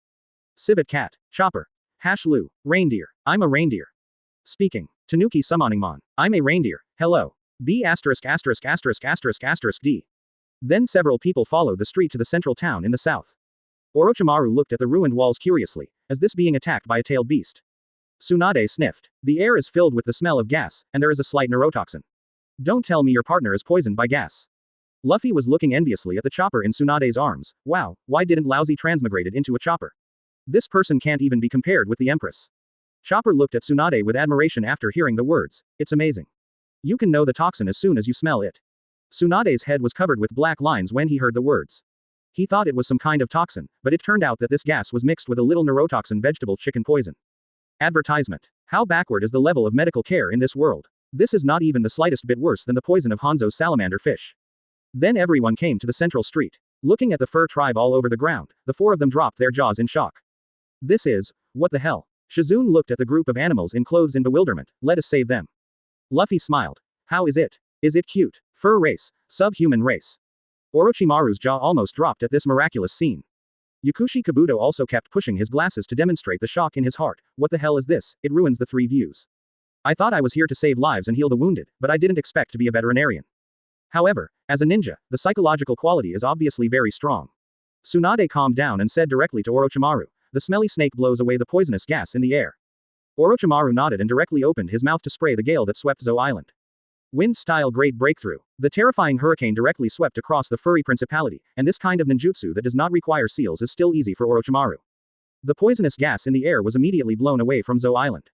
Civet cat, Chopper. Hashlu, reindeer, I'm a reindeer. Speaking, Tanuki summoning mon, I'm a reindeer, hello. B******************* D. Then several people followed the street to the central town in the south. Orochimaru looked at the ruined walls curiously, as this being attacked by a tailed beast. Tsunade sniffed. The air is filled with the smell of gas, and there is a slight neurotoxin. Don't tell me your partner is poisoned by gas. Luffy was looking enviously at the chopper in Tsunade's arms. Wow, why didn't Lousy transmigrate it into a chopper? This person can't even be compared with the Empress. Chopper looked at Tsunade with admiration after hearing the words. It's amazing. You can know the toxin as soon as you smell it. Tsunade's head was covered with black lines when he heard the words. He thought it was some kind of toxin, but it turned out that this gas was mixed with a little neurotoxin vegetable chicken poison. Advertisement. How backward is the level of medical care in this world? This is not even the slightest bit worse than the poison of Hanzo's salamander fish. Then everyone came to the central street. Looking at the fur tribe all over the ground, the four of them dropped their jaws in shock. This is, what the hell? Shizune looked at the group of animals in clothes in bewilderment. Let us save them. Luffy smiled. How is it? Is it cute? Fur race, subhuman race. Orochimaru's jaw almost dropped at this miraculous scene. Yakushi Kabuto also kept pushing his glasses to demonstrate the shock in his heart. What the hell is this? It ruins the three views. I thought I was here to save lives and heal the wounded, but I didn't expect to be a veterinarian. However, as a ninja, the psychological quality is obviously very strong. Tsunade calmed down and said directly to Orochimaru, the smelly snake blows away the poisonous gas in the air. Orochimaru nodded and directly opened his mouth to spray the gale that swept Zou Island. Wind-style great breakthrough. The terrifying hurricane directly swept across the furry principality, and this kind of ninjutsu that does not require seals is still easy for Orochimaru. The poisonous gas in the air was immediately blown away from Zou Island.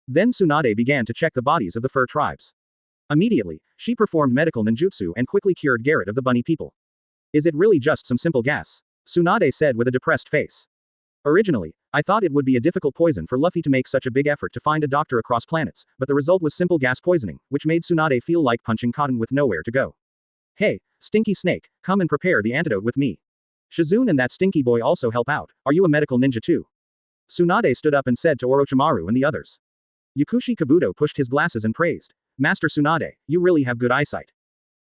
Then Tsunade began to check the bodies of the fur tribes. Immediately, she performed medical ninjutsu and quickly cured Garrett of the bunny people. Is it really just some simple gas? Tsunade said with a depressed face. Originally, I thought it would be a difficult poison for Luffy to make such a big effort to find a doctor across planets, but the result was simple gas poisoning, which made Tsunade feel like punching cotton with nowhere to go. Hey, Stinky Snake, come and prepare the antidote with me. Shizune and that stinky boy also help out. Are you a medical ninja too? Tsunade stood up and said to Orochimaru and the others. Yakushi Kabuto pushed his glasses and praised. Master Tsunade, you really have good eyesight.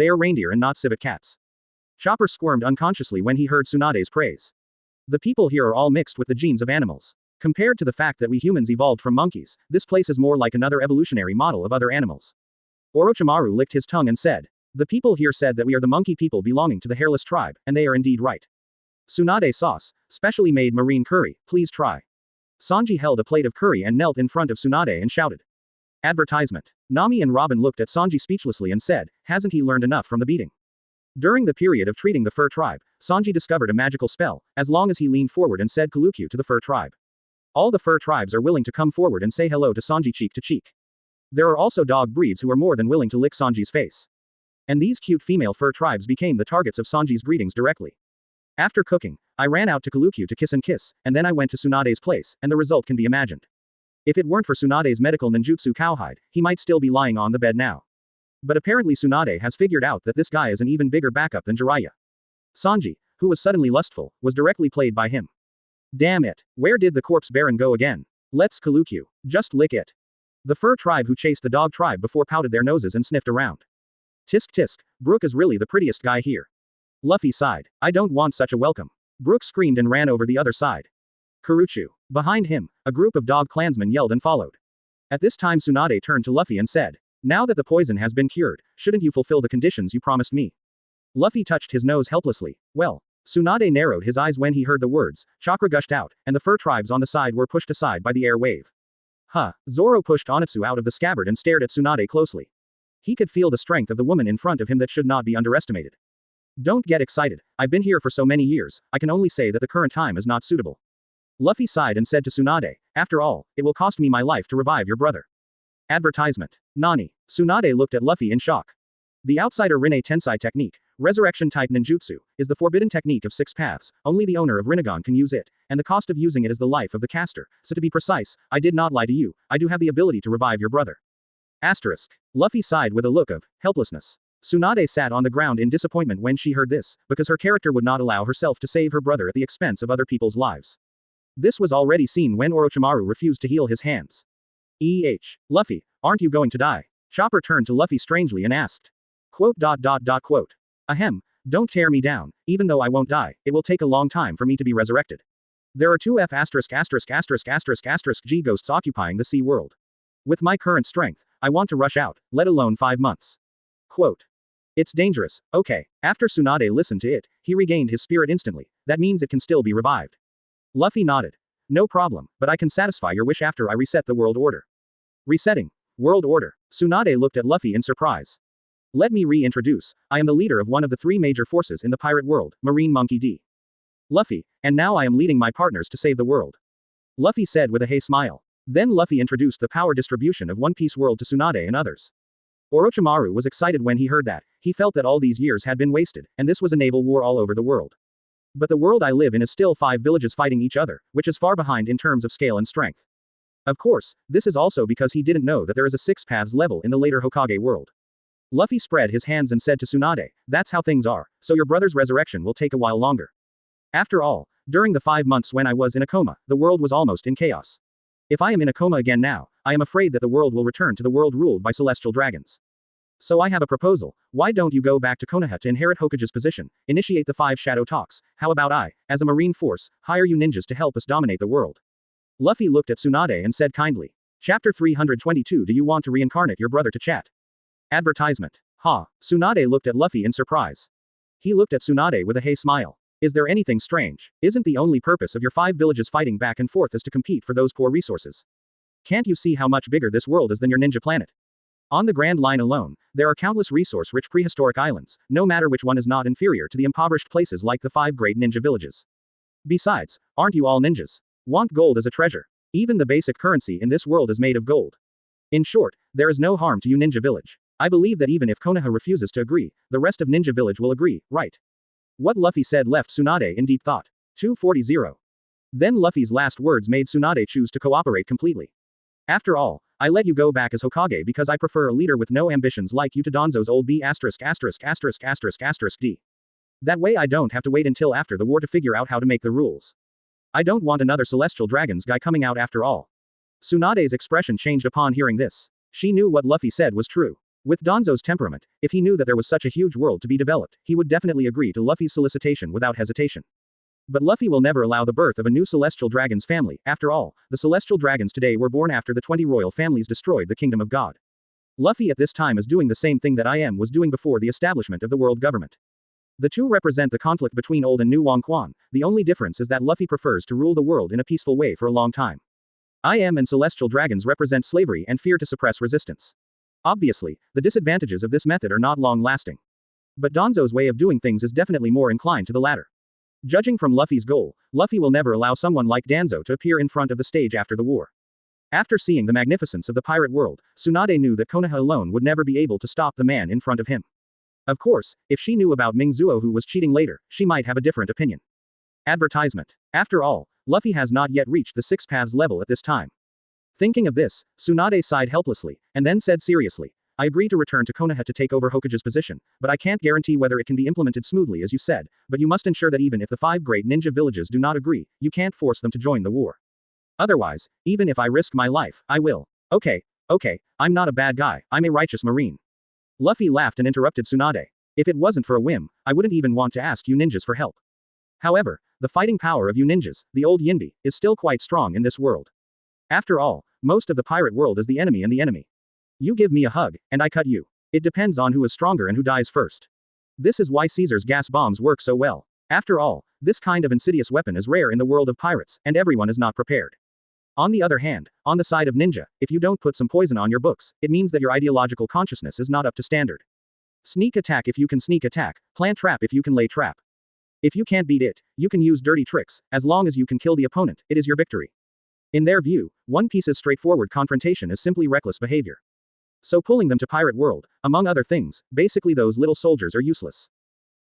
They are reindeer and not civet cats. Chopper squirmed unconsciously when he heard Tsunade's praise. The people here are all mixed with the genes of animals. Compared to the fact that we humans evolved from monkeys, this place is more like another evolutionary model of other animals. Orochimaru licked his tongue and said, "The people here said that we are the monkey people belonging to the hairless tribe, and they are indeed right. Tsunade sauce, specially made marine curry, please try." Sanji held a plate of curry and knelt in front of Tsunade and shouted. Advertisement. Nami and Robin looked at Sanji speechlessly and said, hasn't he learned enough from the beating? During the period of treating the fur tribe, Sanji discovered a magical spell, as long as he leaned forward and said Kalukyu to the fur tribe. All the fur tribes are willing to come forward and say hello to Sanji cheek to cheek. There are also dog breeds who are more than willing to lick Sanji's face. And these cute female fur tribes became the targets of Sanji's greetings directly. After cooking, I ran out to Kalukyu to kiss, and then I went to Tsunade's place, and the result can be imagined. If it weren't for Tsunade's medical ninjutsu cowhide, he might still be lying on the bed now. But apparently Tsunade has figured out that this guy is an even bigger backup than Jiraiya. Sanji, who was suddenly lustful, was directly played by him. Damn it, where did the corpse baron go again? Let's Kalukyu. Just lick it. The fur tribe who chased the dog tribe before pouted their noses and sniffed around. Tisk tisk, Brook is really the prettiest guy here. Luffy sighed. I don't want such a welcome. Brook screamed and ran over the other side. Kuruchu. Behind him, a group of dog clansmen yelled and followed. At this time Tsunade turned to Luffy and said, now that the poison has been cured, shouldn't you fulfill the conditions you promised me? Luffy touched his nose helplessly. Well. Tsunade narrowed his eyes when he heard the words, chakra gushed out, and the fur tribes on the side were pushed aside by the air wave. Huh. Zoro pushed Onitsu out of the scabbard and stared at Tsunade closely. He could feel the strength of the woman in front of him that should not be underestimated. Don't get excited. I've been here for so many years, I can only say that the current time is not suitable. Luffy sighed and said to Tsunade, after all, it will cost me my life to revive your brother. Advertisement. Nani. Tsunade looked at Luffy in shock. The outsider Rinne Tensei technique, resurrection-type ninjutsu, is the forbidden technique of 6 paths, only the owner of Rinnegan can use it, and the cost of using it is the life of the caster, so to be precise, I did not lie to you, I do have the ability to revive your brother. Asterisk. Luffy sighed with a look of helplessness. Tsunade sat on the ground in disappointment when she heard this, because her character would not allow herself to save her brother at the expense of other people's lives. This was already seen when Orochimaru refused to heal his hands. Luffy, aren't you going to die? Chopper turned to Luffy strangely and asked. Quote. Ahem, don't tear me down, even though I won't die, it will take a long time for me to be resurrected. There are 2 G ghosts occupying the sea world. With my current strength, I want to rush out, let alone 5 months. Quote. It's dangerous, okay. After Tsunade listened to it, he regained his spirit instantly, that means it can still be revived. Luffy nodded. No problem, but I can satisfy your wish after I reset the world order. Resetting. World order. Tsunade looked at Luffy in surprise. Let me reintroduce, I am the leader of one of the 3 major forces in the pirate world, Marine Monkey D. Luffy, and now I am leading my partners to save the world. Luffy said with a hey smile. Then Luffy introduced the power distribution of One Piece world to Tsunade and others. Orochimaru was excited when he heard that. He felt that all these years had been wasted, and this was a naval war all over the world. But the world I live in is still 5 villages fighting each other, which is far behind in terms of scale and strength. Of course, this is also because he didn't know that there is a 6 paths level in the later Hokage world. Luffy spread his hands and said to Tsunade, "That's how things are, so your brother's resurrection will take a while longer. After all, during the 5 months when I was in a coma, the world was almost in chaos. If I am in a coma again now, I am afraid that the world will return to the world ruled by celestial dragons. So I have a proposal. Why don't you go back to Konoha to inherit Hokage's position, initiate the 5 shadow talks? How about I, as a marine force, hire you ninjas to help us dominate the world?" Luffy looked at Tsunade and said kindly. Chapter 322. Do you want to reincarnate your brother to chat? Advertisement. Ha. Tsunade looked at Luffy in surprise. He looked at Tsunade with a hey smile. Is there anything strange? Isn't the only purpose of your 5 villages fighting back and forth is to compete for those poor resources? Can't you see how much bigger this world is than your ninja planet? On the Grand Line alone, there are countless resource-rich prehistoric islands, no matter which one is not inferior to the impoverished places like the 5 great ninja villages. Besides, aren't you all ninjas? Want gold as a treasure? Even the basic currency in this world is made of gold. In short, there is no harm to you ninja village. I believe that even if Konoha refuses to agree, the rest of ninja village will agree, right? What Luffy said left Tsunade in deep thought. 240. Then Luffy's last words made Tsunade choose to cooperate completely. After all, I let you go back as Hokage because I prefer a leader with no ambitions like you to Danzo's old B******************. That way I don't have to wait until after the war to figure out how to make the rules. I don't want another Celestial Dragons guy coming out after all. Tsunade's expression changed upon hearing this. She knew what Luffy said was true. With Danzo's temperament, if he knew that there was such a huge world to be developed, he would definitely agree to Luffy's solicitation without hesitation. But Luffy will never allow the birth of a new Celestial Dragons family. After all, the Celestial Dragons today were born after the 20 royal families destroyed the Kingdom of God. Luffy at this time is doing the same thing that I was doing before the establishment of the world government. The two represent the conflict between old and new Wong Quan. The only difference is that Luffy prefers to rule the world in a peaceful way for a long time. I and Celestial Dragons represent slavery and fear to suppress resistance. Obviously, the disadvantages of this method are not long-lasting. But Danzo's way of doing things is definitely more inclined to the latter. Judging from Luffy's goal, Luffy will never allow someone like Danzo to appear in front of the stage after the war. After seeing the magnificence of the pirate world, Tsunade knew that Konoha alone would never be able to stop the man in front of him. Of course, if she knew about Mingzuo who was cheating later, she might have a different opinion. Advertisement. After all, Luffy has not yet reached the 6 paths level at this time. Thinking of this, Tsunade sighed helplessly, and then said seriously, I agree to return to Konoha to take over Hokage's position, but I can't guarantee whether it can be implemented smoothly as you said, but you must ensure that even if the 5 great ninja villages do not agree, you can't force them to join the war. Otherwise, even if I risk my life, I will. Okay, I'm not a bad guy, I'm a righteous marine. Luffy laughed and interrupted Tsunade. If it wasn't for a whim, I wouldn't even want to ask you ninjas for help. However, the fighting power of you ninjas, the old Yinbi, is still quite strong in this world. After all, most of the pirate world is the enemy and the enemy. You give me a hug, and I cut you. It depends on who is stronger and who dies first. This is why Caesar's gas bombs work so well. After all, this kind of insidious weapon is rare in the world of pirates, and everyone is not prepared. On the other hand, on the side of ninja, if you don't put some poison on your books, it means that your ideological consciousness is not up to standard. Sneak attack if you can sneak attack, plant trap if you can lay trap. If you can't beat it, you can use dirty tricks, as long as you can kill the opponent, it is your victory. In their view, One Piece's straightforward confrontation is simply reckless behavior. So pulling them to pirate world, among other things, basically those little soldiers are useless.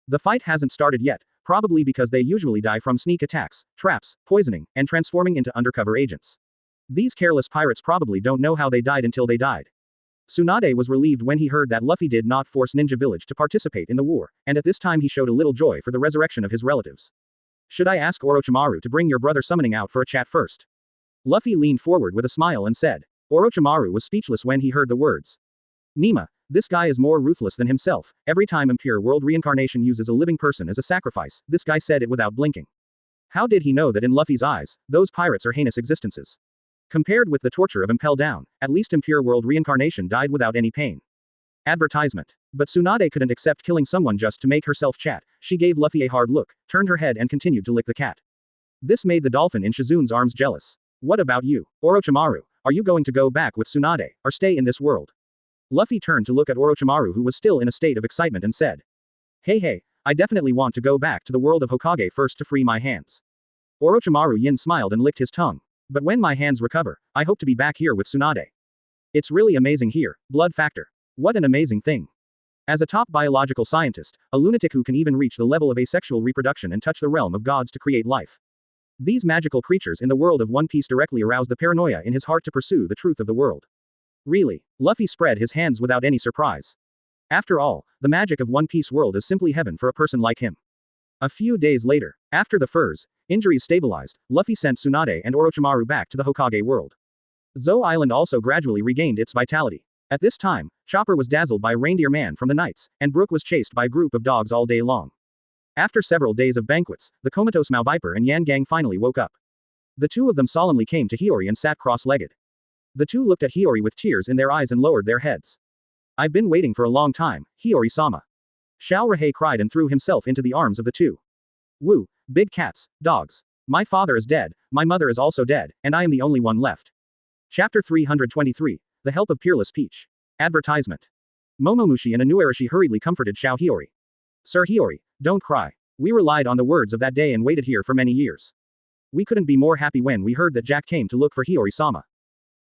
The fight hasn't started yet, probably because they usually die from sneak attacks, traps, poisoning, and transforming into undercover agents. These careless pirates probably don't know how they died until they died. Tsunade was relieved when he heard that Luffy did not force Ninja Village to participate in the war, and at this time he showed a little joy for the resurrection of his relatives. Should I ask Orochimaru to bring your brother summoning out for a chat first? Luffy leaned forward with a smile and said. Orochimaru was speechless when he heard the words. Nima, this guy is more ruthless than himself. Every time Impure World Reincarnation uses a living person as a sacrifice, this guy said it without blinking. How did he know that in Luffy's eyes, those pirates are heinous existences? Compared with the torture of Impel Down, at least Impure World Reincarnation died without any pain. Advertisement. But Tsunade couldn't accept killing someone just to make herself chat. She gave Luffy a hard look, turned her head and continued to lick the cat. This made the dolphin in Shizun's arms jealous. What about you, Orochimaru? Are you going to go back with Tsunade, or stay in this world? Luffy turned to look at Orochimaru who was still in a state of excitement and said. Hey, I definitely want to go back to the world of Hokage first to free my hands. Orochimaru Yin smiled and licked his tongue. But when my hands recover, I hope to be back here with Tsunade. It's really amazing here, blood factor. What an amazing thing. As a top biological scientist, a lunatic who can even reach the level of asexual reproduction and touch the realm of gods to create life. These magical creatures in the world of One Piece directly arouse the paranoia in his heart to pursue the truth of the world. Really, Luffy spread his hands without any surprise. After all, the magic of One Piece world is simply heaven for a person like him. A few days later, after the furs, injuries stabilized, Luffy sent Tsunade and Orochimaru back to the Hokage world. Zou Island also gradually regained its vitality. At this time, Chopper was dazzled by Reindeer Man from the Knights, and Brook was chased by a group of dogs all day long. After several days of banquets, the comatose Mao Viper and Yan Gang finally woke up. The two of them solemnly came to Hiyori and sat cross-legged. The two looked at Hiyori with tears in their eyes and lowered their heads. I've been waiting for a long time, Hiyori-sama. Xiao Rahei cried and threw himself into the arms of the two. Woo, big cats, dogs. My father is dead, my mother is also dead, and I am the only one left. Chapter 323, The Help of Peerless Peach. Advertisement. Momomushi and Inuarashi hurriedly comforted Xiao Hiyori. Sir Hiyori, don't cry. We relied on the words of that day and waited here for many years. We couldn't be more happy when we heard that Jack came to look for Hiyori-sama.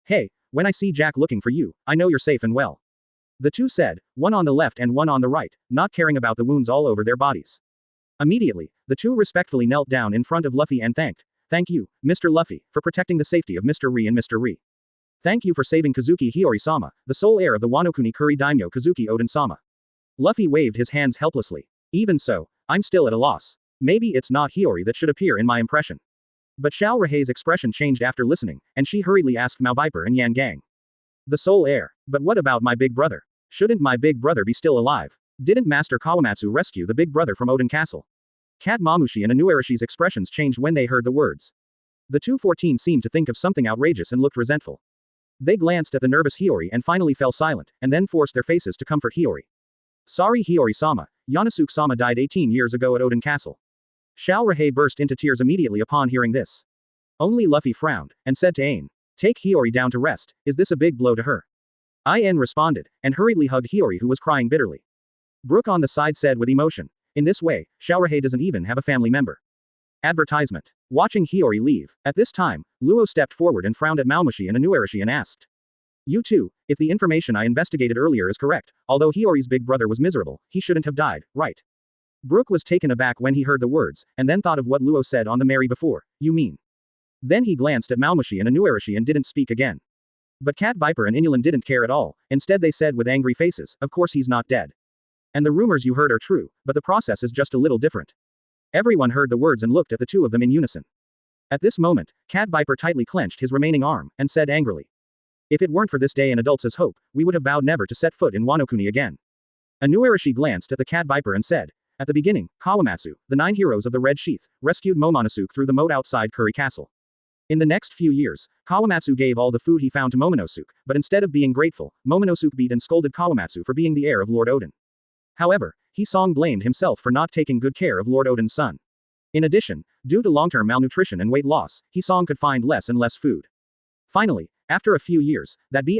Hey, when I see Jack looking for you, I know you're safe and well. The two said, one on the left and one on the right, not caring about the wounds all over their bodies. Immediately, the two respectfully knelt down in front of Luffy and thank you, Mr. Luffy, for protecting the safety of Mr. Ri and Mr. Ri. Thank you for saving Kazuki Hiyori-sama, the sole heir of the Wano-kuni Kuri daimyo Kazuki Oden-sama. Luffy waved his hands helplessly. Even so, I'm still at a loss. Maybe it's not Hiyori that should appear in my impression. But Xiao Rahei's expression changed after listening, and she hurriedly asked Mao Viper and Yan Gang. The sole heir. But what about my big brother? Shouldn't my big brother be still alive? Didn't Master Kawamatsu rescue the big brother from Oden Castle? Kat Mamushi and Inuarashi's expressions changed when they heard the words. The 214 seemed to think of something outrageous and looked resentful. They glanced at the nervous Hiyori and finally fell silent, and then forced their faces to comfort Hiyori. Sorry Hiyori-sama, Yanosuke-sama died 18 years ago at Oden Castle. Xiao Rahei burst into tears immediately upon hearing this. Only Luffy frowned, and said to Ain, take Hiyori down to rest, is this a big blow to her? In responded, and hurriedly hugged Hiyori who was crying bitterly. Brook on the side said with emotion, in this way, Xiao Rahei doesn't even have a family member. Advertisement. Watching Hiyori leave, at this time, Luo stepped forward and frowned at Maomushi and Inuarashi and asked. You too, if the information I investigated earlier is correct, although Hiyori's big brother was miserable, he shouldn't have died, right? Brook was taken aback when he heard the words, and then thought of what Luo said on the Mary before, you mean? Then he glanced at Maomushi and Inuarashi and didn't speak again. But Cat Viper and Inulan didn't care at all, instead they said with angry faces, of course he's not dead. And the rumors you heard are true, but the process is just a little different. Everyone heard the words and looked at the two of them in unison. At this moment, Cat Viper tightly clenched his remaining arm, and said angrily. If it weren't for this day and adults' hope, we would have vowed never to set foot in Wano-kuni again. Inuarashi glanced at the Cat Viper and said, at the beginning, Kawamatsu, the 9 heroes of the Red Sheath, rescued Momonosuke through the moat outside Kuri Castle. In the next few years, Kawamatsu gave all the food he found to Momonosuke, but instead of being grateful, Momonosuke beat and scolded Kawamatsu for being the heir of Lord Oden. However, Hisong blamed himself for not taking good care of Lord Oden's son. In addition, due to long-term malnutrition and weight loss, Hisong could find less and less food. Finally, after a few years, that B*************,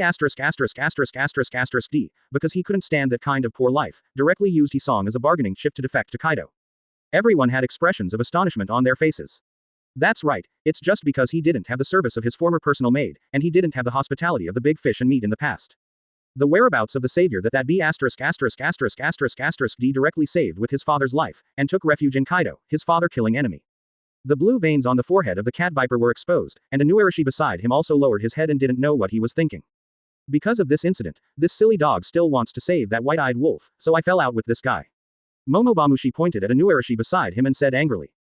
because he couldn't stand that kind of poor life, directly used Hisong as a bargaining chip to defect to Kaido. Everyone had expressions of astonishment on their faces. That's right, it's just because he didn't have the service of his former personal maid, and he didn't have the hospitality of the big fish and meat in the past. The whereabouts of the savior that B******** D directly saved with his father's life, and took refuge in Kaido, his father-killing enemy. The blue veins on the forehead of the Cat Viper were exposed, and Inuarashi beside him also lowered his head and didn't know what he was thinking. Because of this incident, this silly dog still wants to save that white-eyed wolf, so I fell out with this guy. Momobamushi pointed at Inuarashi beside him and said angrily.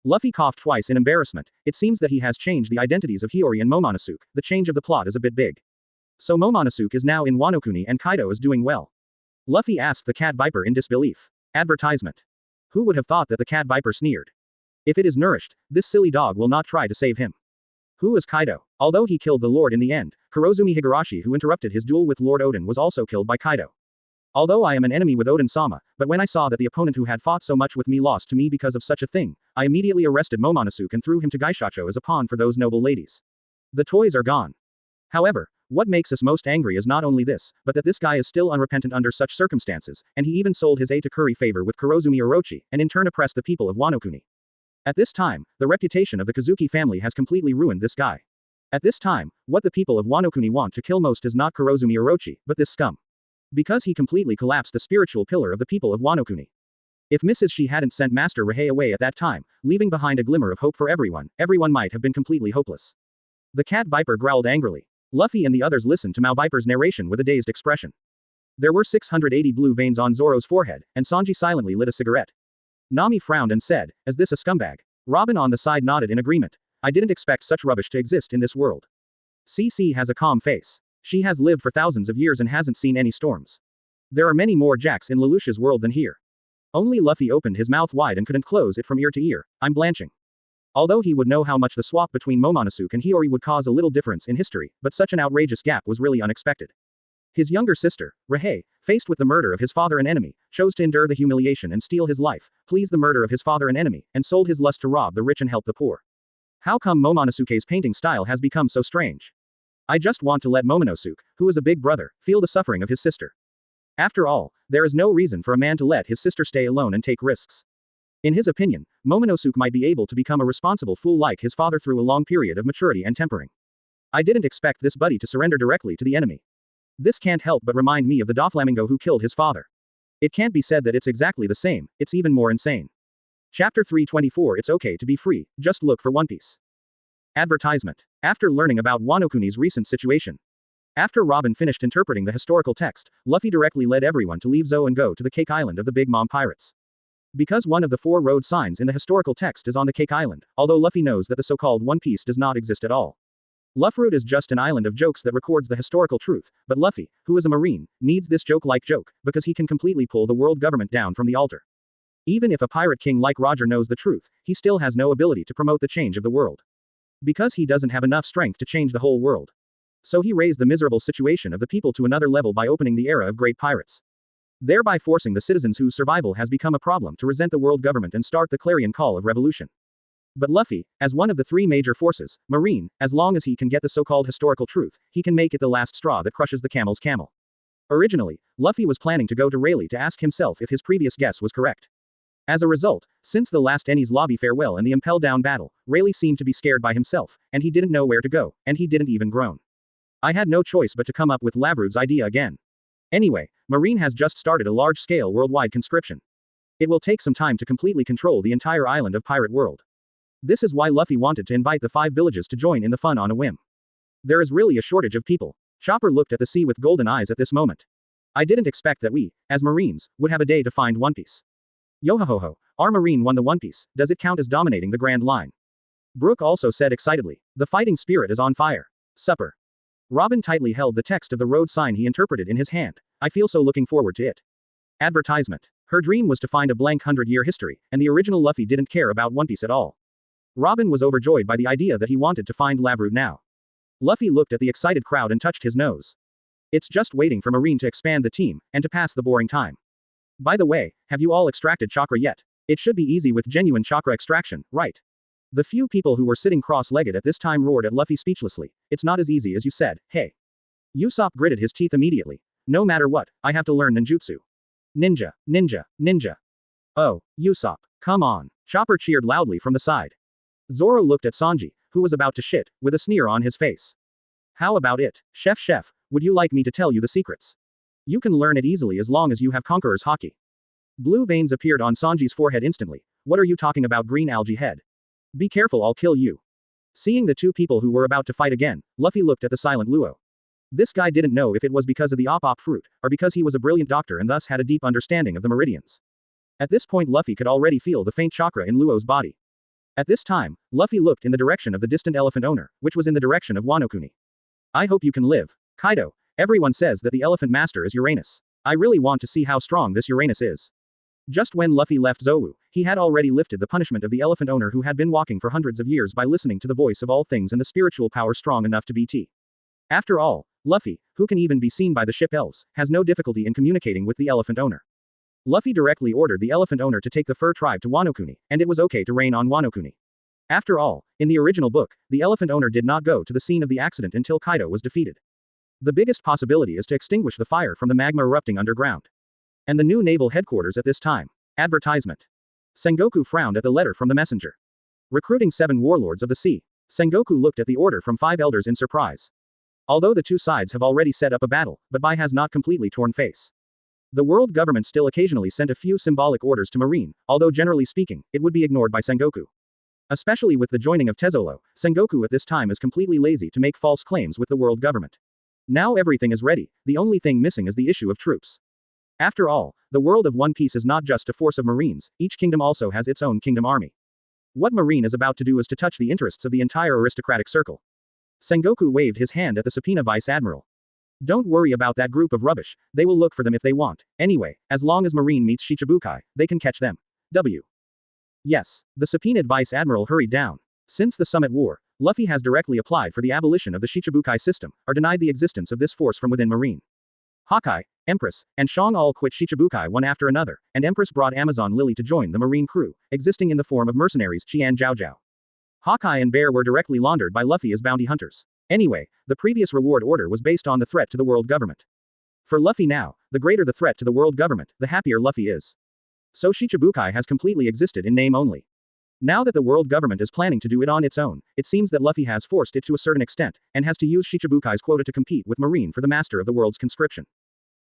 Luffy coughed twice in embarrassment. It seems that he has changed the identities of Hiyori and Momonosuke. The change of the plot is a bit big. So Momonosuke is now in Wano-kuni and Kaido is doing well. Luffy asked the Cat Viper in disbelief. Advertisement. Who would have thought that the Cat Viper sneered? If it is nourished, this silly dog will not try to save him. Who is Kaido? Although he killed the Lord in the end, Kurozumi Higurashi who interrupted his duel with Lord Oden was also killed by Kaido. Although I am an enemy with Oden-sama, but when I saw that the opponent who had fought so much with me lost to me because of such a thing, I immediately arrested Momonosuke and threw him to Gaishacho as a pawn for those noble ladies. The toys are gone. However, what makes us most angry is not only this, but that this guy is still unrepentant under such circumstances, and he even sold his Aokiji favor with Kurozumi Orochi, and in turn oppressed the people of Wano-kuni. At this time, the reputation of the Kazuki family has completely ruined this guy. At this time, what the people of Wano Kuni want to kill most is not Kurozumi Orochi, but this scum. Because he completely collapsed the spiritual pillar of the people of Wano Kuni. If Mrs. Shi hadn't sent Master Rahei away at that time, leaving behind a glimmer of hope for everyone, everyone might have been completely hopeless. The cat Viper growled angrily. Luffy and the others listened to Mao Viper's narration with a dazed expression. There were 680 blue veins on Zoro's forehead, and Sanji silently lit a cigarette. Nami frowned and said, "Is this a scumbag?" Robin on the side nodded in agreement. "I didn't expect such rubbish to exist in this world." CC has a calm face. She has lived for thousands of years and hasn't seen any storms. There are many more Jacks in Lelouch's world than here. Only Luffy opened his mouth wide and couldn't close it from ear to ear. "I'm blanching." Although he would know how much the swap between Momonosuke and Hiyori would cause a little difference in history, but such an outrageous gap was really unexpected. His younger sister, Rahei, faced with the murder of his father and enemy, chose to endure the humiliation and steal his life, please the murder of his father and enemy, and sold his lust to rob the rich and help the poor. How come Momonosuke's painting style has become so strange? I just want to let Momonosuke, who is a big brother, feel the suffering of his sister. After all, there is no reason for a man to let his sister stay alone and take risks. In his opinion, Momonosuke might be able to become a responsible fool like his father through a long period of maturity and tempering. I didn't expect this buddy to surrender directly to the enemy. This can't help but remind me of the Doflamingo who killed his father. It can't be said that it's exactly the same, it's even more insane. Chapter 324 It's okay to be free, just look for One Piece. Advertisement. After learning about Wano Kuni's recent situation. After Robin finished interpreting the historical text, Luffy directly led everyone to leave Zou and go to the Cake Island of the Big Mom Pirates. Because one of the 4 road signs in the historical text is on the Cake Island, although Luffy knows that the so-called One Piece does not exist at all. Luffroot is just an island of jokes that records the historical truth, but Luffy, who is a marine, needs this joke-like joke, because he can completely pull the world government down from the altar. Even if a pirate king like Roger knows the truth, he still has no ability to promote the change of the world. Because he doesn't have enough strength to change the whole world. So he raised the miserable situation of the people to another level by opening the era of great pirates. Thereby forcing the citizens whose survival has become a problem to resent the world government and start the clarion call of revolution. But Luffy, as one of the 3 major forces, Marine, as long as he can get the so-called historical truth, he can make it the last straw that crushes the camel's camel. Originally, Luffy was planning to go to Rayleigh to ask himself if his previous guess was correct. As a result, since the last Enies Lobby farewell and the Impel Down battle, Rayleigh seemed to be scared by himself, and he didn't know where to go, and he didn't even groan. I had no choice but to come up with Lavrude's idea again. Anyway, Marine has just started a large-scale worldwide conscription. It will take some time to completely control the entire island of Pirate World. This is why Luffy wanted to invite the 5 villages to join in the fun on a whim. There is really a shortage of people. Chopper looked at the sea with golden eyes at this moment. I didn't expect that we, as Marines, would have a day to find One Piece. Yo-ho-ho-ho, our Marine won the One Piece, does it count as dominating the Grand Line? Brooke also said excitedly, the fighting spirit is on fire. Supper. Robin tightly held the text of the road sign he interpreted in his hand. I feel so looking forward to it. Advertisement. Her dream was to find a blank 100-year history, and the original Luffy didn't care about One Piece at all. Robin was overjoyed by the idea that he wanted to find Lavrude now. Luffy looked at the excited crowd and touched his nose. It's just waiting for Marine to expand the team, and to pass the boring time. By the way, have you all extracted chakra yet? It should be easy with genuine chakra extraction, right? The few people who were sitting cross-legged at this time roared at Luffy speechlessly. It's not as easy as you said, hey. Usopp gritted his teeth immediately. No matter what, I have to learn ninjutsu. Ninja, ninja, ninja. Oh, Usopp, come on. Chopper cheered loudly from the side. Zoro looked at Sanji, who was about to shit, with a sneer on his face. How about it, Chef, would you like me to tell you the secrets? You can learn it easily as long as you have Conqueror's Haki. Blue veins appeared on Sanji's forehead instantly. What are you talking about, green algae head? Be careful, I'll kill you. Seeing the 2 people who were about to fight again, Luffy looked at the silent Luo. This guy didn't know if it was because of the op fruit, or because he was a brilliant doctor and thus had a deep understanding of the meridians. At this point Luffy could already feel the faint chakra in Luo's body. At this time, Luffy looked in the direction of the distant elephant owner, which was in the direction of Wano Kuni. I hope you can live. Kaido, everyone says that the elephant master is Uranus. I really want to see how strong this Uranus is. Just when Luffy left Zou, he had already lifted the punishment of the elephant owner who had been walking for hundreds of years by listening to the voice of all things and the spiritual power strong enough to BT. After all, Luffy, who can even be seen by the ship elves, has no difficulty in communicating with the elephant owner. Luffy directly ordered the elephant owner to take the fur tribe to Wano Kuni, and it was okay to reign on Wano Kuni. After all, in the original book, the elephant owner did not go to the scene of the accident until Kaido was defeated. The biggest possibility is to extinguish the fire from the magma erupting underground. And the new naval headquarters at this time. Advertisement. Sengoku frowned at the letter from the messenger. Recruiting 7 warlords of the sea. Sengoku looked at the order from 5 elders in surprise. Although the two sides have already set up a battle, but Bai has not completely torn face. The world government still occasionally sent a few symbolic orders to Marine, although generally speaking, it would be ignored by Sengoku. Especially with the joining of Tezzolo, Sengoku at this time is completely lazy to make false claims with the world government. Now everything is ready, the only thing missing is the issue of troops. After all, the world of One Piece is not just a force of Marines, each kingdom also has its own kingdom army. What Marine is about to do is to touch the interests of the entire aristocratic circle. Sengoku waved his hand at the subpoena vice admiral. Don't worry about that group of rubbish, they will look for them if they want. Anyway, as long as Marine meets Shichibukai, they can catch them. W. Yes. The subpoenaed vice admiral hurried down. Since the Summit War, Luffy has directly applied for the abolition of the Shichibukai system, or denied the existence of this force from within Marine. Hawkeye, Empress, and Shang all quit Shichibukai one after another, and Empress brought Amazon Lily to join the Marine crew, existing in the form of mercenaries Qian Jiao Jiao. Hawkeye and Bear were directly laundered by Luffy as bounty hunters. Anyway, the previous reward order was based on the threat to the world government. For Luffy now, the greater the threat to the world government, the happier Luffy is. So Shichibukai has completely existed in name only. Now that the world government is planning to do it on its own, it seems that Luffy has forced it to a certain extent, and has to use Shichibukai's quota to compete with Marine for the master of the world's conscription.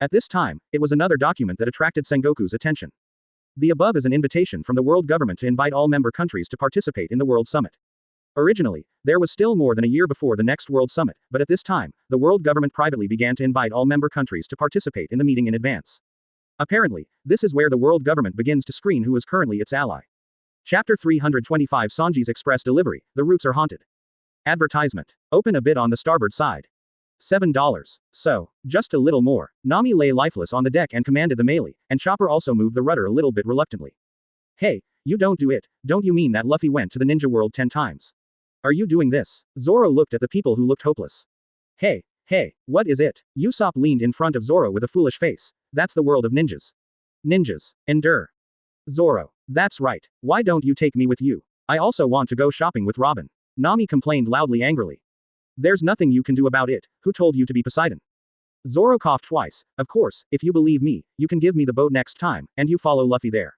At this time, it was another document that attracted Sengoku's attention. The above is an invitation from the world government to invite all member countries to participate in the World Summit. Originally, there was still more than a year before the next World Summit, but at this time, the world government privately began to invite all member countries to participate in the meeting in advance. Apparently, this is where the world government begins to screen who is currently its ally. Chapter 325 Sanji's Express Delivery, The Routes Are Haunted. Advertisement. Open a bit on the starboard side. $7. So, just a little more. Nami lay lifeless on the deck and commanded the melee, and Chopper also moved the rudder a little bit reluctantly. Hey, you don't do it, don't you mean that Luffy went to the ninja world 10 times? Are you doing this? Zoro looked at the people who looked hopeless. Hey, what is it? Usopp leaned in front of Zoro with a foolish face. That's the world of ninjas. Ninjas. Endure. Zoro. That's right. Why don't you take me with you? I also want to go shopping with Robin. Nami complained loudly angrily. There's nothing you can do about it. Who told you to be Poseidon? Zoro coughed twice. Of course, if you believe me, you can give me the boat next time, and you follow Luffy there.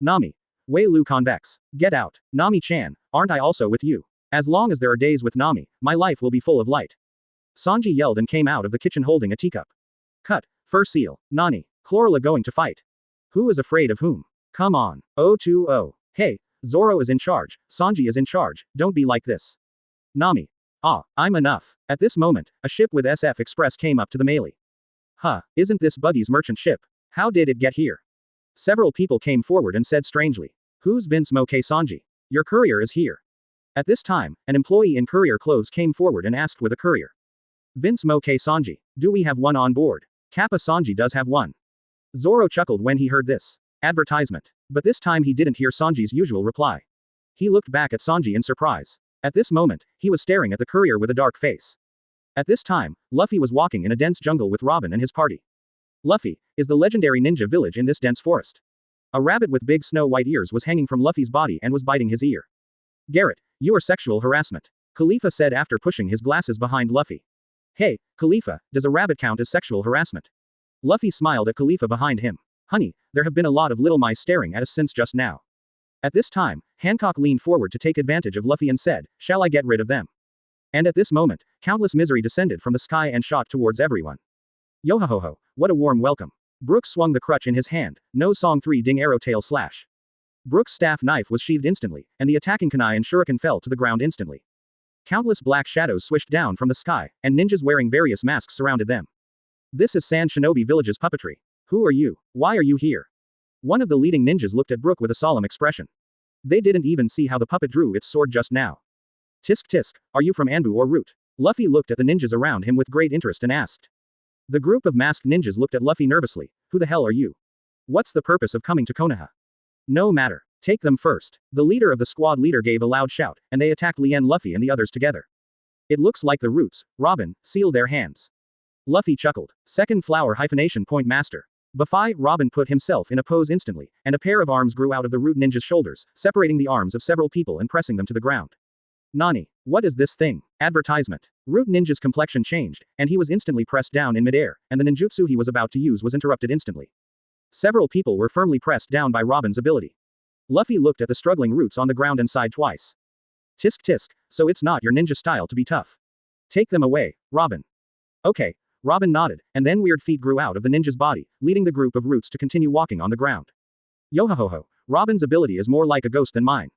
Nami. Wei Lu convex. Get out. Nami-chan, aren't I also with you? As long as there are days with Nami, my life will be full of light. Sanji yelled and came out of the kitchen holding a teacup. Cut. Fur seal. Nani. Chlorella going to fight. Who is afraid of whom? Come on. 020. Hey, Zoro is in charge, Sanji is in charge, don't be like this. Nami. Ah, I'm enough. At this moment, a ship with SF Express came up to the melee. Huh, isn't this Buggy's merchant ship? How did it get here? Several people came forward and said strangely. Who's Vince Moke Sanji? Your courier is here. At this time, an employee in courier clothes came forward and asked with a courier. Vince Moke Sanji, do we have one on board? Kappa Sanji does have one. Zoro chuckled when he heard this. Advertisement. But this time he didn't hear Sanji's usual reply. He looked back at Sanji in surprise. At this moment, he was staring at the courier with a dark face. At this time, Luffy was walking in a dense jungle with Robin and his party. Luffy is the legendary ninja village in this dense forest. A rabbit with big snow-white ears was hanging from Luffy's body and was biting his ear. Garrett, you are sexual harassment. Khalifa said after pushing his glasses behind Luffy. Hey, Khalifa, does a rabbit count as sexual harassment? Luffy smiled at Khalifa behind him. Honey, there have been a lot of little mice staring at us since just now. At this time, Hancock leaned forward to take advantage of Luffy and said, shall I get rid of them? And at this moment, countless misery descended from the sky and shot towards everyone. Yo-ho-ho-ho, what a warm welcome. Brooks swung the crutch in his hand, no song 3 ding arrow tail slash. Brooks' staff knife was sheathed instantly, and the attacking kunai and shuriken fell to the ground instantly. Countless black shadows swished down from the sky, and ninjas wearing various masks surrounded them. This is Sand Shinobi Village's puppetry. Who are you? Why are you here? One of the leading ninjas looked at Brook with a solemn expression. They didn't even see how the puppet drew its sword just now. Tisk tisk, are you from Anbu or Root? Luffy looked at the ninjas around him with great interest and asked. The group of masked ninjas looked at Luffy nervously. Who the hell are you? What's the purpose of coming to Konoha? No matter. Take them first. The leader of the squad leader gave a loud shout, and they attacked Lien Luffy and the others together. It looks like the Roots, Robin, sealed their hands. Luffy chuckled. Second flower hyphenation point master. Bafai, Robin put himself in a pose instantly, and a pair of arms grew out of the Root ninja's shoulders, separating the arms of several people and pressing them to the ground. Nani. What is this thing? Advertisement. Root ninja's complexion changed, and he was instantly pressed down in midair, and the ninjutsu he was about to use was interrupted instantly. Several people were firmly pressed down by Robin's ability. Luffy looked at the struggling Roots on the ground and sighed twice. Tisk tisk, so it's not your ninja style to be tough. Take them away, Robin. Okay. Robin nodded, and then weird feet grew out of the ninja's body, leading the group of roots to continue walking on the ground. Yo-ho-ho-ho, Robin's ability is more like a ghost than mine.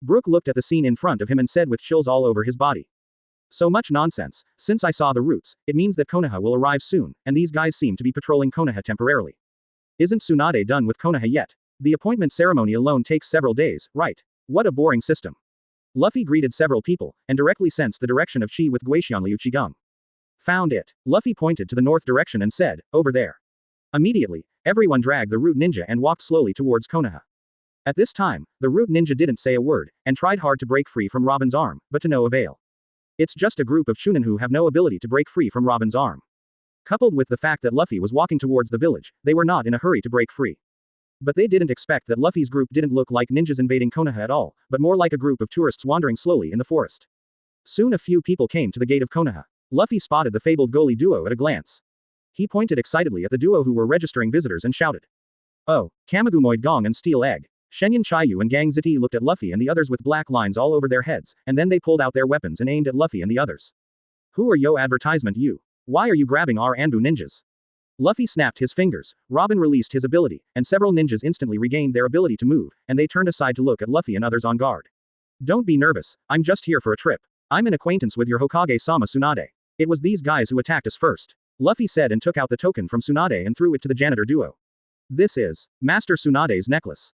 Brook looked at the scene in front of him and said with chills all over his body. So much nonsense, since I saw the roots, it means that Konoha will arrive soon, and these guys seem to be patrolling Konoha temporarily. Isn't Tsunade done with Konoha yet? The appointment ceremony alone takes several days, right? What a boring system. Luffy greeted several people, and directly sensed the direction of Chi with Guixianliu Qigong. Found it. Luffy pointed to the north direction and said, over there. Immediately, everyone dragged the root ninja and walked slowly towards Konoha. At this time, the root ninja didn't say a word, and tried hard to break free from Robin's arm, but to no avail. It's just a group of Chunin who have no ability to break free from Robin's arm. Coupled with the fact that Luffy was walking towards the village, they were not in a hurry to break free. But they didn't expect that Luffy's group didn't look like ninjas invading Konoha at all, but more like a group of tourists wandering slowly in the forest. Soon a few people came to the gate of Konoha. Luffy spotted the fabled goalie duo at a glance. He pointed excitedly at the duo who were registering visitors and shouted. Oh, Kamagumoid Gong and Steel Egg. Shenyan Chiyu and Gang Ziti looked at Luffy and the others with black lines all over their heads, and then they pulled out their weapons and aimed at Luffy and the others. Who are yo advertisement you? Why are you grabbing our Anbu ninjas? Luffy snapped his fingers, Robin released his ability, and several ninjas instantly regained their ability to move, and they turned aside to look at Luffy and others on guard. Don't be nervous, I'm just here for a trip. I'm an acquaintance with your Hokage-sama Tsunade. It was these guys who attacked us first. Luffy said and took out the token from Tsunade and threw it to the janitor duo. This is Master Tsunade's necklace.